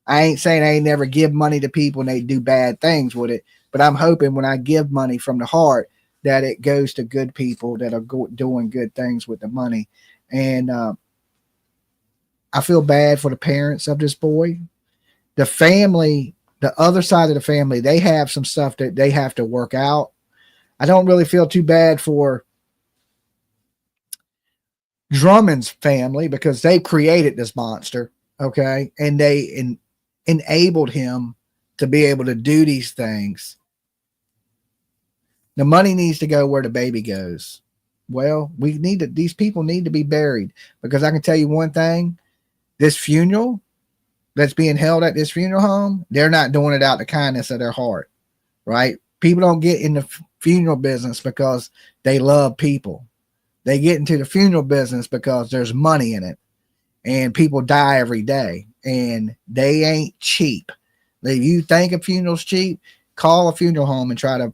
I ain't saying I ain't never give money to people and they do bad things with it, but I'm hoping when I give money from the heart that it goes to good people that are doing good things with the money. And I feel bad for the parents of this boy. The family, the other side of the family, they have some stuff that they have to work out. I don't really feel too bad for Drummond's family because they created this monster, okay? And they enabled him to be able to do these things. The money needs to go where the baby goes. Well, these people need to be buried, because I can tell you one thing, this funeral that's being held at this funeral home, they're not doing it out of the kindness of their heart, right? People don't get in the funeral business because they love people. They get into the funeral business because there's money in it, and people die every day, and they ain't cheap. If you think a funeral's cheap, call a funeral home and try to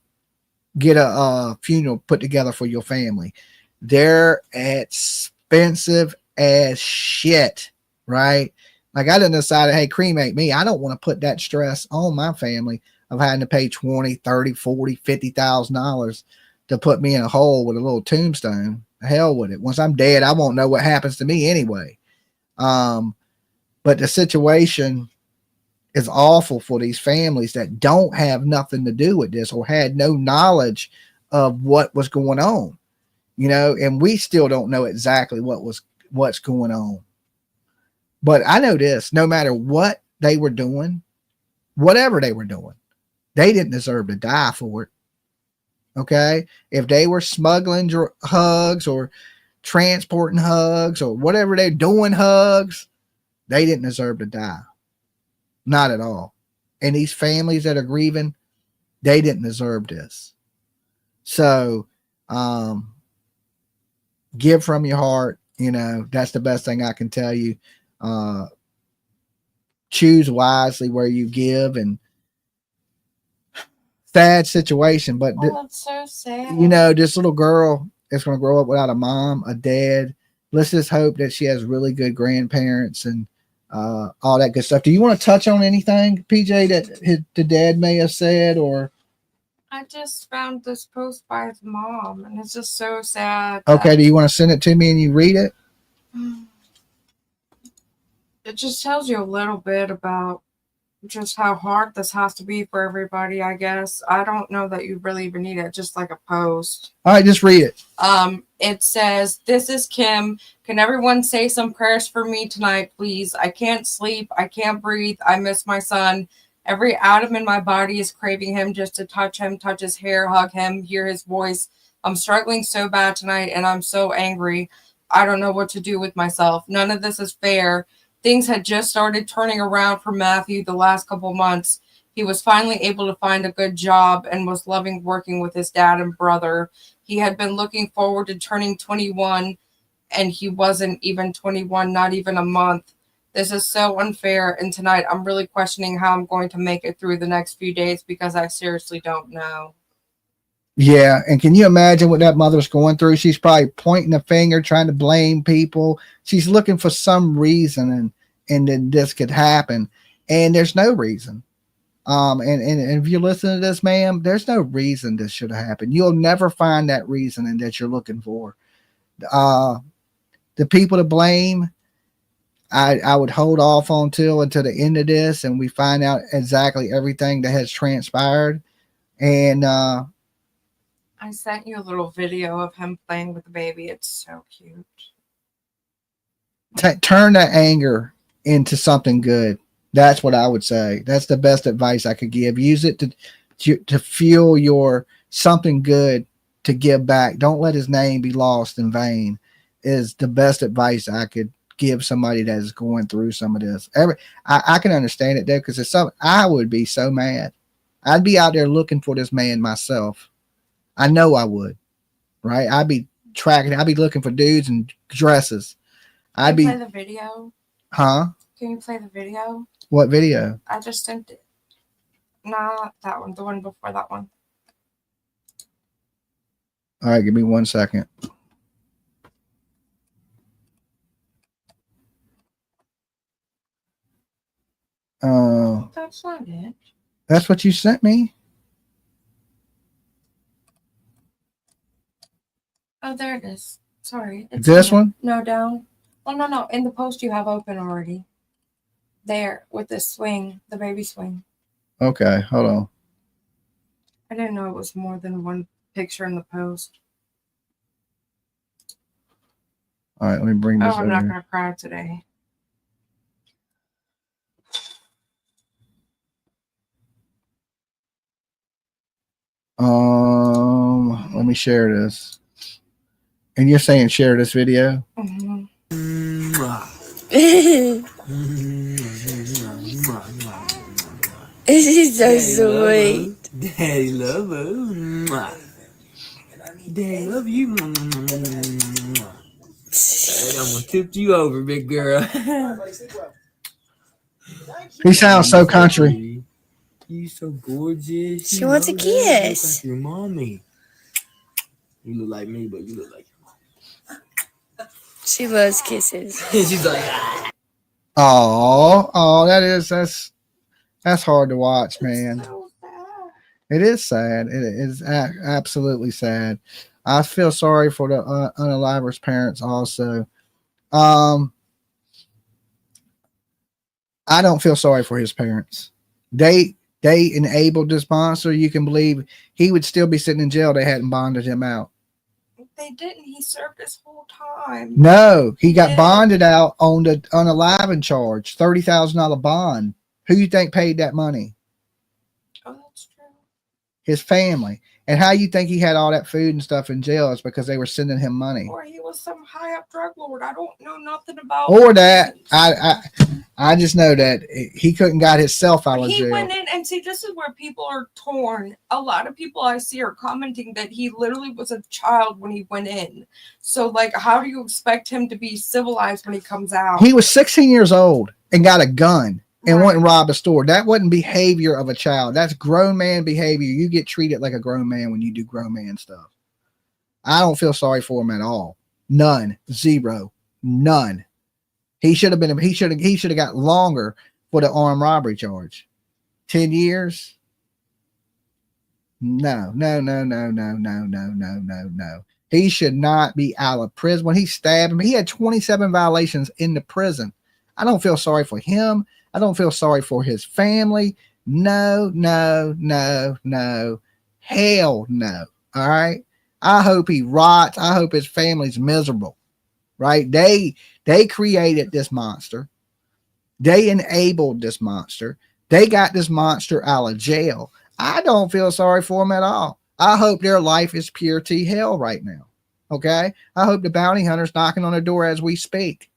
get a funeral put together for your family. They're expensive as shit, right? Like I done decided, hey, cremate me. I don't want to put that stress on my family of having to pay $20, $30, $40, $50,000 to put me in a hole with a little tombstone. Hell with it. Once I'm dead, I won't know what happens to me anyway. But the situation is awful for these families that don't have nothing to do with this or had no knowledge of what was going on, and we still don't know exactly what's going on. But I know this, no matter what they were doing, whatever they were doing, they didn't deserve to die for it. Okay. If they were smuggling hugs or transporting hugs or whatever they're doing hugs, they didn't deserve to die. Not at all. And these families that are grieving, they didn't deserve this. So, give from your heart. That's the best thing I can tell you. Choose wisely where you give, and sad situation, but that's so sad. This little girl is going to grow up without a mom, a dad. Let's just hope that she has really good grandparents and all that good stuff. Do you want to touch on anything, PJ, that the dad may have said, or I just found this post by his mom, and it's just so sad. Okay, do you want to send it to me and you read it? It just tells you a little bit about just how hard this has to be for everybody, I guess. I don't know that you really even need it, just like a post. All right, just read it. It says, "This is Kim. Can everyone say some prayers for me tonight, please? I can't sleep. I can't breathe. I miss my son. Every atom in my body is craving him, just to touch him, touch his hair, hug him, hear his voice. I'm struggling so bad tonight, and I'm so angry. I don't know what to do with myself. None of this is fair. Things had just started turning around for Matthew the last couple months. He was finally able to find a good job and was loving working with his dad and brother. He had been looking forward to turning 21, and he wasn't even 21, not even a month. This is so unfair, and tonight I'm really questioning how I'm going to make it through the next few days because I seriously don't know." Yeah, and can you imagine what that mother's going through? She's probably pointing a finger, trying to blame people. She's looking for some reason, and then this could happen, and there's no reason. And if you listen to this, ma'am, there's no reason this should have happened. You'll never find that reason and that you're looking for. The people to blame, I would hold off until the end of this, and we find out exactly everything that has transpired. And I sent you a little video of him playing with the baby. It's so cute. Turn that anger into something good. That's what I would say. That's the best advice I could give. Use it to fuel your something good to give back. Don't let his name be lost in vain is the best advice I could give somebody that is going through some of this. I can understand it though, because it's something I would be so mad. I'd be out there looking for this man myself. I know I would, right? I'd be looking for dudes and dresses. Can you play the video? Huh? Can you play the video? What video? I just sent it. Not that one, the one before that one. All right, give me 1 second. That's not it. That's what you sent me? Oh, there it is. Sorry. It's This one? No, down. Oh, no. In the post you have open already. There, with the swing, the baby swing. Okay, hold on. I didn't know it was more than one picture in the post. All right, let me bring this I'm over not here. going to cry today. Let me share this. And you're saying share this video? Mm-hmm. This is so sweet. Daddy love her. Daddy love you. Daddy, I'm gonna tip you over, big girl. He sounds so country. You so gorgeous. She wants a kiss. You look like your mommy. You look like me, but you look like your mom. She loves kisses. She's like, Oh, that's hard to watch, man. So sad. It is sad. It is absolutely sad. I feel sorry for the unaliver's parents also. I don't feel sorry for his parents. They enabled this monster. You can believe he would still be sitting in jail. They hadn't bonded him out. They didn't. He served his whole time. No, he got bonded out on the unaliving charge, $30,000 bond. Who you think paid that money? Oh, that's true. His family. And how you think he had all that food and stuff in jail is because they were sending him money. Or he was some high up drug lord. I don't know nothing about. Or that I just know that he couldn't got himself out of He jail. went in, and see, this is where people are torn. A lot of people I see are commenting that he literally was a child when he went in. So, like, how do you expect him to be civilized when he comes out? He was 16 years old and got a gun and Right. went and robbed a store. That wasn't behavior of a child. That's grown man behavior. You get treated like a grown man when you do grown man stuff. I don't feel sorry for him at all. None. Zero. None. He should have got longer for the armed robbery charge. 10 years. No, no, no, no, no, no, no, no, no, no. He should not be out of prison. When he stabbed him, he had 27 violations in the prison. I don't feel sorry for him. I don't feel sorry for his family. No, no, no, no. Hell no. All right. I hope he rots. I hope his family's miserable. Right? They created this monster. They enabled this monster. They got this monster out of jail. I don't feel sorry for them at all. I hope their life is pure T hell right now. Okay? I hope the bounty hunter's knocking on the door as we speak.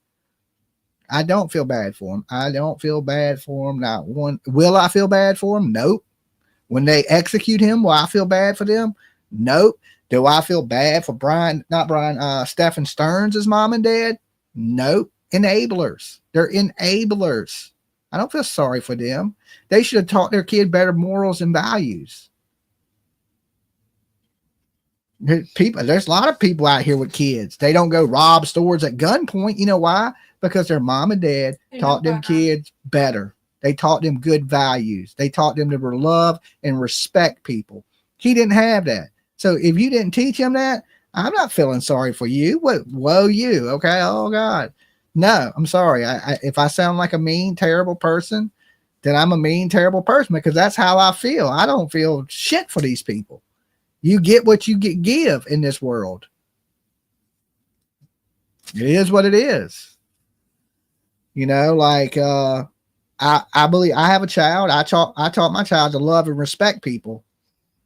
I don't feel bad for them. I don't feel bad for them. Not one. Will I feel bad for them? Nope. When they execute him, will I feel bad for them? Nope. Do I feel bad for Stephen Stearns' mom and dad? Nope. Enablers. They're enablers. I don't feel sorry for them. They should have taught their kid better morals and values. There's a lot of people out here with kids. They don't go rob stores at gunpoint. You know why? Because their mom and dad taught them kids better. They taught them good values. They taught them to love and respect people. He didn't have that. So if you didn't teach him that, I'm not feeling sorry for you. Whoa, you. Okay. Oh God. No, I'm sorry. If I sound like a mean, terrible person, then I'm a mean, terrible person because that's how I feel. I don't feel shit for these people. You get what you give in this world. It is what it is. You know, like I believe I have a child. I taught my child to love and respect people,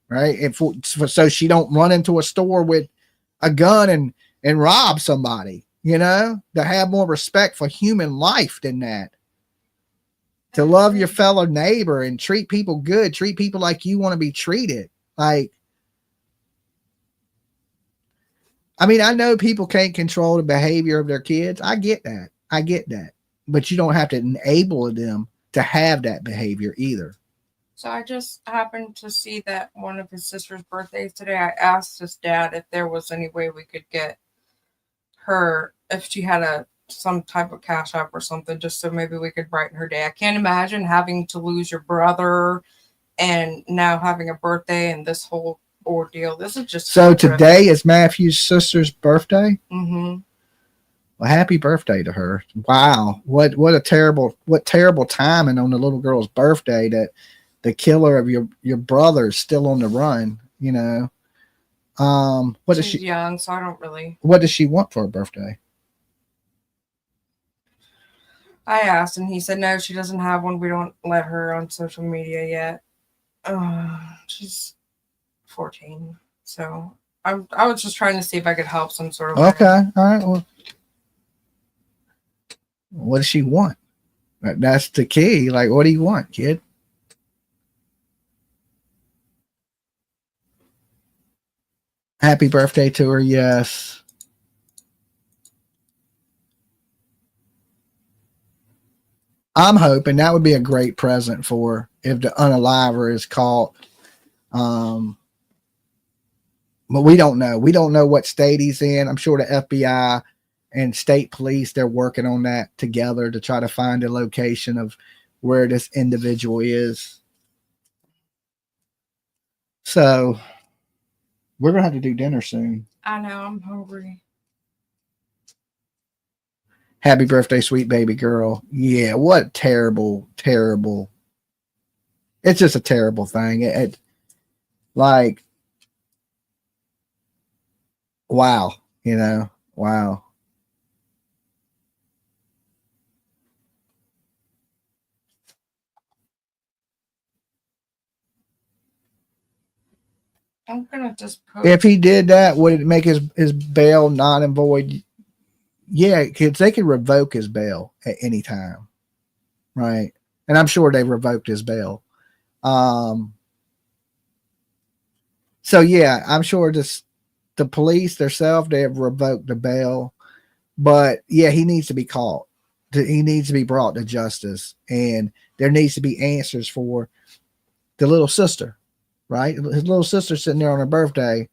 right? And so she don't run into a store with a gun and rob somebody. You know, to have more respect for human life than that. To love your fellow neighbor and treat people good, treat people like you want to be treated. Like, I mean, I know people can't control the behavior of their kids. I get that. But you don't have to enable them to have that behavior either. So I just happened to see that one of his sister's birthdays today. I asked his dad if there was any way we could get her, if she had some type of cash app or something, just so maybe we could brighten her day. I can't imagine having to lose your brother and now having a birthday and this whole ordeal. This is just so today is Matthew's sister's birthday. Mm-hmm. Well, happy birthday to her. Wow. What terrible timing on the little girl's birthday that the killer of your brother is still on the run, you know. She's young, so I don't really. What does she want for her birthday? I asked, and he said no, she doesn't have one. We don't let her on social media yet. She's 14, so I was just trying to see if I could help some sort of way. Okay, all right. Well, what does she want? That's the key. Like, what do you want, kid? Happy birthday to her, yes. I'm hoping that would be a great present for her if the unaliver is caught. But we don't know. We don't know what state he's in. I'm sure the FBI and state police, they're working on that together to try to find the location of where this individual is. So we're going to have to do dinner soon. I know. I'm hungry. Happy birthday, sweet baby girl. Yeah, what terrible. It's just a terrible thing. It like, wow, you know, wow. I'm gonna just post. If he did that, would it make his bail non and void? Yeah, because they could revoke his bail at any time, right? And I'm sure they revoked his bail. So yeah, I'm sure the police themselves, they have revoked the bail. But yeah, he needs to be caught. He needs to be brought to justice, and there needs to be answers for the little sister. Right? His little sister sitting there on her birthday,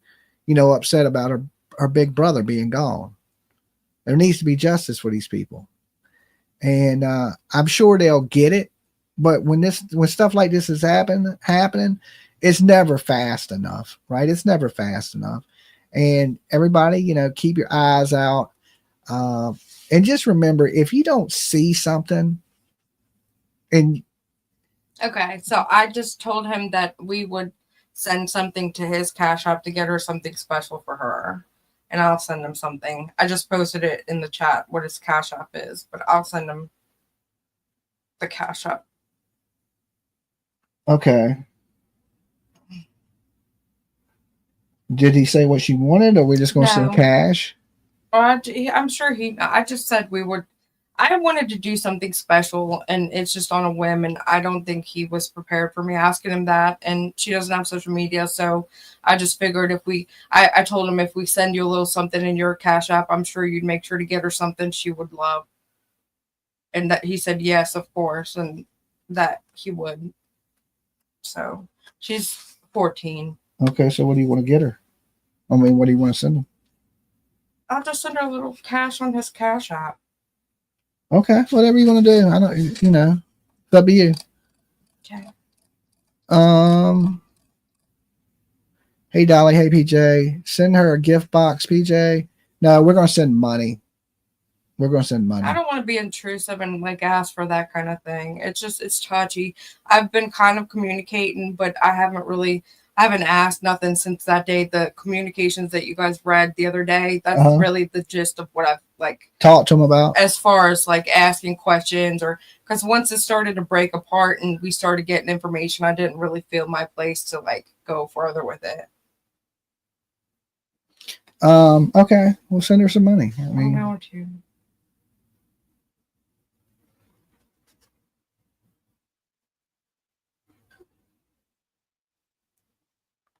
you know, upset about her big brother being gone. There needs to be justice for these people. And I'm sure they'll get it. But when stuff like this is happening, it's never fast enough, right? It's never fast enough. And everybody, you know, keep your eyes out. And just remember, if you don't see something, and Okay, so I just told him that we would send something to his Cash App to get her something special for her. And I'll send him something. I just posted it in the chat what his Cash App is, but I'll send him the Cash App. okay. Did he say what she wanted, or we just going to send No. cash? I'm sure I just said we would. I wanted to do something special, and it's just on a whim, and I don't think he was prepared for me asking him that. And she doesn't have social media, so I just figured I told him if we send you a little something in your Cash App, I'm sure you'd make sure to get her something she would love. And that he said yes, of course, and that he would. So she's 14. Okay, so what do you want to get her? I mean, what do you want to send him? I'll just send her a little cash on his Cash App. Okay, whatever you want to do. I don't, you know, it's up to you. Okay. Hey Dolly, hey PJ, send her a gift box, PJ. No, we're gonna send money. We're gonna send money. I don't want to be intrusive and like ask for that kind of thing. It's touchy. I've been kind of communicating, but I haven't asked nothing since that day. The communications that you guys read the other day, that's really the gist of what I've like talked to him about. As far as like asking questions, or because once it started to break apart and we started getting information, I didn't really feel my place to like go further with it. Okay, we'll send her some money. I mean, I know what you.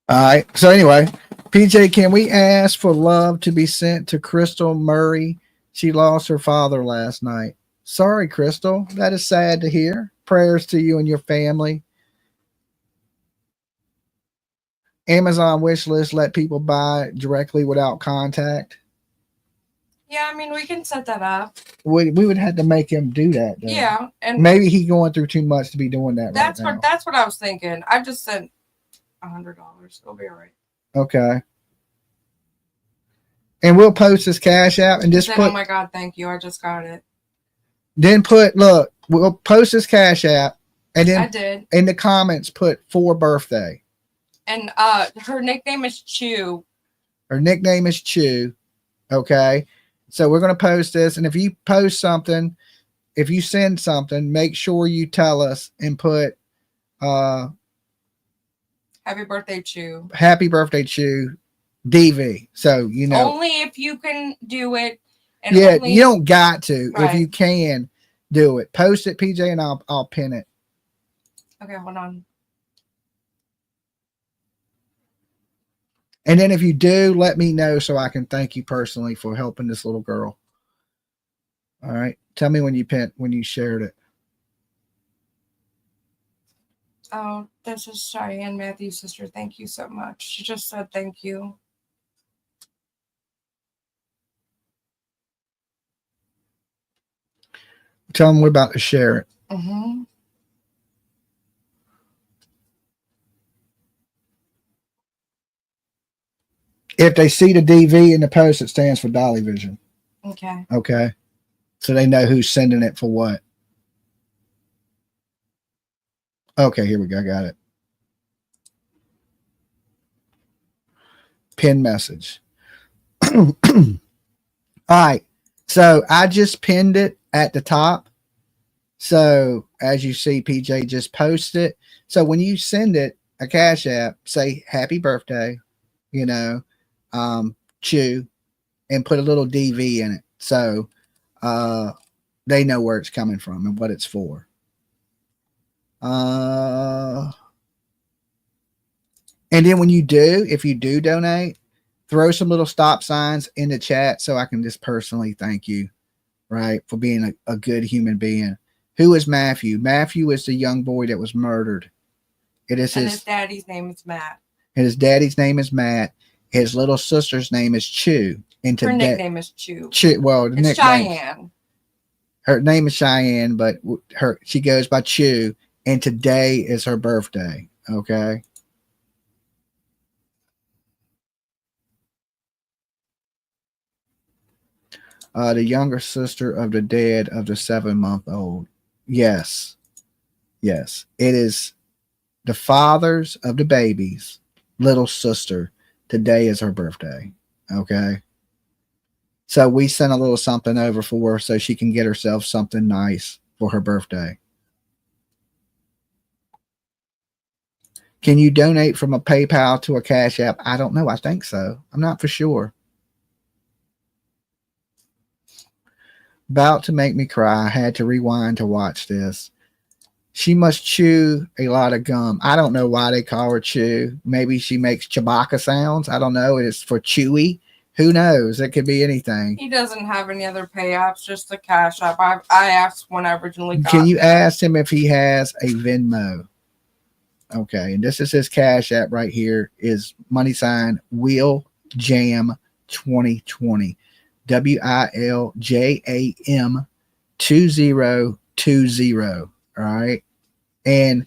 All right. So anyway, PJ, can we ask for love to be sent to Crystal Murray? She lost her father last night. Sorry, Crystal. That is sad to hear. Prayers to you and your family. Amazon wish list, let people buy directly without contact. Yeah, I mean, we can set that up. We would have to make him do that, though. Yeah, and maybe he going through too much to be doing that. That's right now. that's what I was thinking. I just sent $100. It'll be all right. Okay. And we'll post this Cash App and just said, put. Oh my God, thank you. I just got it. Then look, we'll post this Cash App, and then I did. In the comments put for birthday. And her nickname is Chew. Her nickname is Chew. Okay. So we're going to post this. And if you post something, if you send something, make sure you tell us and put Happy birthday, Chew. Happy birthday, Chew. DV. So, you know. Only if you can do it. And yeah, you don't got to. Right. If you can, do it. Post it, PJ, and I'll pin it. Okay, hold on. And then if you do, let me know so I can thank you personally for helping this little girl. All right. Tell me when you shared it. Oh, this is Cheyenne Matthews' sister. Thank you so much. She just said thank you. Tell them we're about to share it. Mm-hmm. If they see the DV in the post, it stands for Dolly Vision. Okay. Okay. So they know who's sending it for what. Okay, here we go. I got it. Pin message. All right. So I just pinned it at the top. So as you see, PJ just posted it. So when you send it a Cash App, say happy birthday, you know, Chew, and put a little DV in it. So they know where it's coming from and what it's for. And then when you do, if you do donate, throw some little stop signs in the chat so I can just personally thank you, right, for being a good human being. Who is Matthew? Matthew is the young boy that was murdered. His daddy's name is Matt. And his daddy's name is Matt. His little sister's name is Chew. And her nickname is Chew. Well, it's Cheyenne. Her name is Cheyenne, but she goes by Chew. And today is her birthday. Okay. The younger sister of the dead of the 7-month-old. Yes. Yes. It is the fathers of the baby's little sister. Today is her birthday. Okay. So we sent a little something over for her so she can get herself something nice for her birthday. Can you donate from a PayPal to a Cash App? I don't know. I think so. I'm not for sure. About to make me cry. I had to rewind to watch this. She must chew a lot of gum. I don't know why they call her Chew. Maybe she makes Chewbacca sounds. I don't know. It's for Chewy. Who knows? It could be anything. He doesn't have any other pay apps, just the Cash App. I asked when I originally got Can you ask him if he has a Venmo? Okay, and this is his Cash App right here. Is $Wheel Jam 2020. WILJAM 2020. All right. And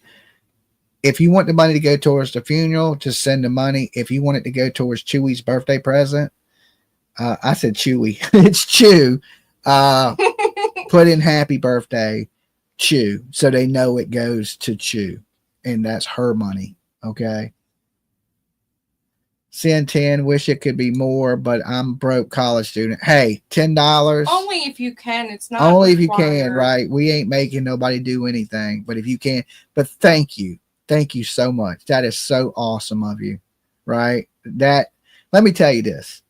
if you want the money to go towards the funeral, just send the money. If you want it to go towards Chewy's birthday present, I said Chewy. It's Chew. Put in happy birthday, Chew, so they know it goes to Chew. And that's her money. Okay. Send 10. Wish it could be more, but I'm broke college student. Hey, $10. Only if you can. It's not only required. If you can, right? We ain't making nobody do anything, but if you can. But thank you so much. That is so awesome of you, right? That, let me tell you this,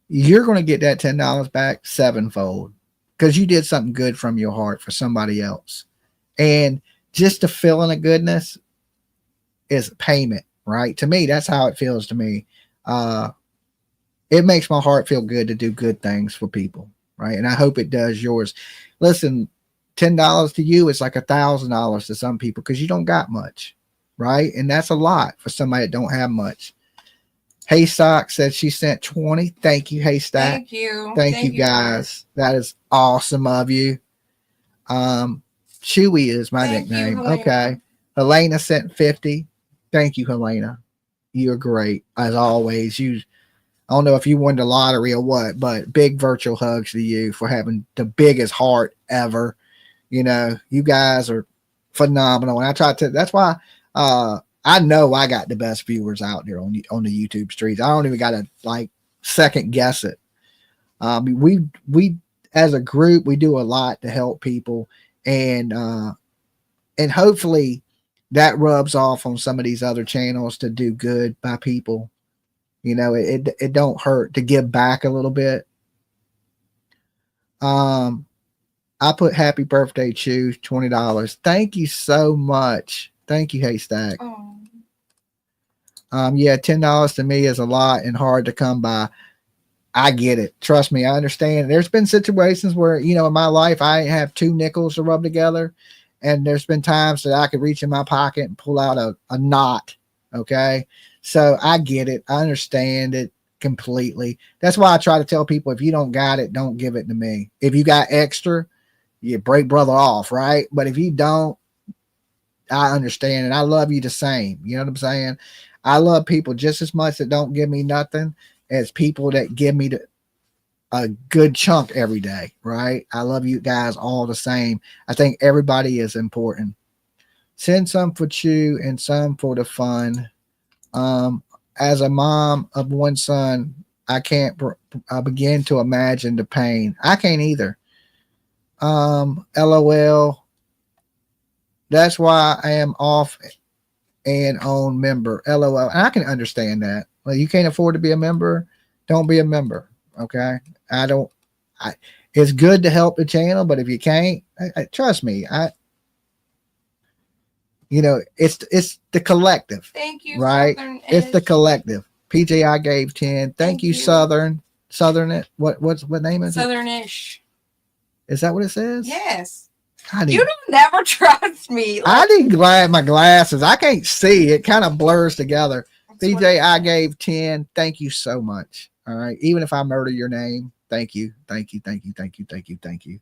you're going to get that $10 back sevenfold because you did something good from your heart for somebody else. And just the feeling of goodness is payment, right? To me, that's how it feels to me. It makes my heart feel good to do good things for people, right? And I hope it does yours. Listen, $10 to you is like $1,000 to some people because you don't got much, right? And that's a lot for somebody that don't have much. Haystack said she sent 20. Thank you, Haystack. Thank you. Thank you guys. That is awesome of you. Chewy is my nickname. Okay. Helena sent 50. Thank you, Helena. You're great as always. I don't know if you won the lottery or what, but big virtual hugs to you for having the biggest heart ever. You know, you guys are phenomenal. And I try to, that's why I know I got the best viewers out there on the YouTube streets. I don't even got to like second guess it. We as a group, we do a lot to help people, and hopefully that rubs off on some of these other channels to do good by people. You know, it don't hurt to give back a little bit. I put happy birthday, Chew, $20. Thank you so much. Thank you, Haystack. Oh. Yeah, $10 to me is a lot and hard to come by. I get it. Trust me, I understand. There's been situations where, you know, in my life, I have 2 nickels to rub together. And there's been times that I could reach in my pocket and pull out a knot. Okay. So I get it. I understand it completely. That's why I try to tell people, if you don't got it, don't give it to me. If you got extra, you break brother off, right? But if you don't, I understand. And I love you the same. You know what I'm saying? I love people just as much that don't give me nothing as people that give me a good chunk every day, right? I love you guys all the same. I think everybody is important. Send some for Chew and some for the fun. As a mom of 1 son, I can't begin to imagine the pain. I can't either. LOL. That's why I am off and on member. LOL. And I can understand that. Well, you can't afford to be a member. Don't be a member. Okay. It's good to help the channel, but if you can't, trust me, you know, it's the collective. Thank you. Right. It's the collective. PJI gave 10. Thank you, Southern it. What name is it? Southernish. Is that what it says? Yes. You don't never trust me. I need my glasses. I can't see. It kind of blurs together. PJI gave 10. Thank you so much. All right. Even if I murder your name, thank you. Thank you. Thank you. Thank you. Thank you. Thank you.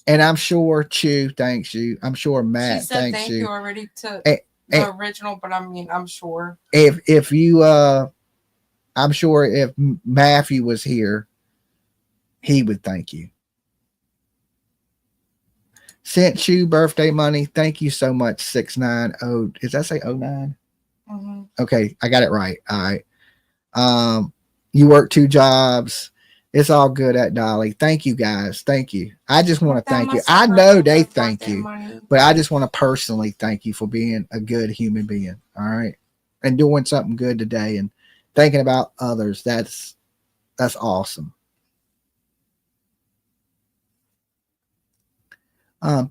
And I'm sure Chew thanks you. I'm sure Matt she said thanks thank you already to the original, but I mean, I'm sure. If you I'm sure if Matthew was here, he would thank you. Sent you birthday money. Thank you so much. 690. Does that say 09? Mm-hmm. Okay, I got it right. All right. You work 2 jobs. It's all good at Dolly. Thank you guys. Thank you. I just want to thank you. I know they thank you, but I just want to personally thank you for being a good human being. All right. And doing something good today and thinking about others. That's awesome.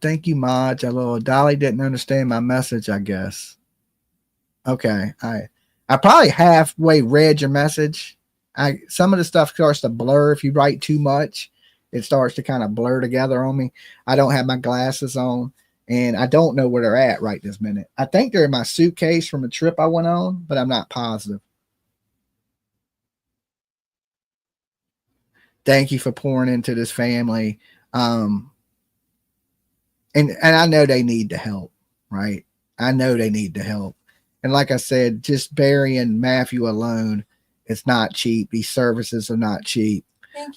Thank you, Maj. Little Dolly didn't understand my message, I guess. Okay. I probably halfway read your message. Some of the stuff starts to blur if you write too much. It starts to kind of blur together on me. I don't have my glasses on, and I don't know where they're at right this minute. I think they're in my suitcase from a trip I went on, but I'm not positive. Thank you for pouring into this family. And I know they need the help, right? I know they need the help. And like I said, just burying Matthew alone, it's not cheap. These services are not cheap.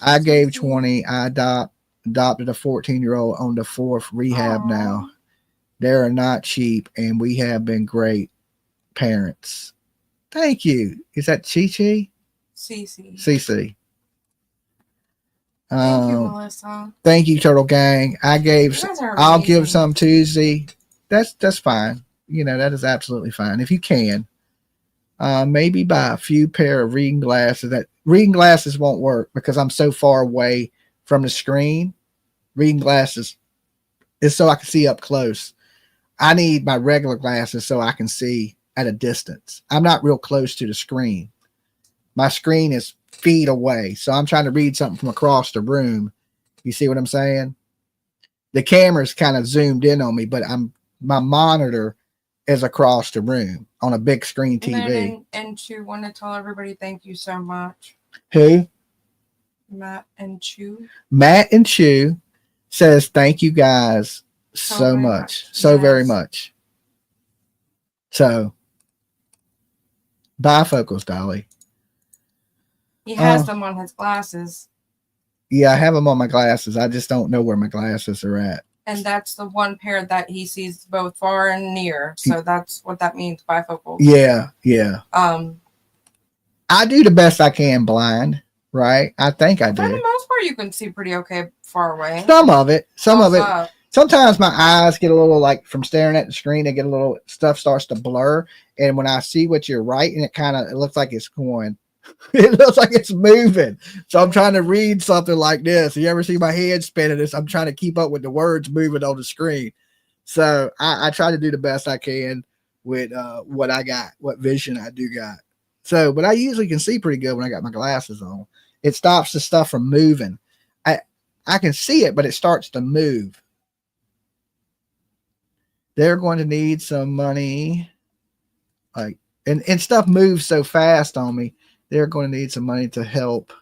I gave 20. I adopted a 14-year-old on the 4th rehab now. They are not cheap, and we have been great parents. Thank you. Is that Chi-Chi? Cece. Cece. Thank you, Melissa. Thank you, Turtle Gang. I'll give some Tuesday. That's fine. That is absolutely fine. If you can, maybe buy a few pair of reading glasses. That reading glasses won't work because I'm so far away from the screen. Reading glasses is so I can see up close. I need my regular glasses so I can see at a distance. I'm not real close to the screen. My screen is feet away, so I'm trying to read something from across the room. You see what I'm saying? The camera's kind of zoomed in on me, but my monitor is across the room on a big screen TV. And Chu want to tell everybody thank you so much. Who? Matt and Chu. Matt and Chu says thank you guys so much. So very much. So bifocals, Dolly. He has them on his glasses. Yeah, I have them on my glasses. I just don't know where my glasses are at. And that's the one pair that he sees both far and near. So that's what that means, bifocal. Yeah. I do the best I can blind, right? I think I do. For the most part, you can see pretty okay far away. Some of it. Sometimes my eyes get a little, like, from staring at the screen, they get a little, stuff starts to blur. And when I see what you're writing, it looks like it's going. It looks like it's moving. So I'm trying to read something like this. You ever see my head spinning this? I'm trying to keep up with the words moving on the screen. So I try to do the best I can with what I got, what vision I do got. So, but I usually can see pretty good when I got my glasses on. It stops the stuff from moving. I can see it, but it starts to move. They're going to need some money. And stuff moves so fast on me. They're going to need some money to help.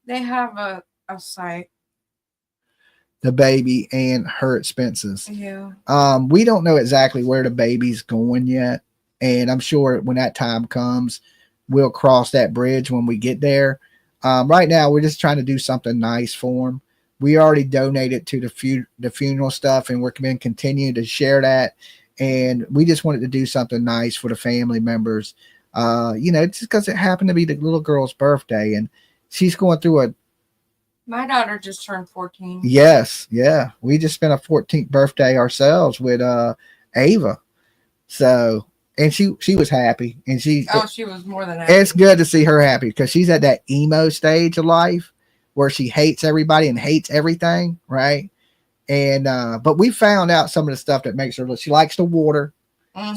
They have a site. The baby and her expenses. Yeah. We don't know exactly where the baby's going yet. And I'm sure when that time comes, we'll cross that bridge when we get there. Right now, we're just trying to do something nice for him. We already donated to the funeral stuff, and we're going to continue to share that. And we just wanted to do something nice for the family members. Just because it happened to be the little girl's birthday, and she's going through my daughter just turned 14. Yes, yeah. We just spent a 14th birthday ourselves with Ava. So, and she was happy, and she was more than happy. It's good to see her happy because she's at that emo stage of life where she hates everybody and hates everything, right? And but we found out some of the stuff that makes her look. She likes the water.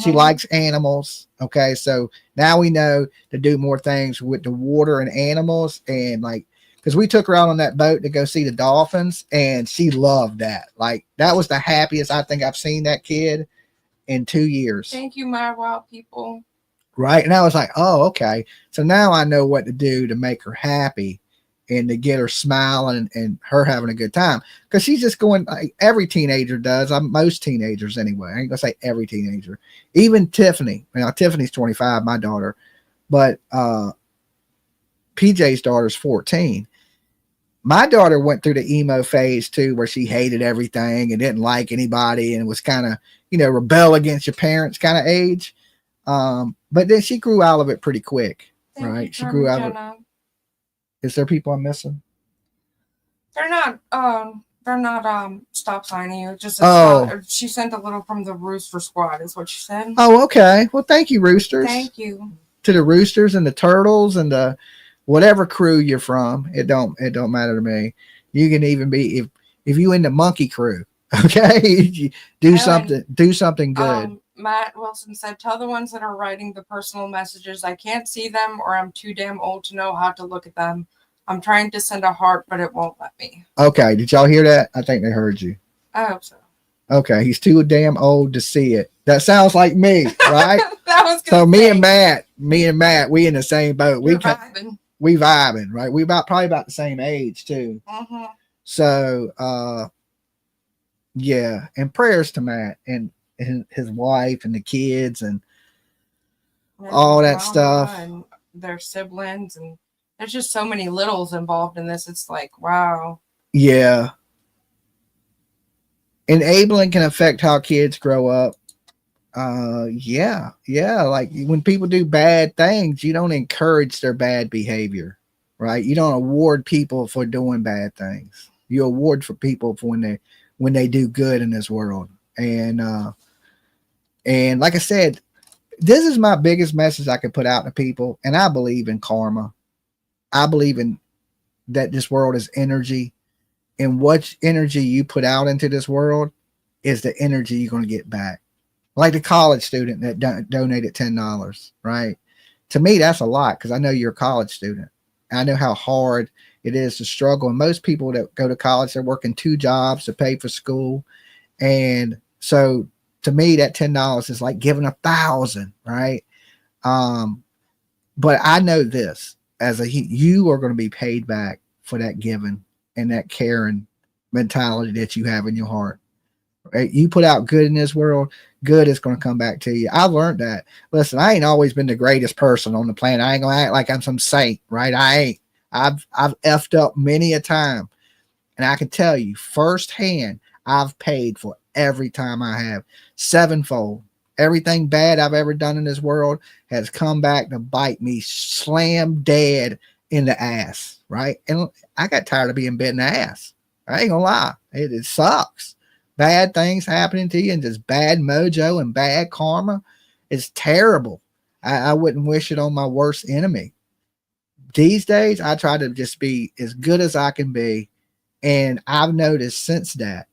She likes animals. Okay, so now we know to do more things with the water and animals, and because we took her out on that boat to go see the dolphins, and she loved that. That was the happiest I think I've seen that kid in 2 years. Thank you, my wild people. Right, and I was like, oh, okay. So now I know what to do to make her happy and to get her smiling and her having a good time. Because she's just going, like every teenager does. Most teenagers anyway. I ain't going to say every teenager. Even Tiffany. Now, Tiffany's 25, my daughter. But PJ's daughter's 14. My daughter went through the emo phase too, where she hated everything and didn't like anybody and was kind of, rebel against your parents kind of age. But then she grew out of it pretty quick, right? She grew out of it. Is there people I'm missing? They're not stop signing you. Just she sent a little from the Rooster Squad, is what she said. Oh, okay. Well, thank you, Roosters. Thank you to the Roosters and the Turtles and the whatever crew you're from. It don't matter to me. You can even be if you in the monkey crew. Okay, do something good. Matt Wilson said, "Tell the ones that are writing the personal messages I can't see them or I'm too damn old to know how to look at them. I'm trying to send a heart, but it won't let me." Okay, did y'all hear that? I think they heard you. I hope so. Okay, he's too damn old to see it. That sounds like me, right? That was good. So me and Matt, we in the same boat. We vibing, right? We probably about the same age too. Mm-hmm. So yeah, and prayers to Matt and his wife and the kids and all that stuff. And their siblings, and there's just so many littles involved in this. It's like, wow. Yeah. Enabling can affect how kids grow up. Yeah. Like when people do bad things, you don't encourage their bad behavior, right? You don't award people for doing bad things. You award for people for when they do good in this world. And like I said, this is my biggest message I could put out to people. And I believe in karma. I believe in that this world is energy. And what energy you put out into this world is the energy you're going to get back. Like the college student that donated $10, right? To me, that's a lot because I know you're a college student. I know how hard it is to struggle. And most people that go to college, they're working 2 jobs to pay for school. And so to me, that $10 is like giving 1,000, right? But I know this, you are going to be paid back for that giving and that caring mentality that you have in your heart. Right? You put out good in this world, good is going to come back to you. I've learned that. Listen, I ain't always been the greatest person on the planet. I ain't going to act like I'm some saint, right? I ain't. I've effed up many a time. And I can tell you firsthand, I've paid for every time I have, 7-fold. Everything bad I've ever done in this world has come back to bite me slam dead in the ass, right? And I got tired of being bit in the ass. I ain't gonna lie. It sucks. Bad things happening to you and just bad mojo and bad karma is terrible. I wouldn't wish it on my worst enemy. These days, I try to just be as good as I can be. And I've noticed since that,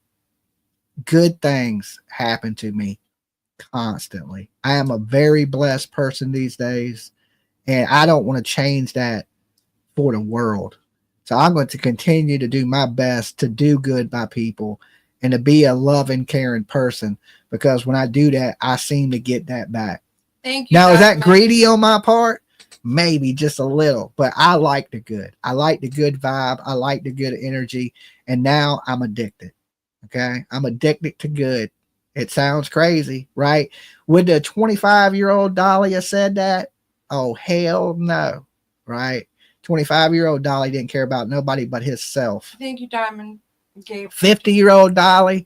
good things happen to me constantly. I am a very blessed person these days, and I don't want to change that for the world. So I'm going to continue to do my best to do good by people and to be a loving, caring person, because when I do that, I seem to get that back. Thank you. Now, is that greedy on my part? Maybe just a little, but I like the good. I like the good vibe. I like the good energy. And now I'm addicted. Okay. I'm addicted to good. It sounds crazy, right? Would the 25-year-old Dolly have said that? Oh, hell no. Right. 25-year-old Dolly didn't care about nobody but himself. Thank you, Diamond. 50-year-old Dolly,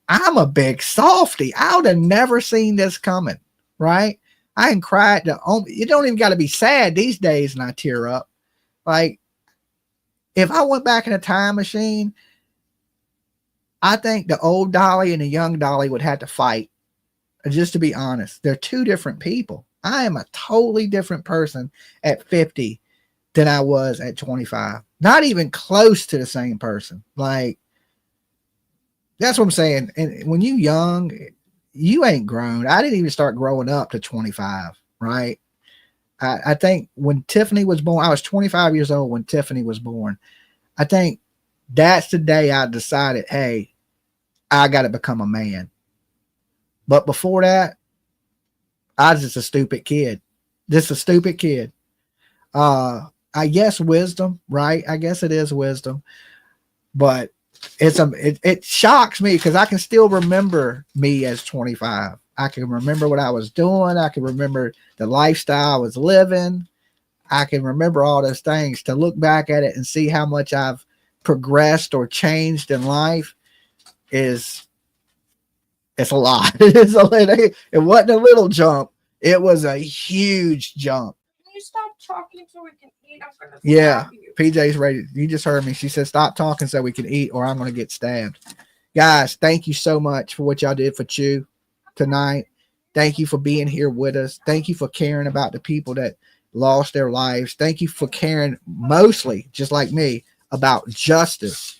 I'm a big softy. I would have never seen this coming. Right. I ain't cried. You don't even got to be sad these days and I tear up. Like, if I went back in a time machine, I think the old Dolly and the young Dolly would have to fight. Just to be honest, they're two different people. I am a totally different person at 50 than I was at 25. Not even close to the same person. Like, that's what I'm saying. And when you young, you ain't grown. I didn't even start growing up to 25, right? I think when Tiffany was born, I was 25 years old when Tiffany was born. I think that's the day I decided, hey, I got to become a man. But before that, I was just a stupid kid. Just a stupid kid. I guess wisdom, right? I guess it is wisdom. But it shocks me because I can still remember me as 25. I can remember what I was doing. I can remember the lifestyle I was living. I can remember all those things. To look back at it and see how much I've progressed or changed in life it's a lot. It wasn't a little jump. It was a huge jump. Can you stop talking so we can eat? I'm gonna Yeah, stab you. PJ's ready. You just heard me. She said, stop talking so we can eat or I'm going to get stabbed. Guys, thank you so much for what y'all did for Chew tonight. Thank you for being here with us. Thank you for caring about the people that lost their lives. Thank you for caring mostly, just like me, about justice,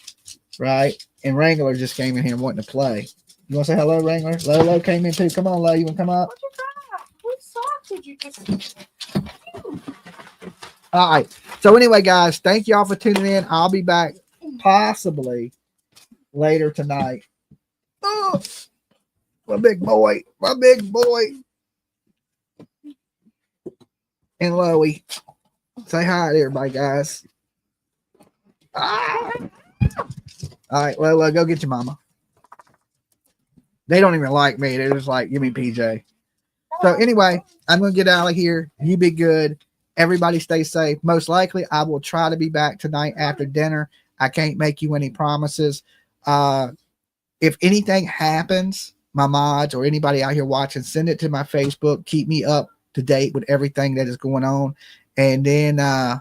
right? And Wrangler just came in here wanting to play. You want to say hello, Wrangler? Lolo came in too. Come on, Lo. You want to come up? What you got? What sauce did you just... All right. So anyway, guys, thank y'all for tuning in. I'll be back possibly later tonight. Oh, my big boy. My big boy. And Loey. Say hi to everybody, guys. Ah. All right, Lola, go get your mama. They don't even like me. They're just like, give me PJ. So anyway, I'm going to get out of here. You be good. Everybody stay safe. Most likely, I will try to be back tonight after dinner. I can't make you any promises. If anything happens, my mods or anybody out here watching, send it to my Facebook. Keep me up to date with everything that is going on. And then I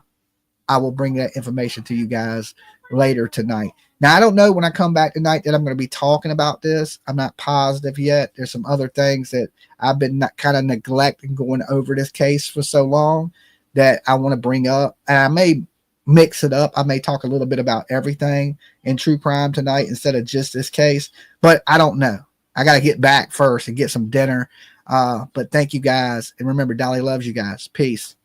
will bring that information to you guys later tonight. Now, I don't know when I come back tonight that I'm going to be talking about this. I'm not positive yet. There's some other things that I've been kind of neglecting going over this case for so long that I want to bring up. And I may mix it up. I may talk a little bit about everything in true crime tonight instead of just this case. But I don't know. I got to get back first and get some dinner. But thank you guys. And remember, Dolly loves you guys. Peace.